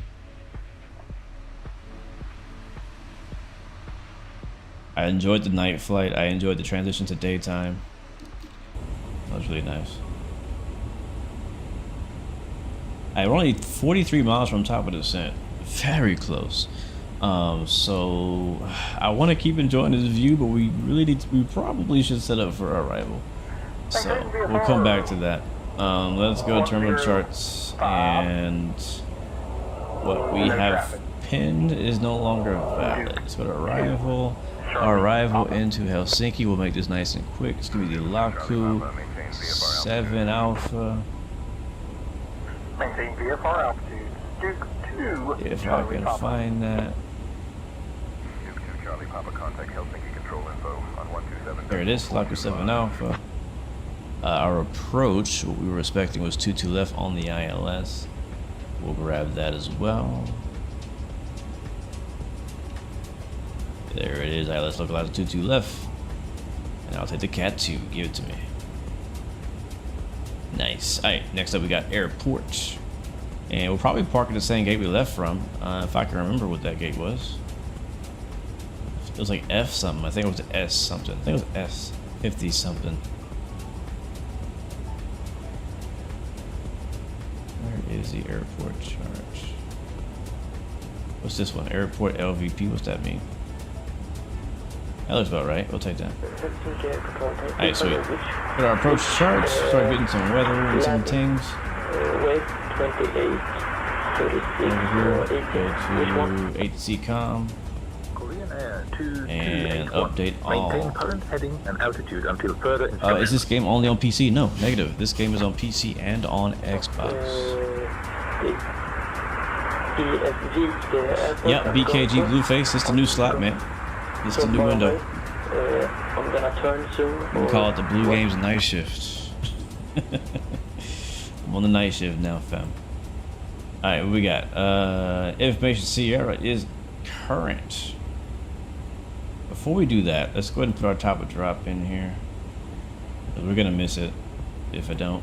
I enjoyed the night flight. I enjoyed the transition to daytime. That was really nice. I'm only 43 miles from top of the descent. Very close. So I want to keep enjoying this view, but we probably should set up for our arrival. So we'll come back to that. Let's go to terminal charts, and what we have pinned is no longer valid. Let's go to arrival. Our arrival into Helsinki. We'll make this nice and quick. It's gonna be the Laku 7 Alpha.
Maintain VFR altitude. Duke 2.
If I can find that.
Duke 2 Charlie Papa, contact Helsinki control info on 127.
There it is, Laku 7 Alpha. Our approach, what we were expecting was 22 left on the ILS. We'll grab that as well. There it is, ILS localizer 22 left. And I'll take the Cat 2, give it to me. Nice. Alright, next up we got airport. And we'll probably park at the same gate we left from, if I can remember what that gate was. It was like F something, I think it was S something. I think it was S 50 something. Where is the airport charge? What's this one? Airport LVP, what's that mean? That looks about right. We'll take that. Alright, sweet. Put our approach charts. Start getting some weather and some things.
Wait, 28, 36,
over here, go to ATCom and update all.
Maintain current heading and altitude until further instructions.
Is this game only on PC? No, negative. This game is on PC and on Xbox. Yep, BKG Blueface. It's the new slot, man. It's the new window.
I'm gonna turn soon.
We'll call it the Blue Games night shift. I'm on the night shift now, fam. Alright, what we got? Information Sierra is current. Before we do that, let's go ahead and put our top of drop in here. We're gonna miss it if I don't.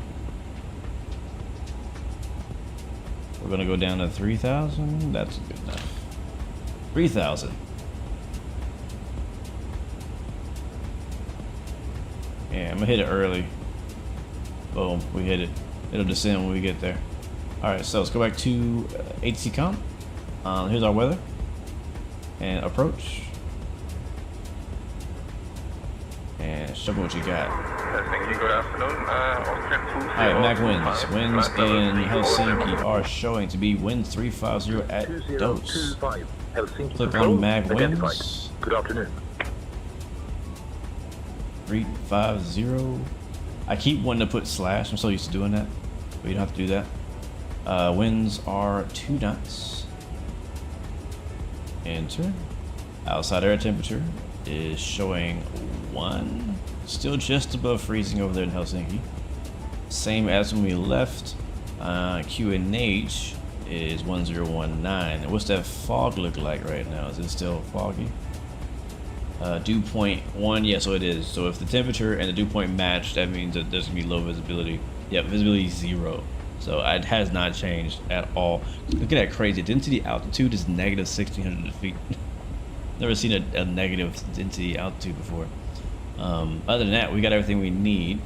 We're gonna go down to 3,000. That's good enough. 3,000. Yeah, I'm gonna hit it early. Boom, we hit it. It'll descend when we get there. Alright, so let's go back to ATC comp. Here's our weather. And approach. And show me what you got.
Thank you, good afternoon.
Alright, Mac winds. Winds in Helsinki are showing to be wind 350 at dose. Click on Mac winds.
Good afternoon.
350. I keep wanting to put slash. I'm so used to doing that, but you don't have to do that. Winds are 2 knots. Enter. Outside air temperature is showing 1. Still just above freezing over there in Helsinki. Same as when we left. QNH is 1019. What's that fog look like right now? Is it still foggy? Dew point 1, yeah, so it is. So if the temperature and the dew point match, that means that there's gonna be low visibility. Yep, visibility 0. So it has not changed at all. Look at that crazy density altitude is negative 1,600 feet. Never seen a negative density altitude before. Other than that, we got everything we need.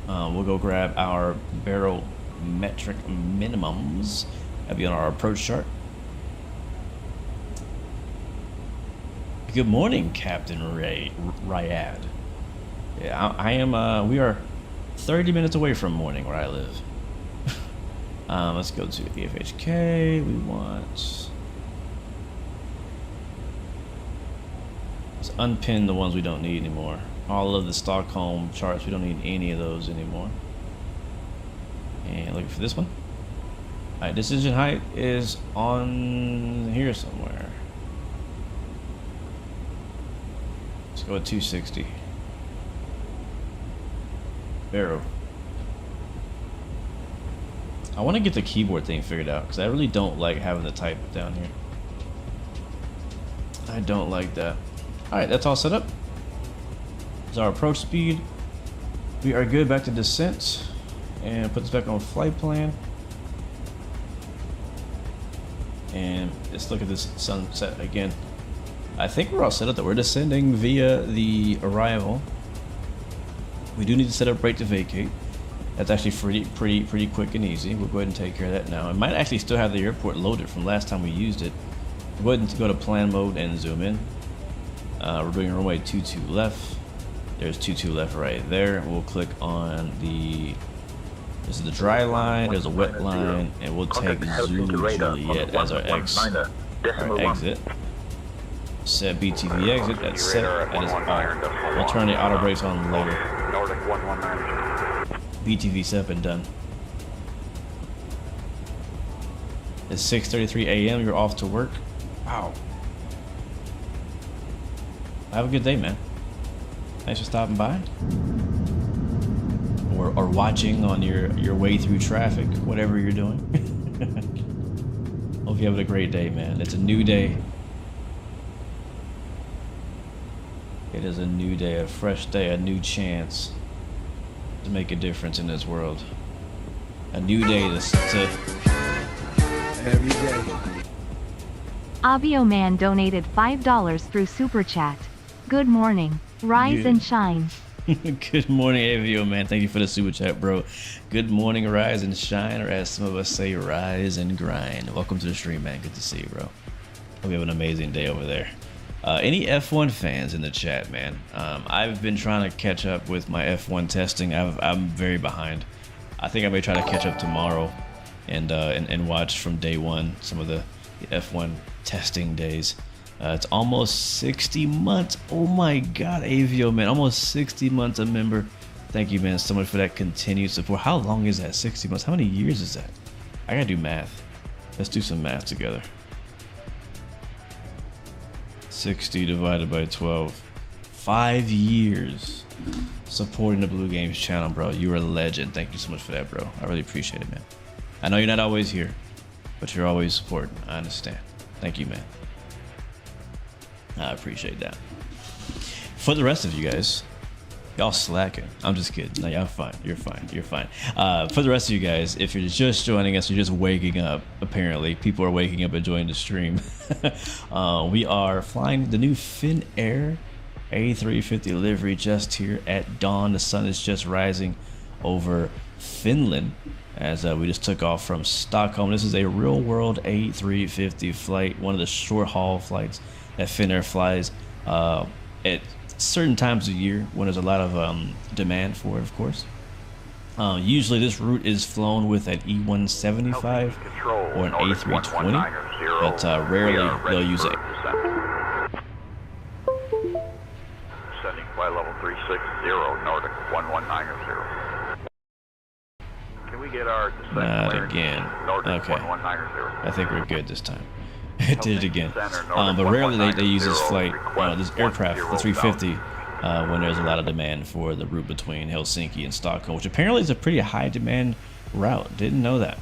We'll go grab our barometric minimums. That'll be on our approach chart. Good morning, Captain Ryad. Yeah, I am. We are 30 minutes away from morning where I live. Let's go to EFHK. We want. Let's unpin the ones we don't need anymore. All of the Stockholm charts, we don't need any of those anymore. And looking for this one. All right, decision height is on here somewhere. Let's go with 260. Barrow. I want to get the keyboard thing figured out because I really don't like having to type down here. I don't like that. Alright, that's all set up. That's our approach speed. We are good back to descent. And put this back on flight plan. And let's look at this sunset again. I think we're all set up that we're descending via the arrival. We do need to set up rate to vacate. That's actually pretty quick and easy. We'll go ahead and take care of that now. I might actually still have the airport loaded from last time we used it. We'll go ahead and go to plan mode and zoom in. We're doing runway 22 left. There's 22 left right there. We'll click on the. This is the dry line. There's a wet line, and we'll take Zulu Juliet as our exit. Set BTV exit. That's set. That is off. We'll turn the auto brakes on later.
Nordic 119.
BTV set and done. It's 6:33 a.m. You're off to work. Wow. Have a good day, man. Thanks for stopping by. Or watching on your way through traffic, whatever you're doing. Hope you're having a great day, man. It's a new day. It is a new day, a fresh day, a new chance to make a difference in this world. A new day to every day.
Avio Man donated $5 through Super Chat. Good morning. Rise and shine.
Good morning, Avio Man. Thank you for the super chat, bro. Good morning, rise and shine, or as some of us say, rise and grind. Welcome to the stream, man. Good to see you, bro. Hope you have an amazing day over there. Any F1 fans in the chat, man? I've been trying to catch up with my F1 testing. I'm very behind. I think I may try to catch up tomorrow and watch from day one some of the F1 testing days. It's almost 60 months. Oh my God, Avio, man. Almost 60 months a member. Thank you, man, so much for that continued support. How long is that? 60 months? How many years is that? I gotta do math. Let's do some math together. 60 divided by 12. 5 years supporting the Blue Games channel, bro. You are a legend. Thank you so much for that, bro. I really appreciate it, man. I know you're not always here, but you're always supporting. I understand. Thank you, man. I appreciate that. For the rest of you guys, Y'all slacking. I'm just kidding. No, y'all fine. You're fine. You're fine. For the rest of you guys, if you're just joining us, you're just waking up. Apparently, people are waking up and joining the stream. We are flying the new Finnair A350 livery just here at dawn. The sun is just rising over Finland as we just took off from Stockholm. This is a real-world A350 flight, one of the short-haul flights that Finnair flies at certain times of year when there's a lot of demand for it, of course. Usually this route is flown with an E175 or an A320, but rarely they'll use it.
Sending flight level 360, Nordic 1190. Can we get our descent
Not
clearance?
again.
Nordic
Okay.
1190.
I think we're good this time. It did it again. But rarely they use this flight, this aircraft, the 350, when there's a lot of demand for the route between Helsinki and Stockholm, which apparently is a pretty high demand route. Didn't know that.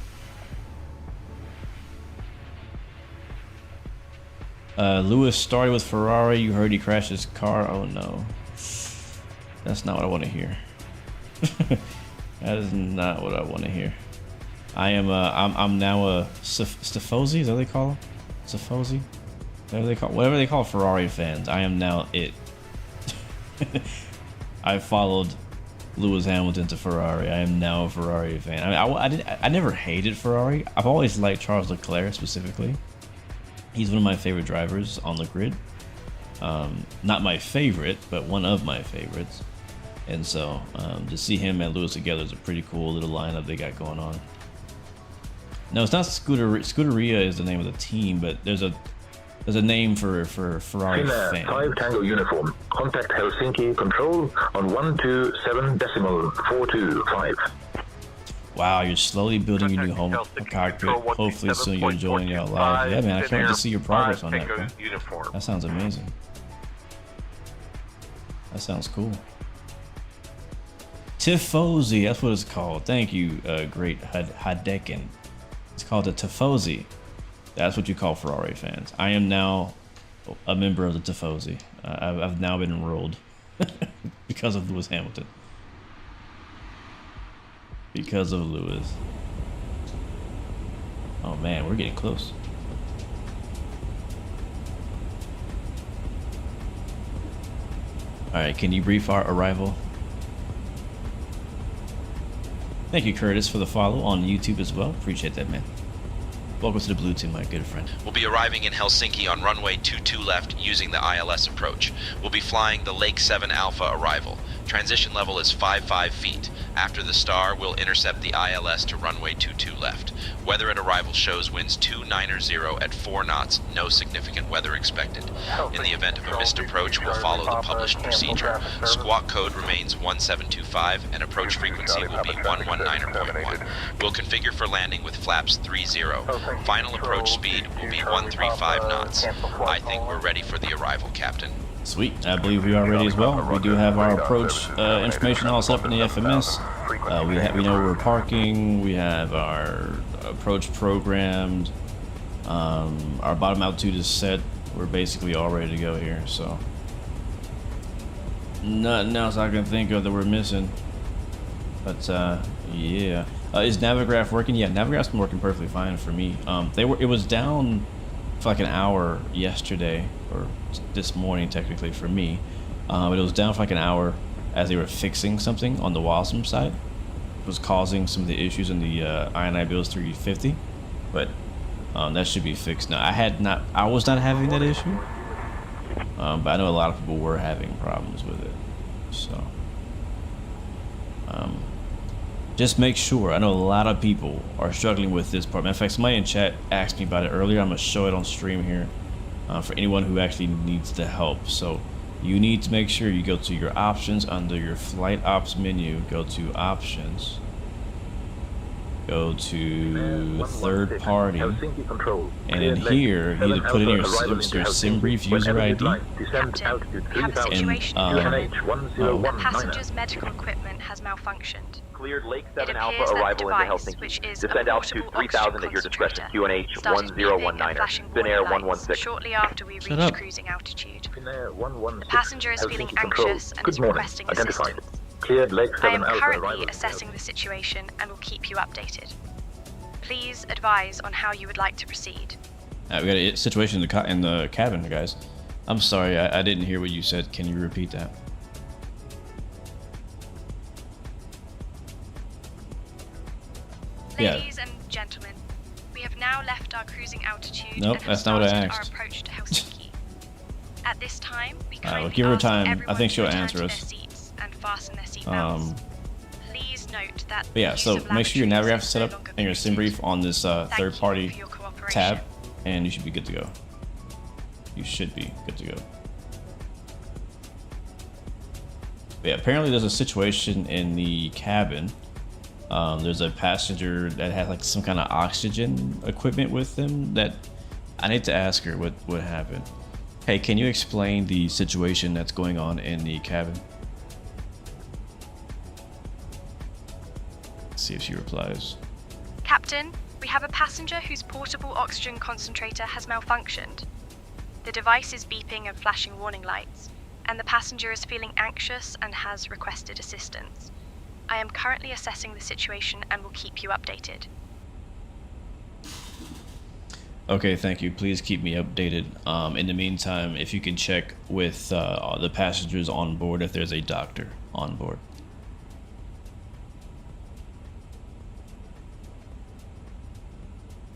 Lewis started with Ferrari. You heard he crashed his car. Oh no. That's not what I want to hear. That is not what I want to hear. I am I'm now a Stifosi, is that what they call him? Stifosi? Whatever they call Ferrari fans. I am now it. I followed Lewis Hamilton to Ferrari. I am now a Ferrari fan. I mean, I never hated Ferrari. I've always liked Charles Leclerc specifically. He's one of my favorite drivers on the grid. Not my favorite, but one of my favorites. And so to see him and Lewis together is a pretty cool little lineup they got going on. No, it's not Scuderia is the name of the team, but there's a name for Ferrari fans.
5 Tango uniform. Contact Helsinki control on 127.425.
Wow, you're slowly building your new home cockpit. Hopefully soon you're enjoying it out live. Yeah, man, I can't wait to see your progress on that, bro. That sounds amazing. That sounds cool. Tifosi, that's what it's called. Thank you, great Hadekin. It's called a Tifosi. That's what you call Ferrari fans. I am now a member of the Tifosi. I've now been enrolled because of Lewis Hamilton. Because of Lewis. Oh man, we're getting close. Alright, can you brief our arrival? Thank you, Curtis, for the follow on YouTube as well. Appreciate that, man. Welcome to the Blue Team, my good friend.
We'll be arriving in Helsinki on runway 22 left using the ILS approach. We'll be flying the Lake 7 Alpha arrival. Transition level is 55 feet. After the star, we'll intercept the ILS to runway 22 left. Weather at arrival shows winds 290 at 4 knots, no significant weather expected. In the event of a missed approach, we'll follow the published procedure. Squawk code remains 1725 and approach frequency will be 119.1. We'll configure for landing with flaps 30. Final approach speed will be 135 knots. I think we're ready for the arrival, Captain.
Sweet, I believe we are ready as well. We do have our approach information all set up in the FMS. We know where we're parking. We have our approach programmed. Our bottom altitude is set. We're basically all ready to go here. So nothing else I can think of that we're missing. But yeah, is Navigraph working? Yeah, Navigraph's been working perfectly fine for me. It was down for like an hour yesterday, or this morning technically for me, but it was down for like an hour as they were fixing something on the Wasm side. It was causing some of the issues in the INI Bills 350, but that should be fixed now. I was not having that issue, but I know a lot of people were having problems with it. So just make sure. I know a lot of people are struggling with this part. Matter of fact, somebody in chat asked me about it earlier. I'm gonna show it on stream here for anyone who actually needs the help. So you need to make sure you go to your options under your flight ops menu. Go to options, go to third party,
Helsinki Control.
and in here you either put in your sim brief user ID,
The passenger's medical equipment has malfunctioned.
Cleared Lake
It
7 Alpha
appears that
arrival
the
into
device,
Helsinki.
which is
Descend
a
altitude
portable
3000 at your
oxygen
discretion.
concentrator,
QNH
started beeping and
1019er.
flashing
Finnair
warning lights
116.
shortly after we
Shut
reached
up.
cruising altitude.
Finnair 116.
The passenger is feeling
Helsinki Control.
anxious and
Good
is
morning.
requesting
Identified.
assistance.
Cleared Lake
I
7
am
Alpha
currently
arrival.
assessing the situation and will keep you updated. Please advise on how you would like to proceed.
We got a situation in the cabin, guys. I'm sorry, I didn't hear what you said. Can you repeat that?
Ladies and gentlemen, we have now left our cruising altitude
Nope,
and have
that's not what I
started our
asked.
approach to Helsinki. At this time, we
We'll
kindly
give her
ask
time. I
everyone
think she'll
to return
answer
to
us.
their seats and fasten their seatbelts. Please note that
But yeah,
the
so
use of
make sure your
lavatories
nav
is
set
no
up
longer
and your sim brief on this third party
for your cooperation.
tab, and you should be good to go. You should be good to go. But yeah, apparently there's a situation in the cabin. There's a passenger that has like some kind of oxygen equipment with them that I need to ask her what happened. Hey, can you explain the situation that's going on in the cabin? Let's see if she replies.
Captain, we have a passenger whose portable oxygen concentrator has malfunctioned. The device is beeping and flashing warning lights, and the passenger is feeling anxious and has requested assistance. I am currently assessing the situation and will keep you updated.
Okay, thank you. Please keep me updated. In the meantime, if you can check with the passengers on board if there's a doctor on board.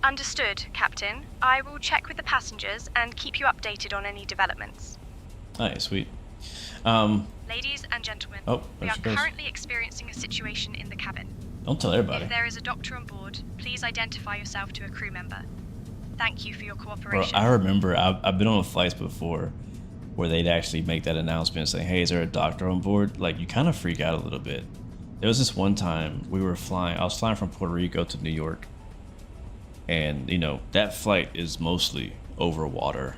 Understood, Captain. I will check with the passengers and keep you updated on any developments.
Alright, sweet.
Ladies and gentlemen,
Oh,
we
there
are
she goes.
currently experiencing a situation in the cabin.
Don't tell everybody.
If there is a doctor on board, please identify yourself to a crew member. Thank you for your
Bro,
cooperation.
I remember I've been on flights before where they'd actually make that announcement saying, hey, is there a doctor on board? Like, you kind of freak out a little bit. There was this one time I was flying from Puerto Rico to New York. And, you know, that flight is mostly over water.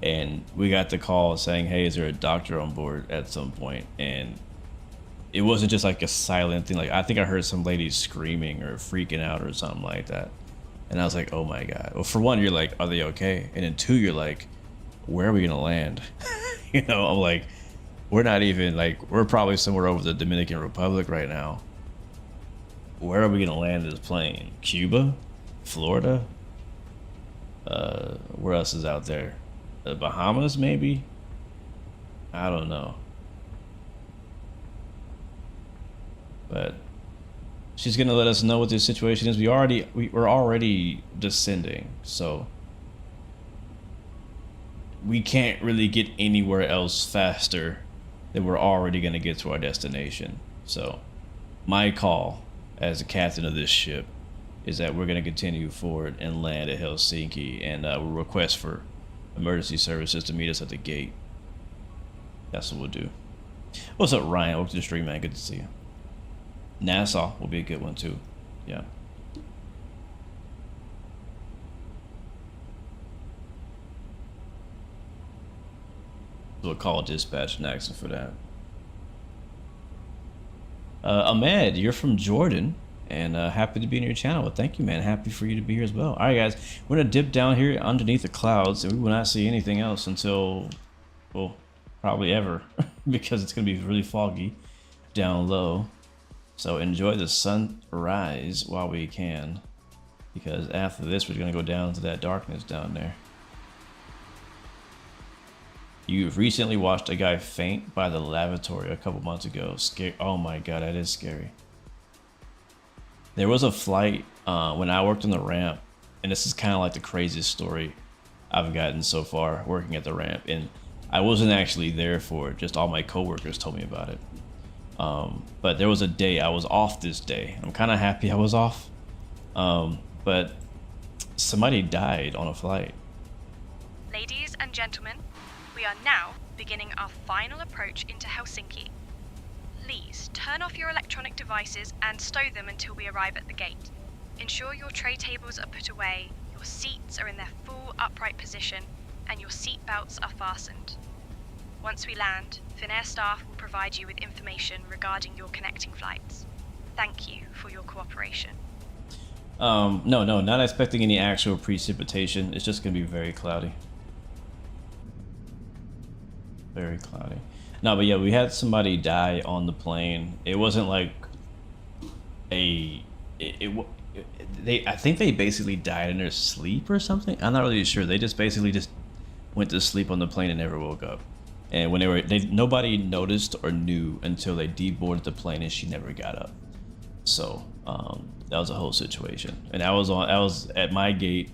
And we got the call saying, hey, is there a doctor on board at some point? And it wasn't just like a silent thing. Like, I think I heard some lady screaming or freaking out or something like that. And I was like, oh my God. Well, for one, you're like, are they okay? And then two, you're like, where are we gonna land? You know, I'm like, we're not even like, we're probably somewhere over the Dominican Republic right now. Where are we gonna land this plane? Cuba? Florida? Where else is out there? The Bahamas, maybe? I don't know. But she's gonna let us know what the situation is. We're already descending, so we can't really get anywhere else faster than we're already gonna get to our destination. So my call as the captain of this ship is that we're gonna continue forward and land at Helsinki, and we'll request for emergency services to meet us at the gate. That's what we'll do. What's up, Ryan? Welcome to the stream, man. Good to see you. Nassau will be a good one too. Yeah. We'll call dispatch and ask them for that. Ahmed, you're from Jordan, and happy to be in your channel. Well, thank you, man. Happy for you to be here as well. All right, guys, we're gonna dip down here underneath the clouds, and we will not see anything else until, well, probably ever, because it's gonna be really foggy down low. So enjoy the sunrise while we can, because after this, we're gonna go down to that darkness down there. You've recently watched a guy faint by the lavatory a couple months ago. Oh my God, that is scary. There was a flight when I worked on the ramp, and this is kind of like the craziest story I've gotten so far working at the ramp, and I wasn't actually there for it, just all my coworkers told me about it. But there was a day I was off this day. I'm kind of happy I was off, but somebody died on a flight.
Ladies and gentlemen, we are now beginning our final approach into Helsinki. Please turn off your electronic devices and stow them until we arrive at the gate. Ensure your tray tables are put away, your seats are in their full upright position, and your seat belts are fastened. Once we land, Finnair staff will provide you with information regarding your connecting flights. Thank you for your cooperation.
No, not expecting any actual precipitation. It's just gonna be very cloudy. Very cloudy. No, but yeah, we had somebody die on the plane. It wasn't like I think they basically died in their sleep or something. I'm not really sure. They just basically just went to sleep on the plane and never woke up. And when nobody noticed or knew until they deboarded the plane and she never got up. So that was a whole situation. And I was at my gate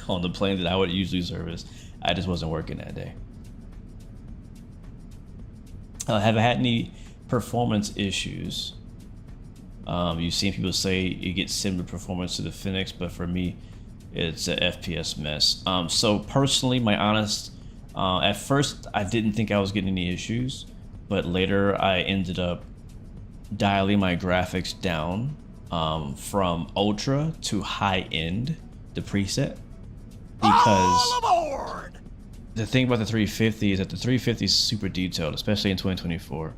on the plane that I would usually service. I just wasn't working that day. Have I had any performance issues? You've seen people say you get similar performance to the Phoenix, but for me, it's an FPS mess. So personally, my honest, at first I didn't think I was getting any issues, but later I ended up dialing my graphics down from ultra to high end, the preset, because the thing about the 350 is that the 350 is super detailed, especially in 2024.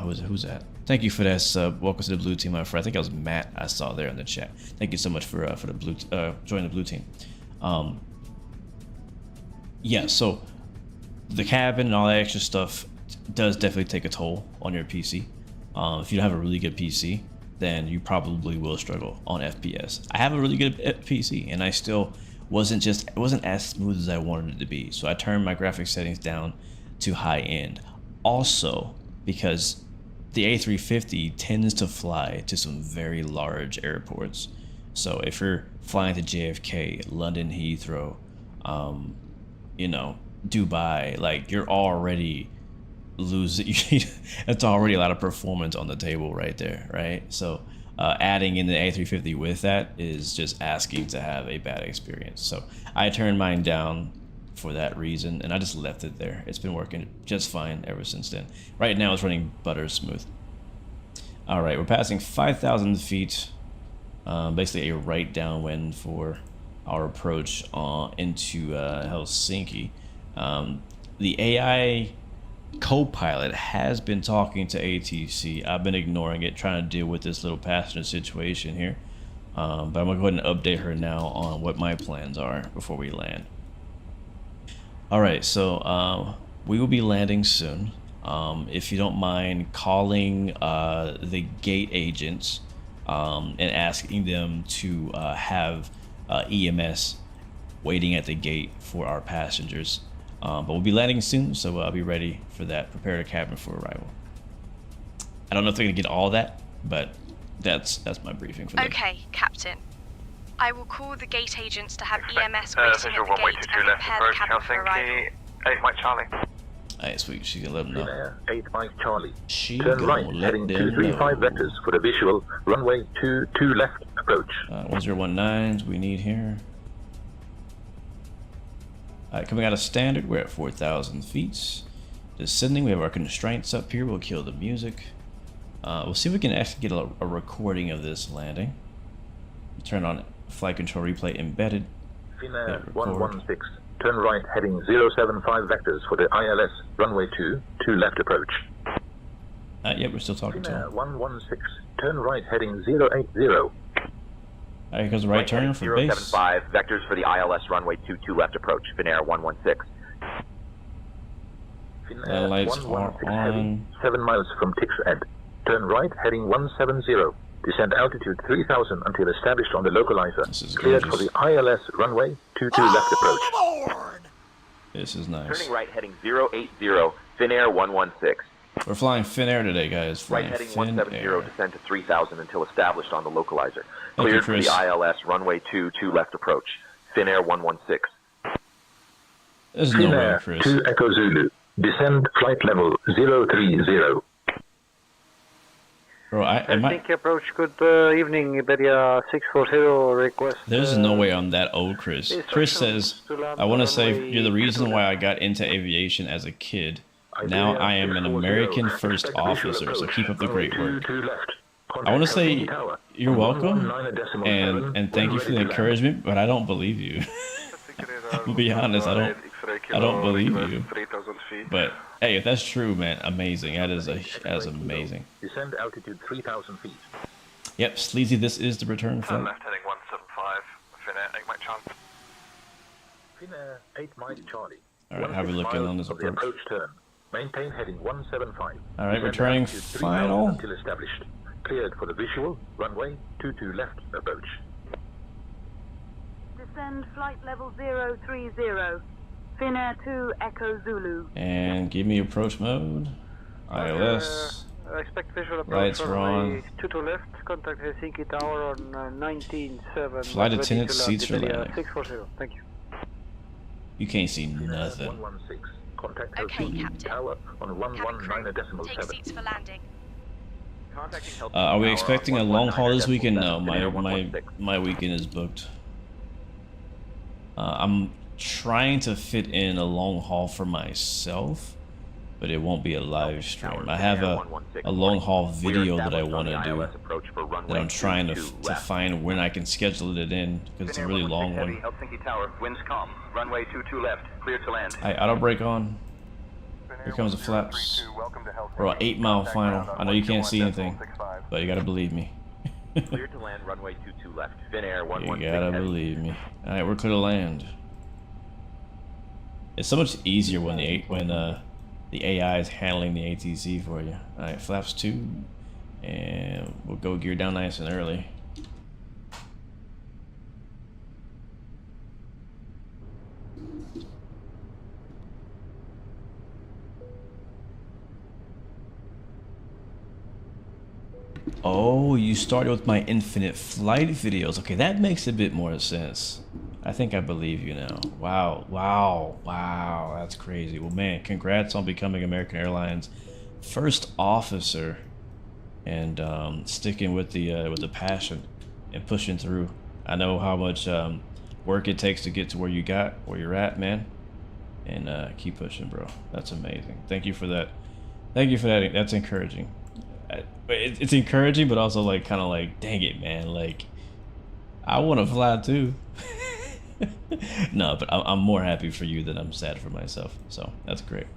Who's that? Thank you for that sub. Welcome to the blue team, my friend. I think that was Matt I saw there in the chat. Thank you so much for the blue joining the blue team. Yeah, so the cabin and all that extra stuff does definitely take a toll on your PC. If you don't have a really good PC, then you probably will struggle on FPS. I have a really good PC, and I still wasn't as smooth as I wanted it to be. So I turned my graphics settings down to high end. Also, because the A350 tends to fly to some very large airports. So if you're flying to JFK, London Heathrow, you know, Dubai, like you're already losing. It's already a lot of performance on the table right there, right? So adding in the A350 with that is just asking to have a bad experience. So I turned mine down for that reason, and I just left it there. It's been working just fine ever since then. Right now it's running butter smooth. All right, we're passing 5,000 feet, basically a right downwind for our approach into Helsinki. The AI co-pilot has been talking to ATC. I've been ignoring it, trying to deal with this little passenger situation here. But I'm gonna go ahead and update her now on what my plans are before we land. All right, so we will be landing soon. If you don't mind calling the gate agents and asking them to have EMS waiting at the gate for our passengers. But we'll be landing soon, so I'll be ready for that. Prepare the cabin for arrival. I don't know if they're gonna get all that, but that's my briefing for them.
Okay, Captain. I will call the gate agents to have EMS waiting at the gate and prepare the cabin for arrival.
8 Mike Charlie.
Alright, sweet. She can let them know.
8 Mike Charlie.
Turn
right, heading 235 vectors for the visual. Runway 22 left approach.
1019s we need here. Alright, coming out of standard, we're at 4,000 feet. Descending, we have our constraints up here. We'll kill the music. We'll see if we can actually get a recording of this landing. Turn on flight control replay embedded.
Finnair 116. Turn right, heading 075 vectors for the ILS. Runway 22 left approach.
Yep, we're still talking to
Finnair
him.
116. Turn right, heading 080.
Alright, here goes the right turn for base.
075 vectors for the ILS runway 22 left approach. Finnair 116.
Finnair
lights are
116
on.
heavy, 7 miles from Tix End. Turn right, heading 170. Descend altitude 3000 until established on the localizer. Cleared for the ILS runway 22 left approach.
This is nice.
Turning right, heading 080. Finnair 116.
We're flying Finnair today, guys.
Right heading 170, descend to 3000 until established on the localizer.
Thank
Cleared
you,
for the ILS runway 22 left approach. Finnair 116.
There's no way, Chris.
2 Echo Zulu. Descend flight level 030.
Bro,
Helsinki approach, good evening, Iberia 640 request.
There's no way I'm that old, Chris. Chris says, I want to say you're the reason why I got into aviation as a kid. Now I am an American first officer, so keep up the great work. I want to say you're welcome and thank you for the encouragement, but I don't believe you. To be honest, I don't believe you. But hey, if that's true, man, amazing. That is amazing.
Descend altitude 3,000 feet.
Yep, Sleazy, this is the return flight.
Left heading 175, Finnair 8 Mike Charlie.
Finnair 8 Mike Charlie.
Alright, how are we looking on this approach?
Approach turn. Maintain heading 175.
Alright, returning final.
Until established. Cleared for the visual, runway 22 left approach.
Descend flight level 030. Finnair 2 Echo Zulu.
And give me approach mode. ILS.
Expect visual approach.
Lights are on.
22 left. Contact Helsinki Tower on 19.7.
Flight attendant seats for landing.
640. Thank you.
You can't see nothing.
116. Contact
Okay,
Helsinki
Captain.
Tower on 119.7.
Take seats for landing.
Are we expecting a long haul this weekend? No, my weekend is booked. I'm trying to fit in a long haul for myself, but it won't be a live stream. I have a long haul video that I want to do that I'm trying to find when I can schedule it in, because it's a really long one.
Helsinki Tower, winds calm. Runway 22 left, clear to land.
Alright, auto brake on. Here comes the flaps. We're on 8 mile final. I know you can't see anything, but you gotta believe me.
Clear to land, runway 22 left, Finnair 116.
You gotta believe me. Alright, we're clear to land. It's so much easier when the AI is handling the ATC for you. Alright, flaps 2, and we'll go gear down nice and early. Oh, you started with my infinite flight videos. Okay, that makes a bit more sense. I think I believe you now. Wow, wow, wow, that's crazy. Well, man, congrats on becoming American Airlines first officer and sticking with the passion and pushing through. I know how much work it takes to get to where you're at, man. And keep pushing, bro. That's amazing. Thank you for that. Thank you for that. That's encouraging. It's encouraging, but also like kind of like, dang it, man. Like, I want to fly too. No, but I'm more happy for you than I'm sad for myself. So that's great.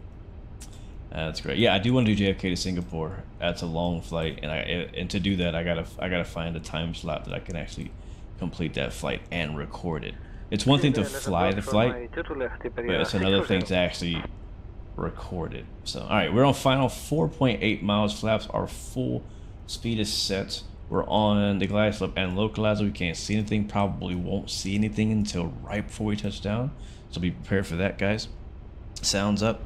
That's great. Yeah, I do want to do JFK to Singapore. That's a long flight, and to do that, I gotta find a time slot that I can actually complete that flight and record it. It's one thing to fly the flight, but it's another thing to actually record it. So, all right, we're on final 4.8 miles. Flaps, our full speed is set. We're on the glide slope and localizer. We can't see anything. Probably won't see anything until right before we touch down. So be prepared for that, guys. Sounds up.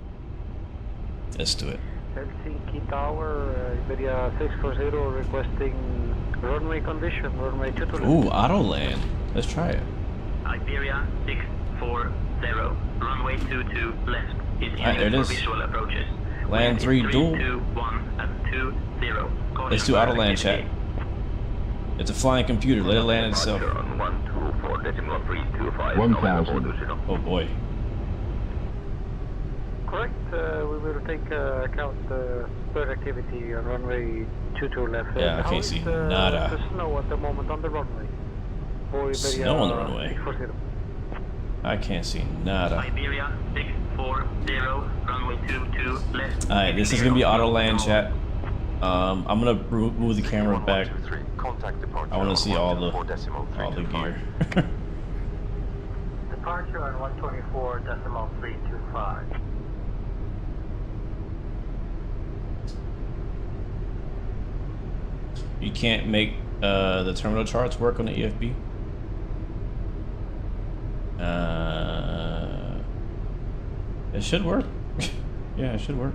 Let's do it.
Helsinki Tower, Iberia 640 requesting runway condition, runway 22 left.
Ooh, auto land. Let's try it.
Iberia 640, runway 22 left.
Alright, there it is.
Visual approaches.
Land 3 dual.
2-1 at 20.
Let's do auto land, chat. It's a flying computer. Let it land itself.
1,000.
Oh boy.
Correct. We will take account bird activity on runway 22 left.
Yeah, I can't see nada.
The snow at the moment on the runway.
Snow on the runway. 640. I can't see nada.
Iberia 640, runway 22 left.
Alright, this is gonna be auto land, chat. I'm gonna move the camera back. I want to see all the gear.
Departure on 124.325.
You can't make the terminal charts work on the EFB? It should work. Yeah, it should work.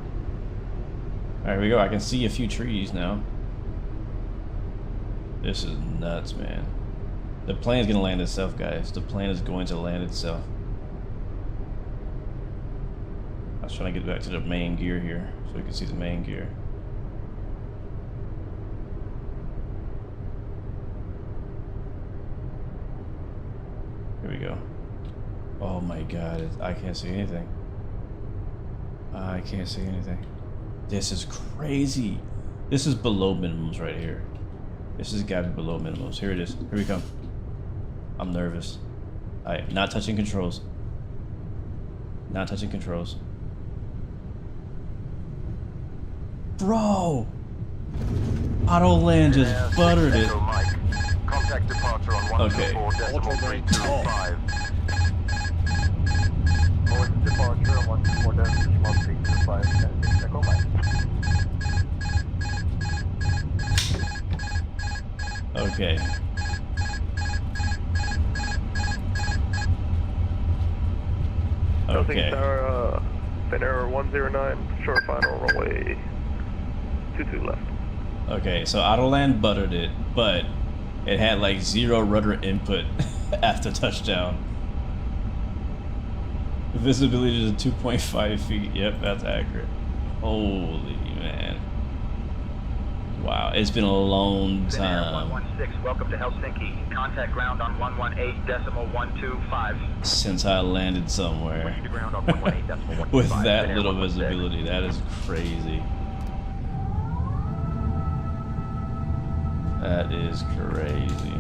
Alright, we go. I can see a few trees now. This is nuts, man. The plane's gonna land itself, guys. The plane is going to land itself. I was trying to get back to the main gear here so we can see the main gear. Here we go. Oh my god, I can't see anything. I can't see anything. This is crazy. This is below minimums right here. This has got to be below minimums. Here it is. Here we come. I'm nervous. Alright, not touching controls. Not touching controls. Bro! Auto land just buttered it.
Contact departure on
Okay.
124.325. North departure on 124.325. Echo Mike.
Okay. Okay.
Tower, Finnair 109, short final runway 22 left.
Okay, so Autoland buttered it, but it had like 0 rudder input after touchdown. Visibility to 2.5 feet. Yep, that's accurate. Holy man. Wow, it's been a long
Finnair
time
116, welcome to Helsinki. Contact ground on 118.125.
since I landed somewhere with that little visibility. That is crazy. That is crazy.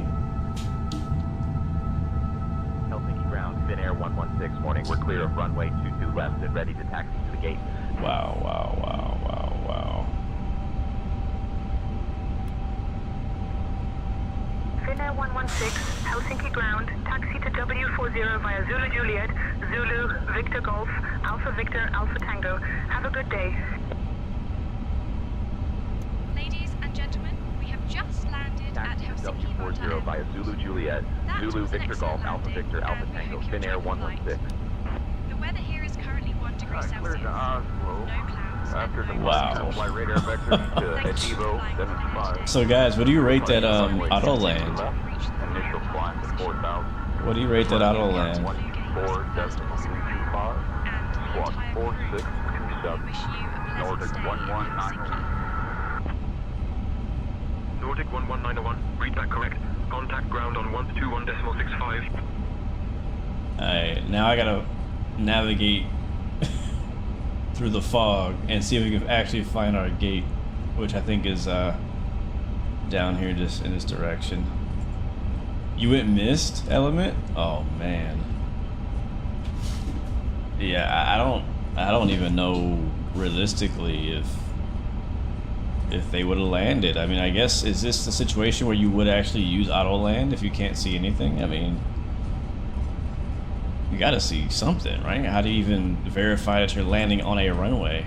Helsinki ground, Finnair 116, morning. We're clear of runway 22 left and ready to taxi to the gate.
Wow, wow, wow, wow, wow.
Finnair 116, Helsinki ground, taxi to W40 via Zulu Juliet, Zulu, Victor Golf, Alpha Victor, Alpha Tango. Have a good day.
Ladies and gentlemen, we have just landed at Helsinki
W40 via Zulu Juliet, Zulu Victor Golf, Alpha Victor, Alpha Tango, Finnair 116.
The weather here is currently 1 degree Celsius. No clouds.
Wow.
Flight radar vector to Evo 75.
So guys, what do you rate that auto land?
Initial climb to 4,000.
What do you rate that auto land?
4.325. Squawk 4627. Nordic 1191.
Nordic 11901, read back correct. Contact ground on 121.65.
Alright, now I gotta navigate through the fog and see if we can actually find our gate, which I think is down here just in this direction. You went missed, Element? Oh man. Yeah, I don't even know realistically if they would have landed. I mean, I guess, is this the situation where you would actually use auto land if you can't see anything? I mean, you gotta see something, right? How do you even verify that you're landing on a runway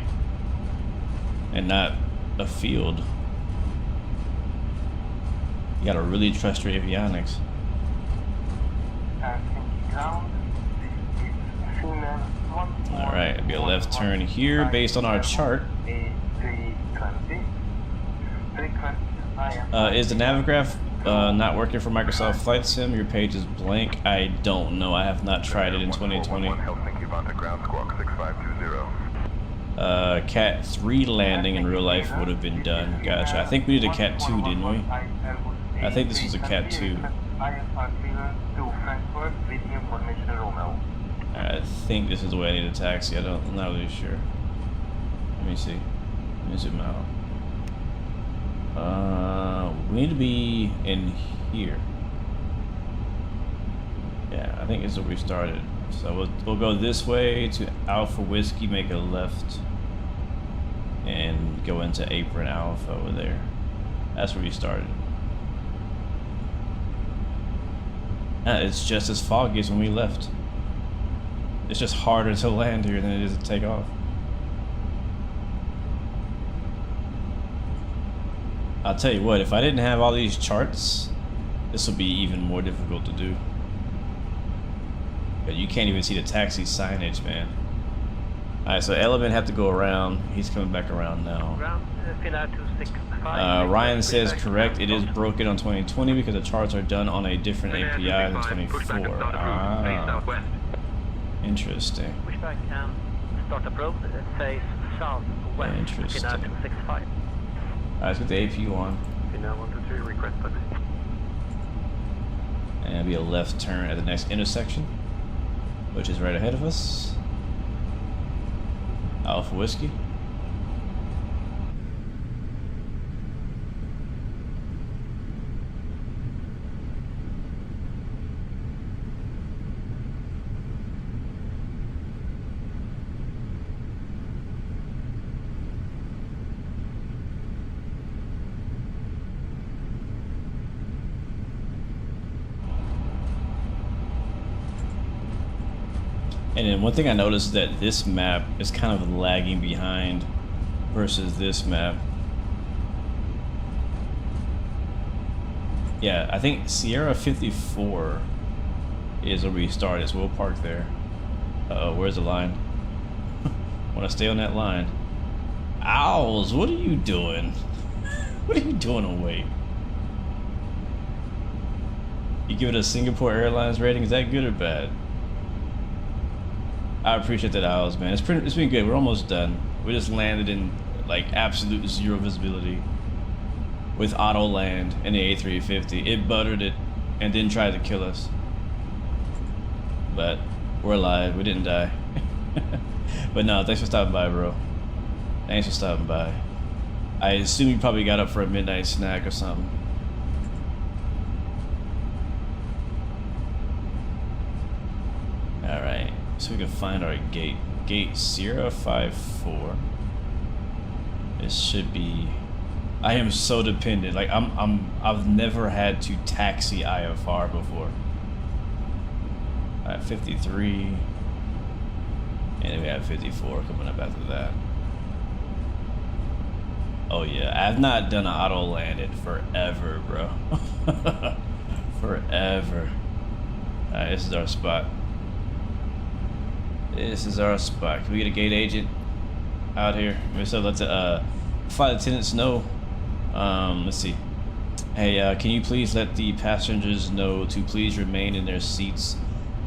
and not a field? You gotta really trust your avionics. Alright, it'll be a left turn here based on our chart. Is the Navigraph not working for Microsoft Flight Sim? Your page is blank. I don't know. I have not tried it in 2020. Cat 3 landing in real life would have been done. Gotcha. I think we did a Cat 2, didn't we? I think this was a Cat 2. I think this is the way I need a taxi. I'm not really sure. Let me see. Let me zoom out. We need to be in here. Yeah, I think this is where we started. So we'll go this way to Alpha Whiskey, make a left, and go into Apron Alpha over there. That's where we started. It's just as foggy as when we left. It's just harder to land here than it is to take off. I'll tell you what, if I didn't have all these charts, this would be even more difficult to do. But you can't even see the taxi signage, man. Alright, so Element have to go around. He's coming back around now. Ryan says correct, it is broken on 2020 because the charts are done on a different API than 24. Ah, interesting.
Pushback and start approach, face south west.
Interesting.
Finnair 265.
Alright, let's get the APU on.
Finnair 123, request for this.
And it'll be a left turn at the next intersection, which is right ahead of us. Alpha Whiskey. And then one thing I noticed is that this map is kind of lagging behind versus this map. Yeah, I think Sierra 54 is where we started, so we'll park there. Uh-oh, where's the line? Want to stay on that line. Owls, what are you doing? What are you doing away? You give it a Singapore Airlines rating, is that good or bad? I appreciate that, Owls, man. It's been good. We're almost done. We just landed in like absolute zero visibility with auto land in the A350. It buttered it and then tried to kill us. But we're alive. We didn't die. But no, thanks for stopping by, bro. Thanks for stopping by. I assume you probably got up for a midnight snack or something. Alright. So we can find our gate. Gate 054. This should be. I am so dependent. Like I've never had to taxi IFR before. Alright, 53. And then we have 54 coming up after that. Oh yeah, I've not done an auto land in forever, bro. Forever. Alright, this is our spot. This is our spot. Can we get a gate agent out here? So let the flight attendants know. Let's see. Hey, can you please let the passengers know to please remain in their seats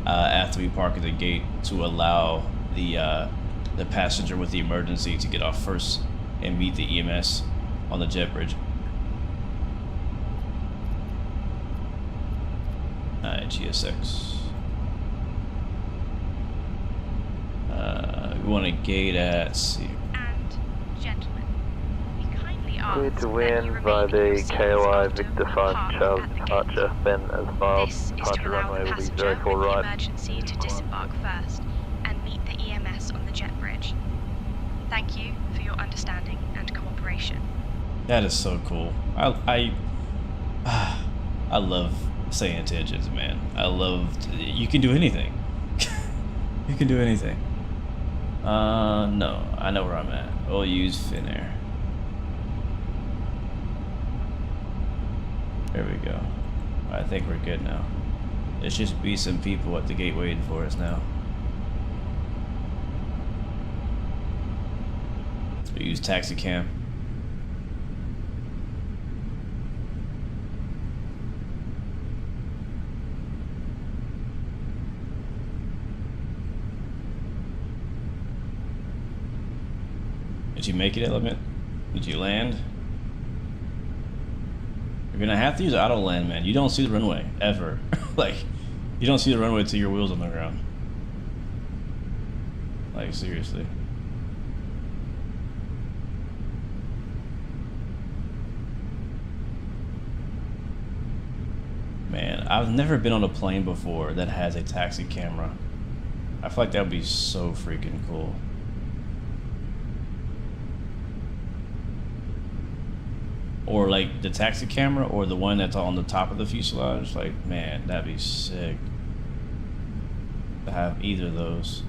after we park at the gate to allow the passenger with the emergency to get off first and meet the EMS on the jet bridge. Alright, GSX. We want to gate at, let's see.
And, gentlemen, we kindly ask
Cleared to
that you
win
remain
by
in your
the
seats
KOI
after
Victor
we
5
park
Charles
at the gate.
departure. Ben as far
This is to
departure
allow
runway
the
will be
passenger
04
with the
right.
emergency to disembark first and meet the EMS on the jet bridge. Thank you for your understanding and cooperation.
That is so cool. I love saying intentions, man. I love you can do anything. You can do anything. No, I know where I'm at. We'll use Finnair. There we go. I think we're good now. There should be some people at the gate waiting for us now. We use taxi cam. Did you make it, Element? Did you land? You're gonna have to use auto land, man. You don't see the runway, ever. Like, you don't see the runway till your wheel's on the ground. Like, seriously. Man, I've never been on a plane before that has a taxi camera. I feel like that would be so freaking cool. Or like the taxi camera or the one that's on the top of the fuselage. Like, man, that'd be sick to have either of those.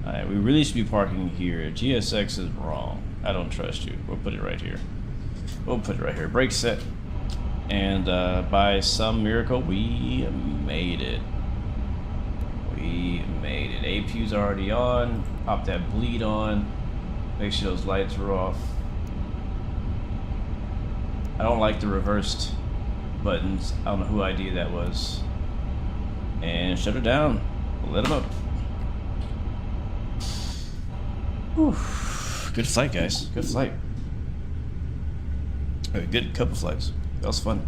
Alright, we really should be parking here. GSX is wrong. I don't trust you. We'll put it right here. We'll put it right here. Brake set. And by some miracle, we made it. We made it. APU's already on. Pop that bleed on. Make sure those lights are off. I don't like the reversed buttons. I don't know who idea that was. And shut her down. Let them up. Whew. Good flight, guys. Good flight. A good couple flights. That was fun.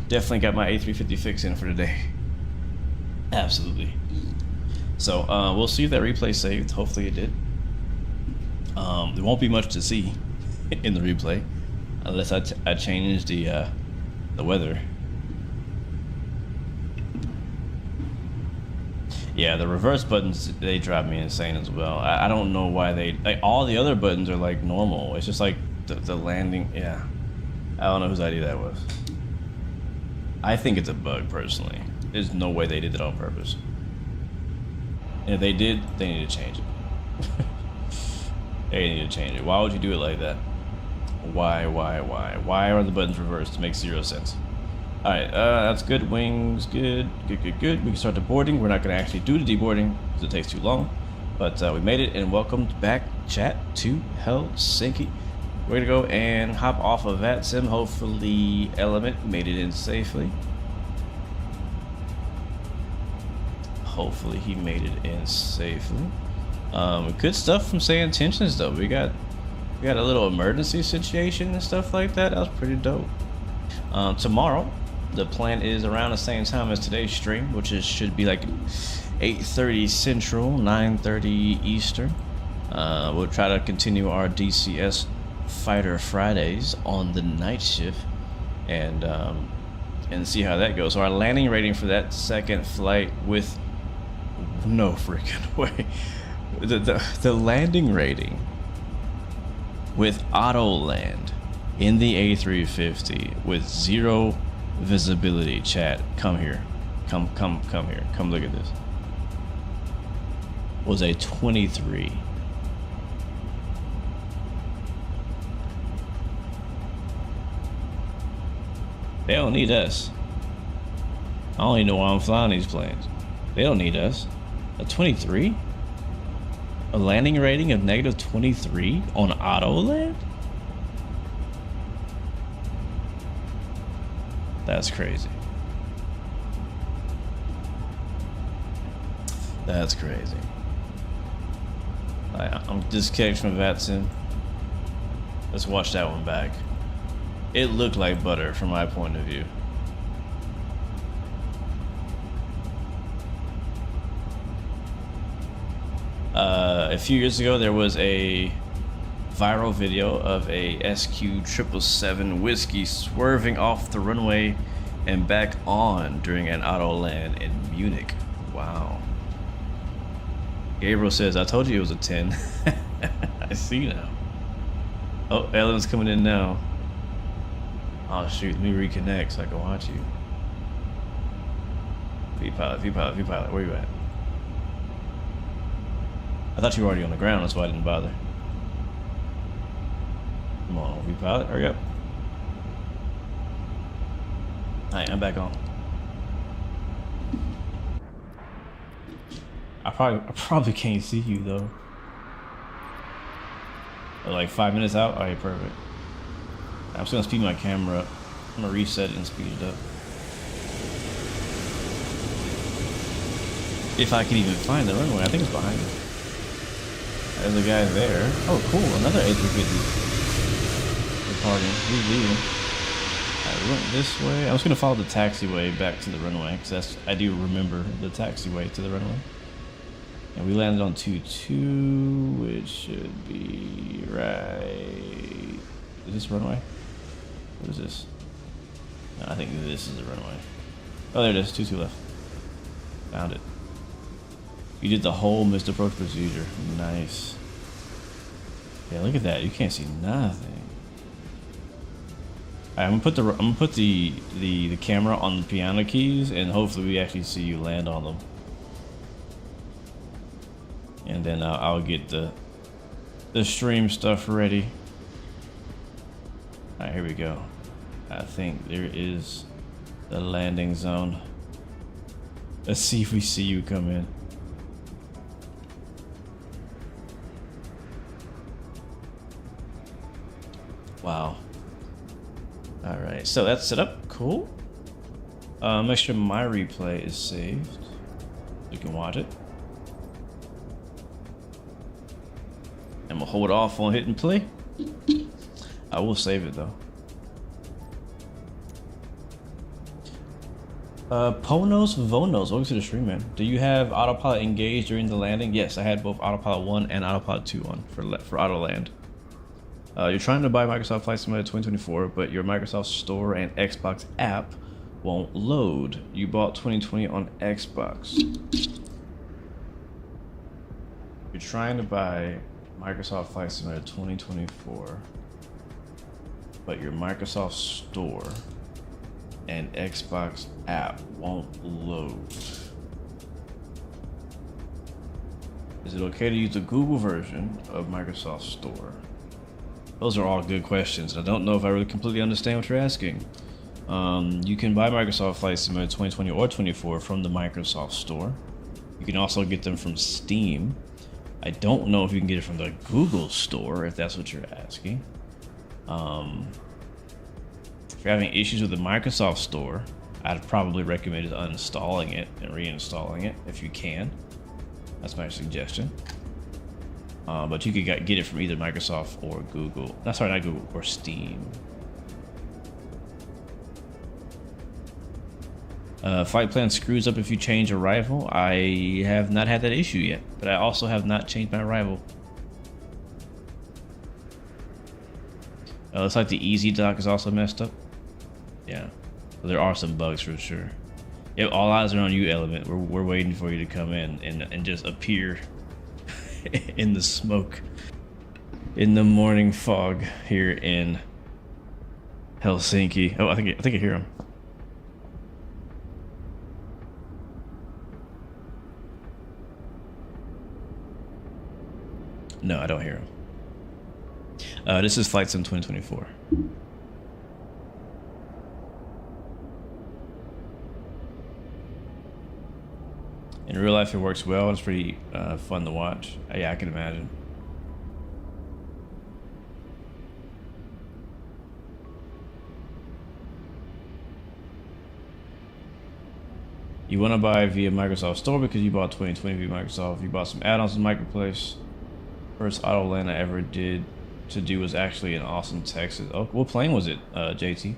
Definitely got my A350 fix in for today. Absolutely. So we'll see if that replay saved. Hopefully it did. There won't be much to see in the replay unless I change the weather. Yeah, the reverse buttons, they drive me insane as well. I don't know why they, like, all the other buttons are like normal. It's just like the landing. Yeah, I don't know whose idea that was. I think it's a bug personally. There's no way they did it on purpose. And if they did, they need to change it. They need to change it. Why would you do it like that? Why are the buttons reversed? It makes zero sense. Alright, that's good. Wings, good. We can start the boarding. We're not going to actually do the deboarding because it takes too long. But we made it, and welcome back, chat, to Helsinki. We're going to go and hop off of VATSIM. Hopefully Element made it in safely. Hopefully he made it in safely. Good stuff from Say Intentions though. We got a little emergency situation and stuff like that. That was pretty dope. Tomorrow, the plan is around the same time as today's stream, which should be like 8:30 Central, 9:30 Eastern. We'll try to continue our DCS Fighter Fridays on the night shift, and see how that goes. So our landing rating for that second flight with no freaking way. The landing rating with auto land in the A350 with zero visibility, chat, come here. Come here. Come look at this. Was a 23. They don't need us. I don't even know why I'm flying these planes. They don't need us. A 23? A landing rating of negative 23 on auto land? That's crazy. That's crazy. I'm disconnected from VATSIM. Let's watch that one back. It looked like butter from my point of view. A few years ago, there was a viral video of a SQ777 Whiskey swerving off the runway and back on during an auto land in Munich. Wow. Gabriel says, I told you it was a 10. I see now. Oh, Ellen's coming in now. Oh shoot, let me reconnect so I can watch you. V-pilot, where you at? I thought you were already on the ground, that's why I didn't bother. Come on, V-pilot, hurry up. Alright, I'm back on. I probably can't see you though. Like 5 minutes out? Alright, perfect. I'm just gonna speed my camera up. I'm gonna reset it and speed it up. If I can even find the runway, I think it's behind me. There's a guy there. Oh, cool, another A350 departing. He's leaving. I went this way. I was gonna follow the taxiway back to the runway because I do remember the taxiway to the runway. And we landed on 22, which should be right. Is this runway? What is this? No, I think this is the runway. Oh, there it is. 22 left. Found it. You did the whole missed approach procedure. Nice. Yeah, look at that. You can't see nothing. Alright, I'm gonna put the camera on the piano keys, and hopefully we actually see you land on them. And then I'll get the stream stuff ready. Alright, here we go. I think there is the landing zone. Let's see if we see you come in. Wow. Alright, so that's set up. Cool. Make sure my replay is saved. You can watch it. And we'll hold off on hitting play. I will save it though. Ponos Vonos, welcome to the stream, man. Do you have autopilot engaged during the landing? Yes, I had both autopilot 1 and autopilot 2 on for auto land. You're trying to buy Microsoft Flight Simulator 2024, but your Microsoft Store and Xbox app won't load. You bought 2020 on Xbox. You're trying to buy Microsoft Flight Simulator 2024, but your Microsoft Store and Xbox app won't load. Is it okay to use the Google version of Microsoft Store? Those are all good questions. I don't know if I really completely understand what you're asking. You can buy Microsoft Flight Simulator 2020 or 24 from the Microsoft Store. You can also get them from Steam. I don't know if you can get it from the Google Store, if that's what you're asking. If you're having issues with the Microsoft Store, I'd probably recommend uninstalling it and reinstalling it if you can. That's my suggestion. But you could get it from either Microsoft or Google. No, sorry, not Google, or Steam. Flight plan screws up if you change arrival. I have not had that issue yet, but I also have not changed my arrival. Looks like the Easy Dock is also messed up. Yeah, there are some bugs for sure. Yep, all eyes are on you, Element. We're waiting for you to come in and just appear in the smoke, in the morning fog here in Helsinki. Oh, I think I hear him. No, I don't hear him. This is Flight Sim 2024. In real life, it works well. It's pretty fun to watch. Yeah, I can imagine. You want to buy via Microsoft Store because you bought 2020 via Microsoft. You bought some add-ons in Marketplace. First auto land I ever did to do was actually in Austin, Texas. Oh, what plane was it, JT?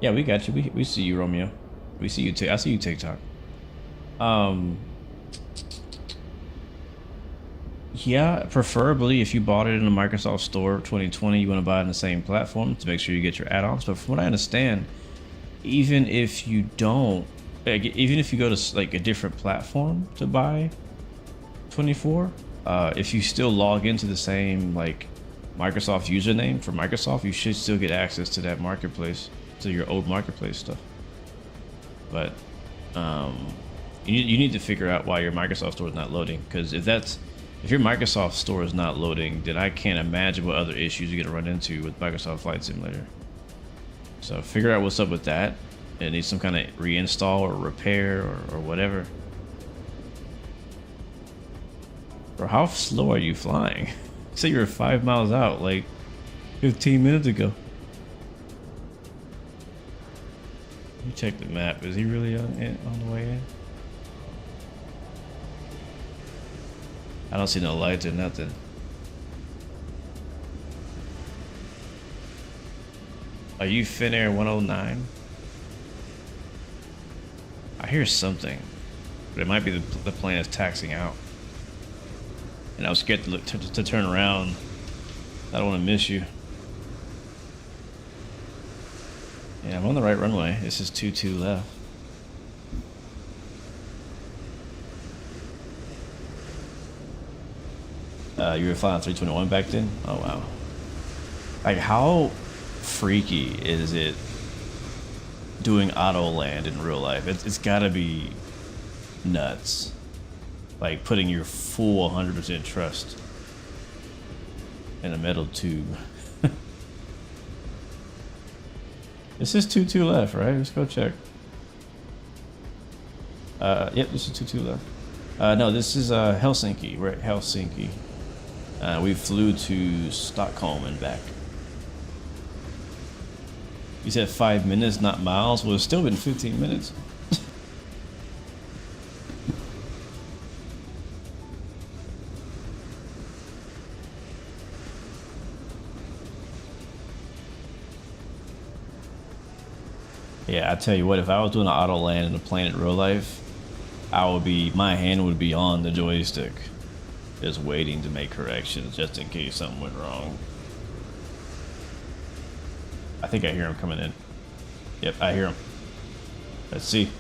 Yeah, we got you. We see you, Romeo. We see you. I see you, TikTok. Yeah, preferably if you bought it in the Microsoft Store 2020, you want to buy it on the same platform to make sure you get your add-ons. But from what I understand, even if you don't, like, even if you go to like a different platform to buy 24, if you still log into the same like Microsoft username for Microsoft, you should still get access to that marketplace, to your old marketplace stuff. But you need to figure out why your Microsoft Store is not loading, because if your Microsoft Store is not loading, then I can't imagine what other issues you're gonna run into with Microsoft Flight Simulator. So figure out what's up with that. It needs some kind of reinstall or repair or whatever. Bro, how slow are you flying? You said you were 5 miles out like 15 minutes ago. You check the map. Is he really on the way in? I don't see no lights or nothing. Are you Finnair 109? I hear something, but it might be the plane is taxiing out. And I was scared to turn around. I don't want to miss you. Yeah, I'm on the right runway. This is 22 left. You were flying 321 back then? Oh wow. Like, how freaky is it doing auto land in real life? It's gotta be nuts. Like putting your full 100% trust in a metal tube. This is 22 left, right? Let's go check. Yep, this is 22 left. No, this is Helsinki. We're at Helsinki. We flew to Stockholm and back. You said 5 minutes, not miles. Well, it's still been 15 minutes. Yeah, I tell you what, if I was doing an auto land in the plane in real life, my hand would be on the joystick, just waiting to make corrections just in case something went wrong. I think I hear him coming in. Yep, I hear him. Let's see.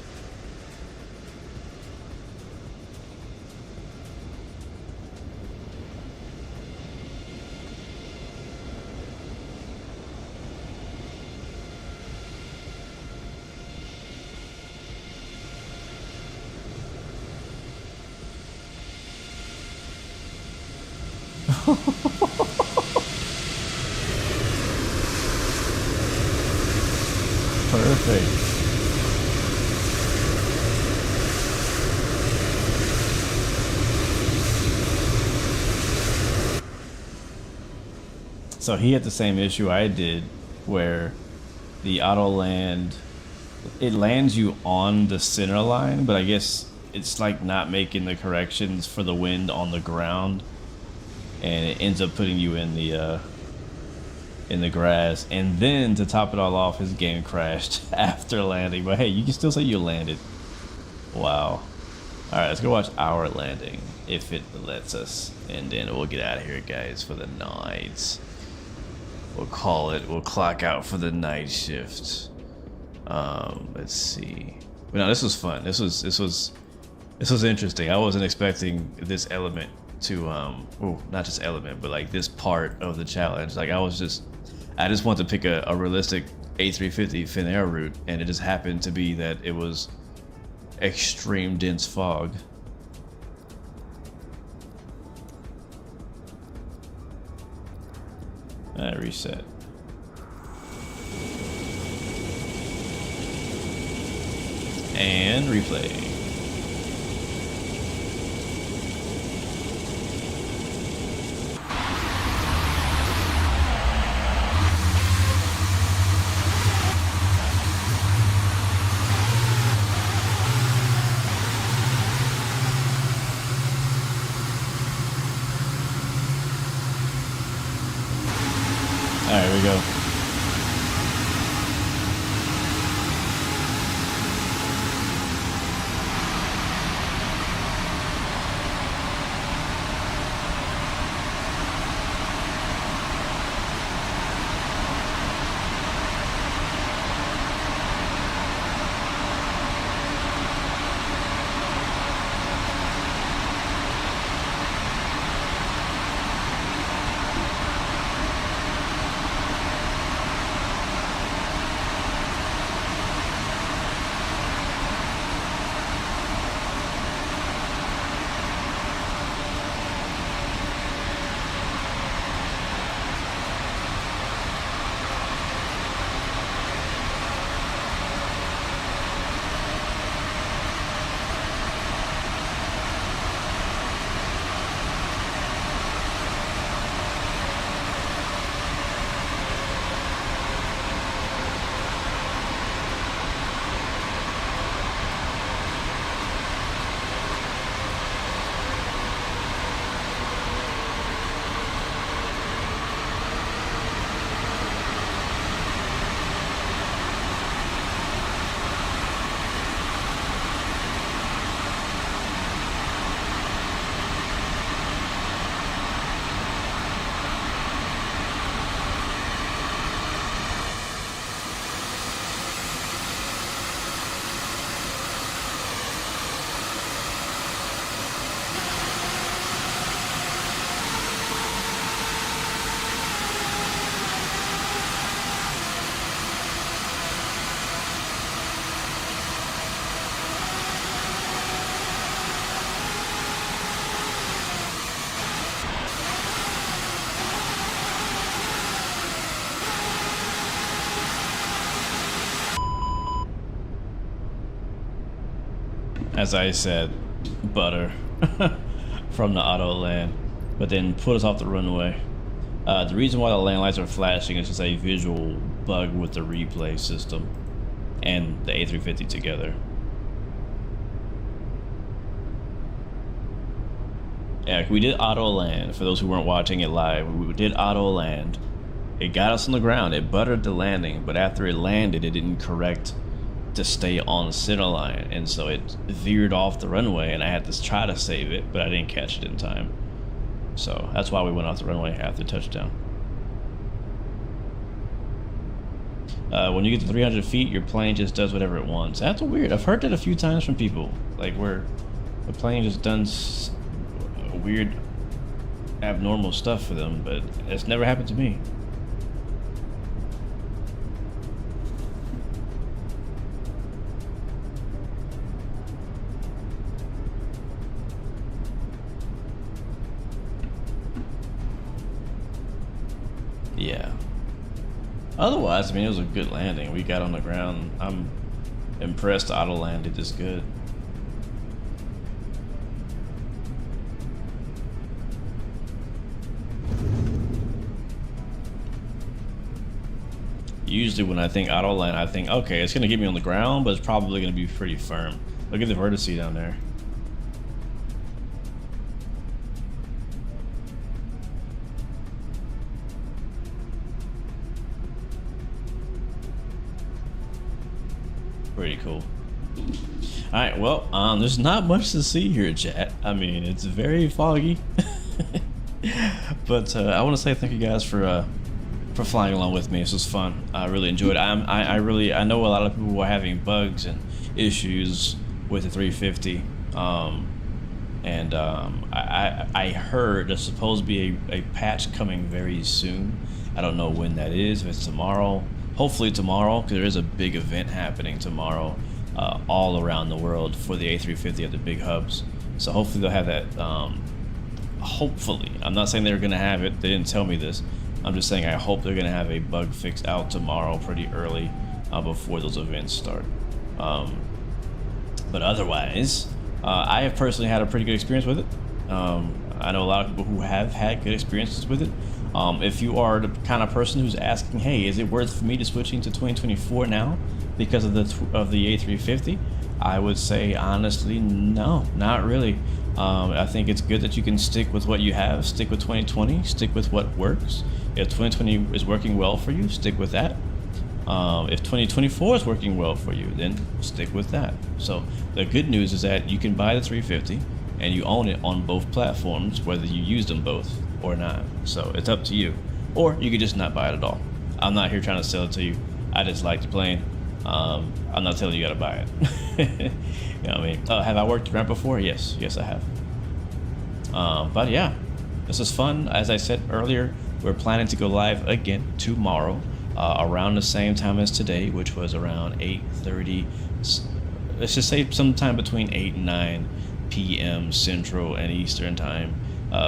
Perfect. So he had the same issue I did, where the auto land, it lands you on the center line, but I guess it's like not making the corrections for the wind on the ground, and it ends up putting you in the grass. And then to top it all off, his game crashed after landing. But hey, you can still say you landed. Wow. All right, let's go watch our landing if it lets us, and then we'll get out of here, guys, for the night. We'll call it. We'll clock out for the night shift. Let's see. But no, this was fun. This was interesting. I wasn't expecting this element to not just element, but like this part of the challenge. Like I just wanted to pick a realistic A350 Finnair route, and it just happened to be that it was extreme dense fog. Reset. And replay. Alright, here we go. As I said, butter from the auto land, but then put us off the runway. The reason why the land lights are flashing is just a visual bug with the replay system and the A350 together. Yeah, we did auto land. For those who weren't watching it live, we did auto land. It got us on the ground. It buttered the landing, but after it landed, it didn't correct to stay on the center line, and so it veered off the runway, and I had to try to save it, but I didn't catch it in time. So that's why we went off the runway after touchdown. When you get to 300 feet, your plane just does whatever it wants. That's weird. I've heard that a few times from people, like where the plane just does weird, abnormal stuff for them, but it's never happened to me. Yeah. Otherwise, I mean, it was a good landing. We got on the ground. I'm impressed auto landed this good. Usually when I think auto land, I think, okay, it's gonna get me on the ground, but it's probably gonna be pretty firm. Look at the vertice down there. Pretty cool. All right, well, there's not much to see here, chat. I mean, it's very foggy. But I want to say thank you guys for flying along with me. This was fun. I really enjoyed it. I know a lot of people were having bugs and issues with the 350. I heard there's supposed to be a patch coming very soon. I don't know when that is, if it's tomorrow. Hopefully tomorrow, because there is a big event happening tomorrow all around the world for the A350 at the big hubs. So hopefully they'll have that. Hopefully. I'm not saying they're going to have it. They didn't tell me this. I'm just saying I hope they're going to have a bug fixed out tomorrow pretty early before those events start. But otherwise, I have personally had a pretty good experience with it. I know a lot of people who have had good experiences with it. If you are the kind of person who's asking, hey, is it worth for me to switching to 2024 now because of the A350? I would say honestly, no, not really. I think it's good that you can stick with what you have, stick with 2020, stick with what works. If 2020 is working well for you, stick with that. If 2024 is working well for you, then stick with that. So the good news is that you can buy the 350 and you own it on both platforms, whether you use them both or not. So it's up to you. Or you could just not buy it at all. I'm not here trying to sell it to you. I just like the plane. I'm not telling you gotta buy it. You know what I mean? Have I worked around before? Yes, I have. But yeah, this is fun. As I said earlier, we're planning to go live again tomorrow around the same time as today, which was around 8:30. Let's just say sometime between 8 and 9 p.m. Central and Eastern time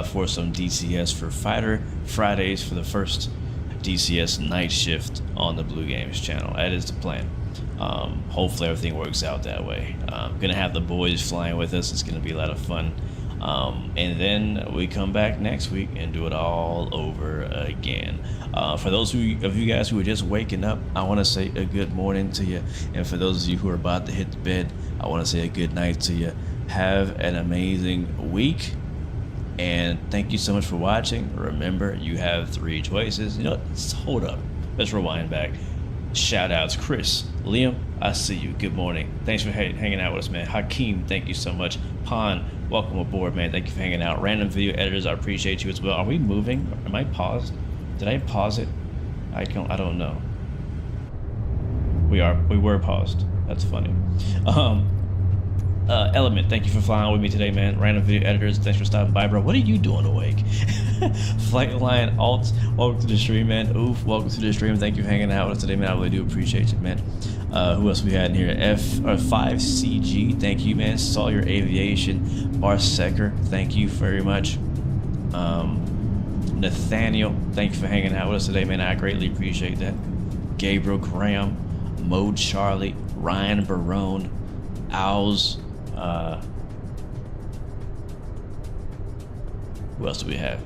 for some DCS for Fighter Fridays for the first DCS night shift on the Blue Games channel. That is the plan. Hopefully everything works out that way. Gonna have the boys flying with us. It's gonna be a lot of fun. And then we come back next week and do it all over again. For those of you guys who are just waking up, I want to say a good morning to you. And for those of you who are about to hit the bed, I want to say a good night to you. Have an amazing week. And thank you so much for watching. Remember, you have 3 choices. You know, hold up. Let's rewind back. Shout outs, Chris, Liam, I see you. Good morning. Thanks for hanging out with us, man. Hakeem, thank you so much. Pan, welcome aboard, man. Thank you for hanging out. Random video editors, I appreciate you as well. Are we moving? Am I paused? Did I pause it? I don't know. We were paused. That's funny. Element, thank you for flying with me today, man. Random video editors, thanks for stopping by, bro. What are you doing awake? Flight Lion Alt, welcome to the stream, man. Oof, welcome to the stream. Thank you for hanging out with us today, man. I really do appreciate you, man. Who else we had in here? F5CG, thank you, man. Sawyer Aviation, Barsecker, thank you very much. Nathaniel, thank you for hanging out with us today, man. I greatly appreciate that. Gabriel Graham, Mode Charlie, Ryan Barone, Owls. Who else do we have?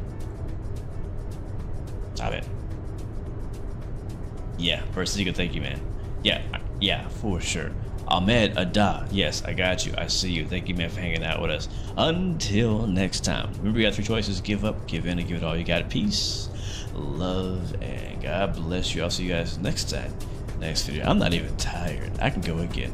Stop it. Yeah, first you can thank you, man. Yeah, for sure. Ahmed Ada, yes, I got you. I see you. Thank you, man, for hanging out with us. Until next time. Remember, you got 3 choices: give up, give in, and give it all you got. Peace, love, and God bless you. I'll see you guys next time Next video. I'm not even tired. I can go again.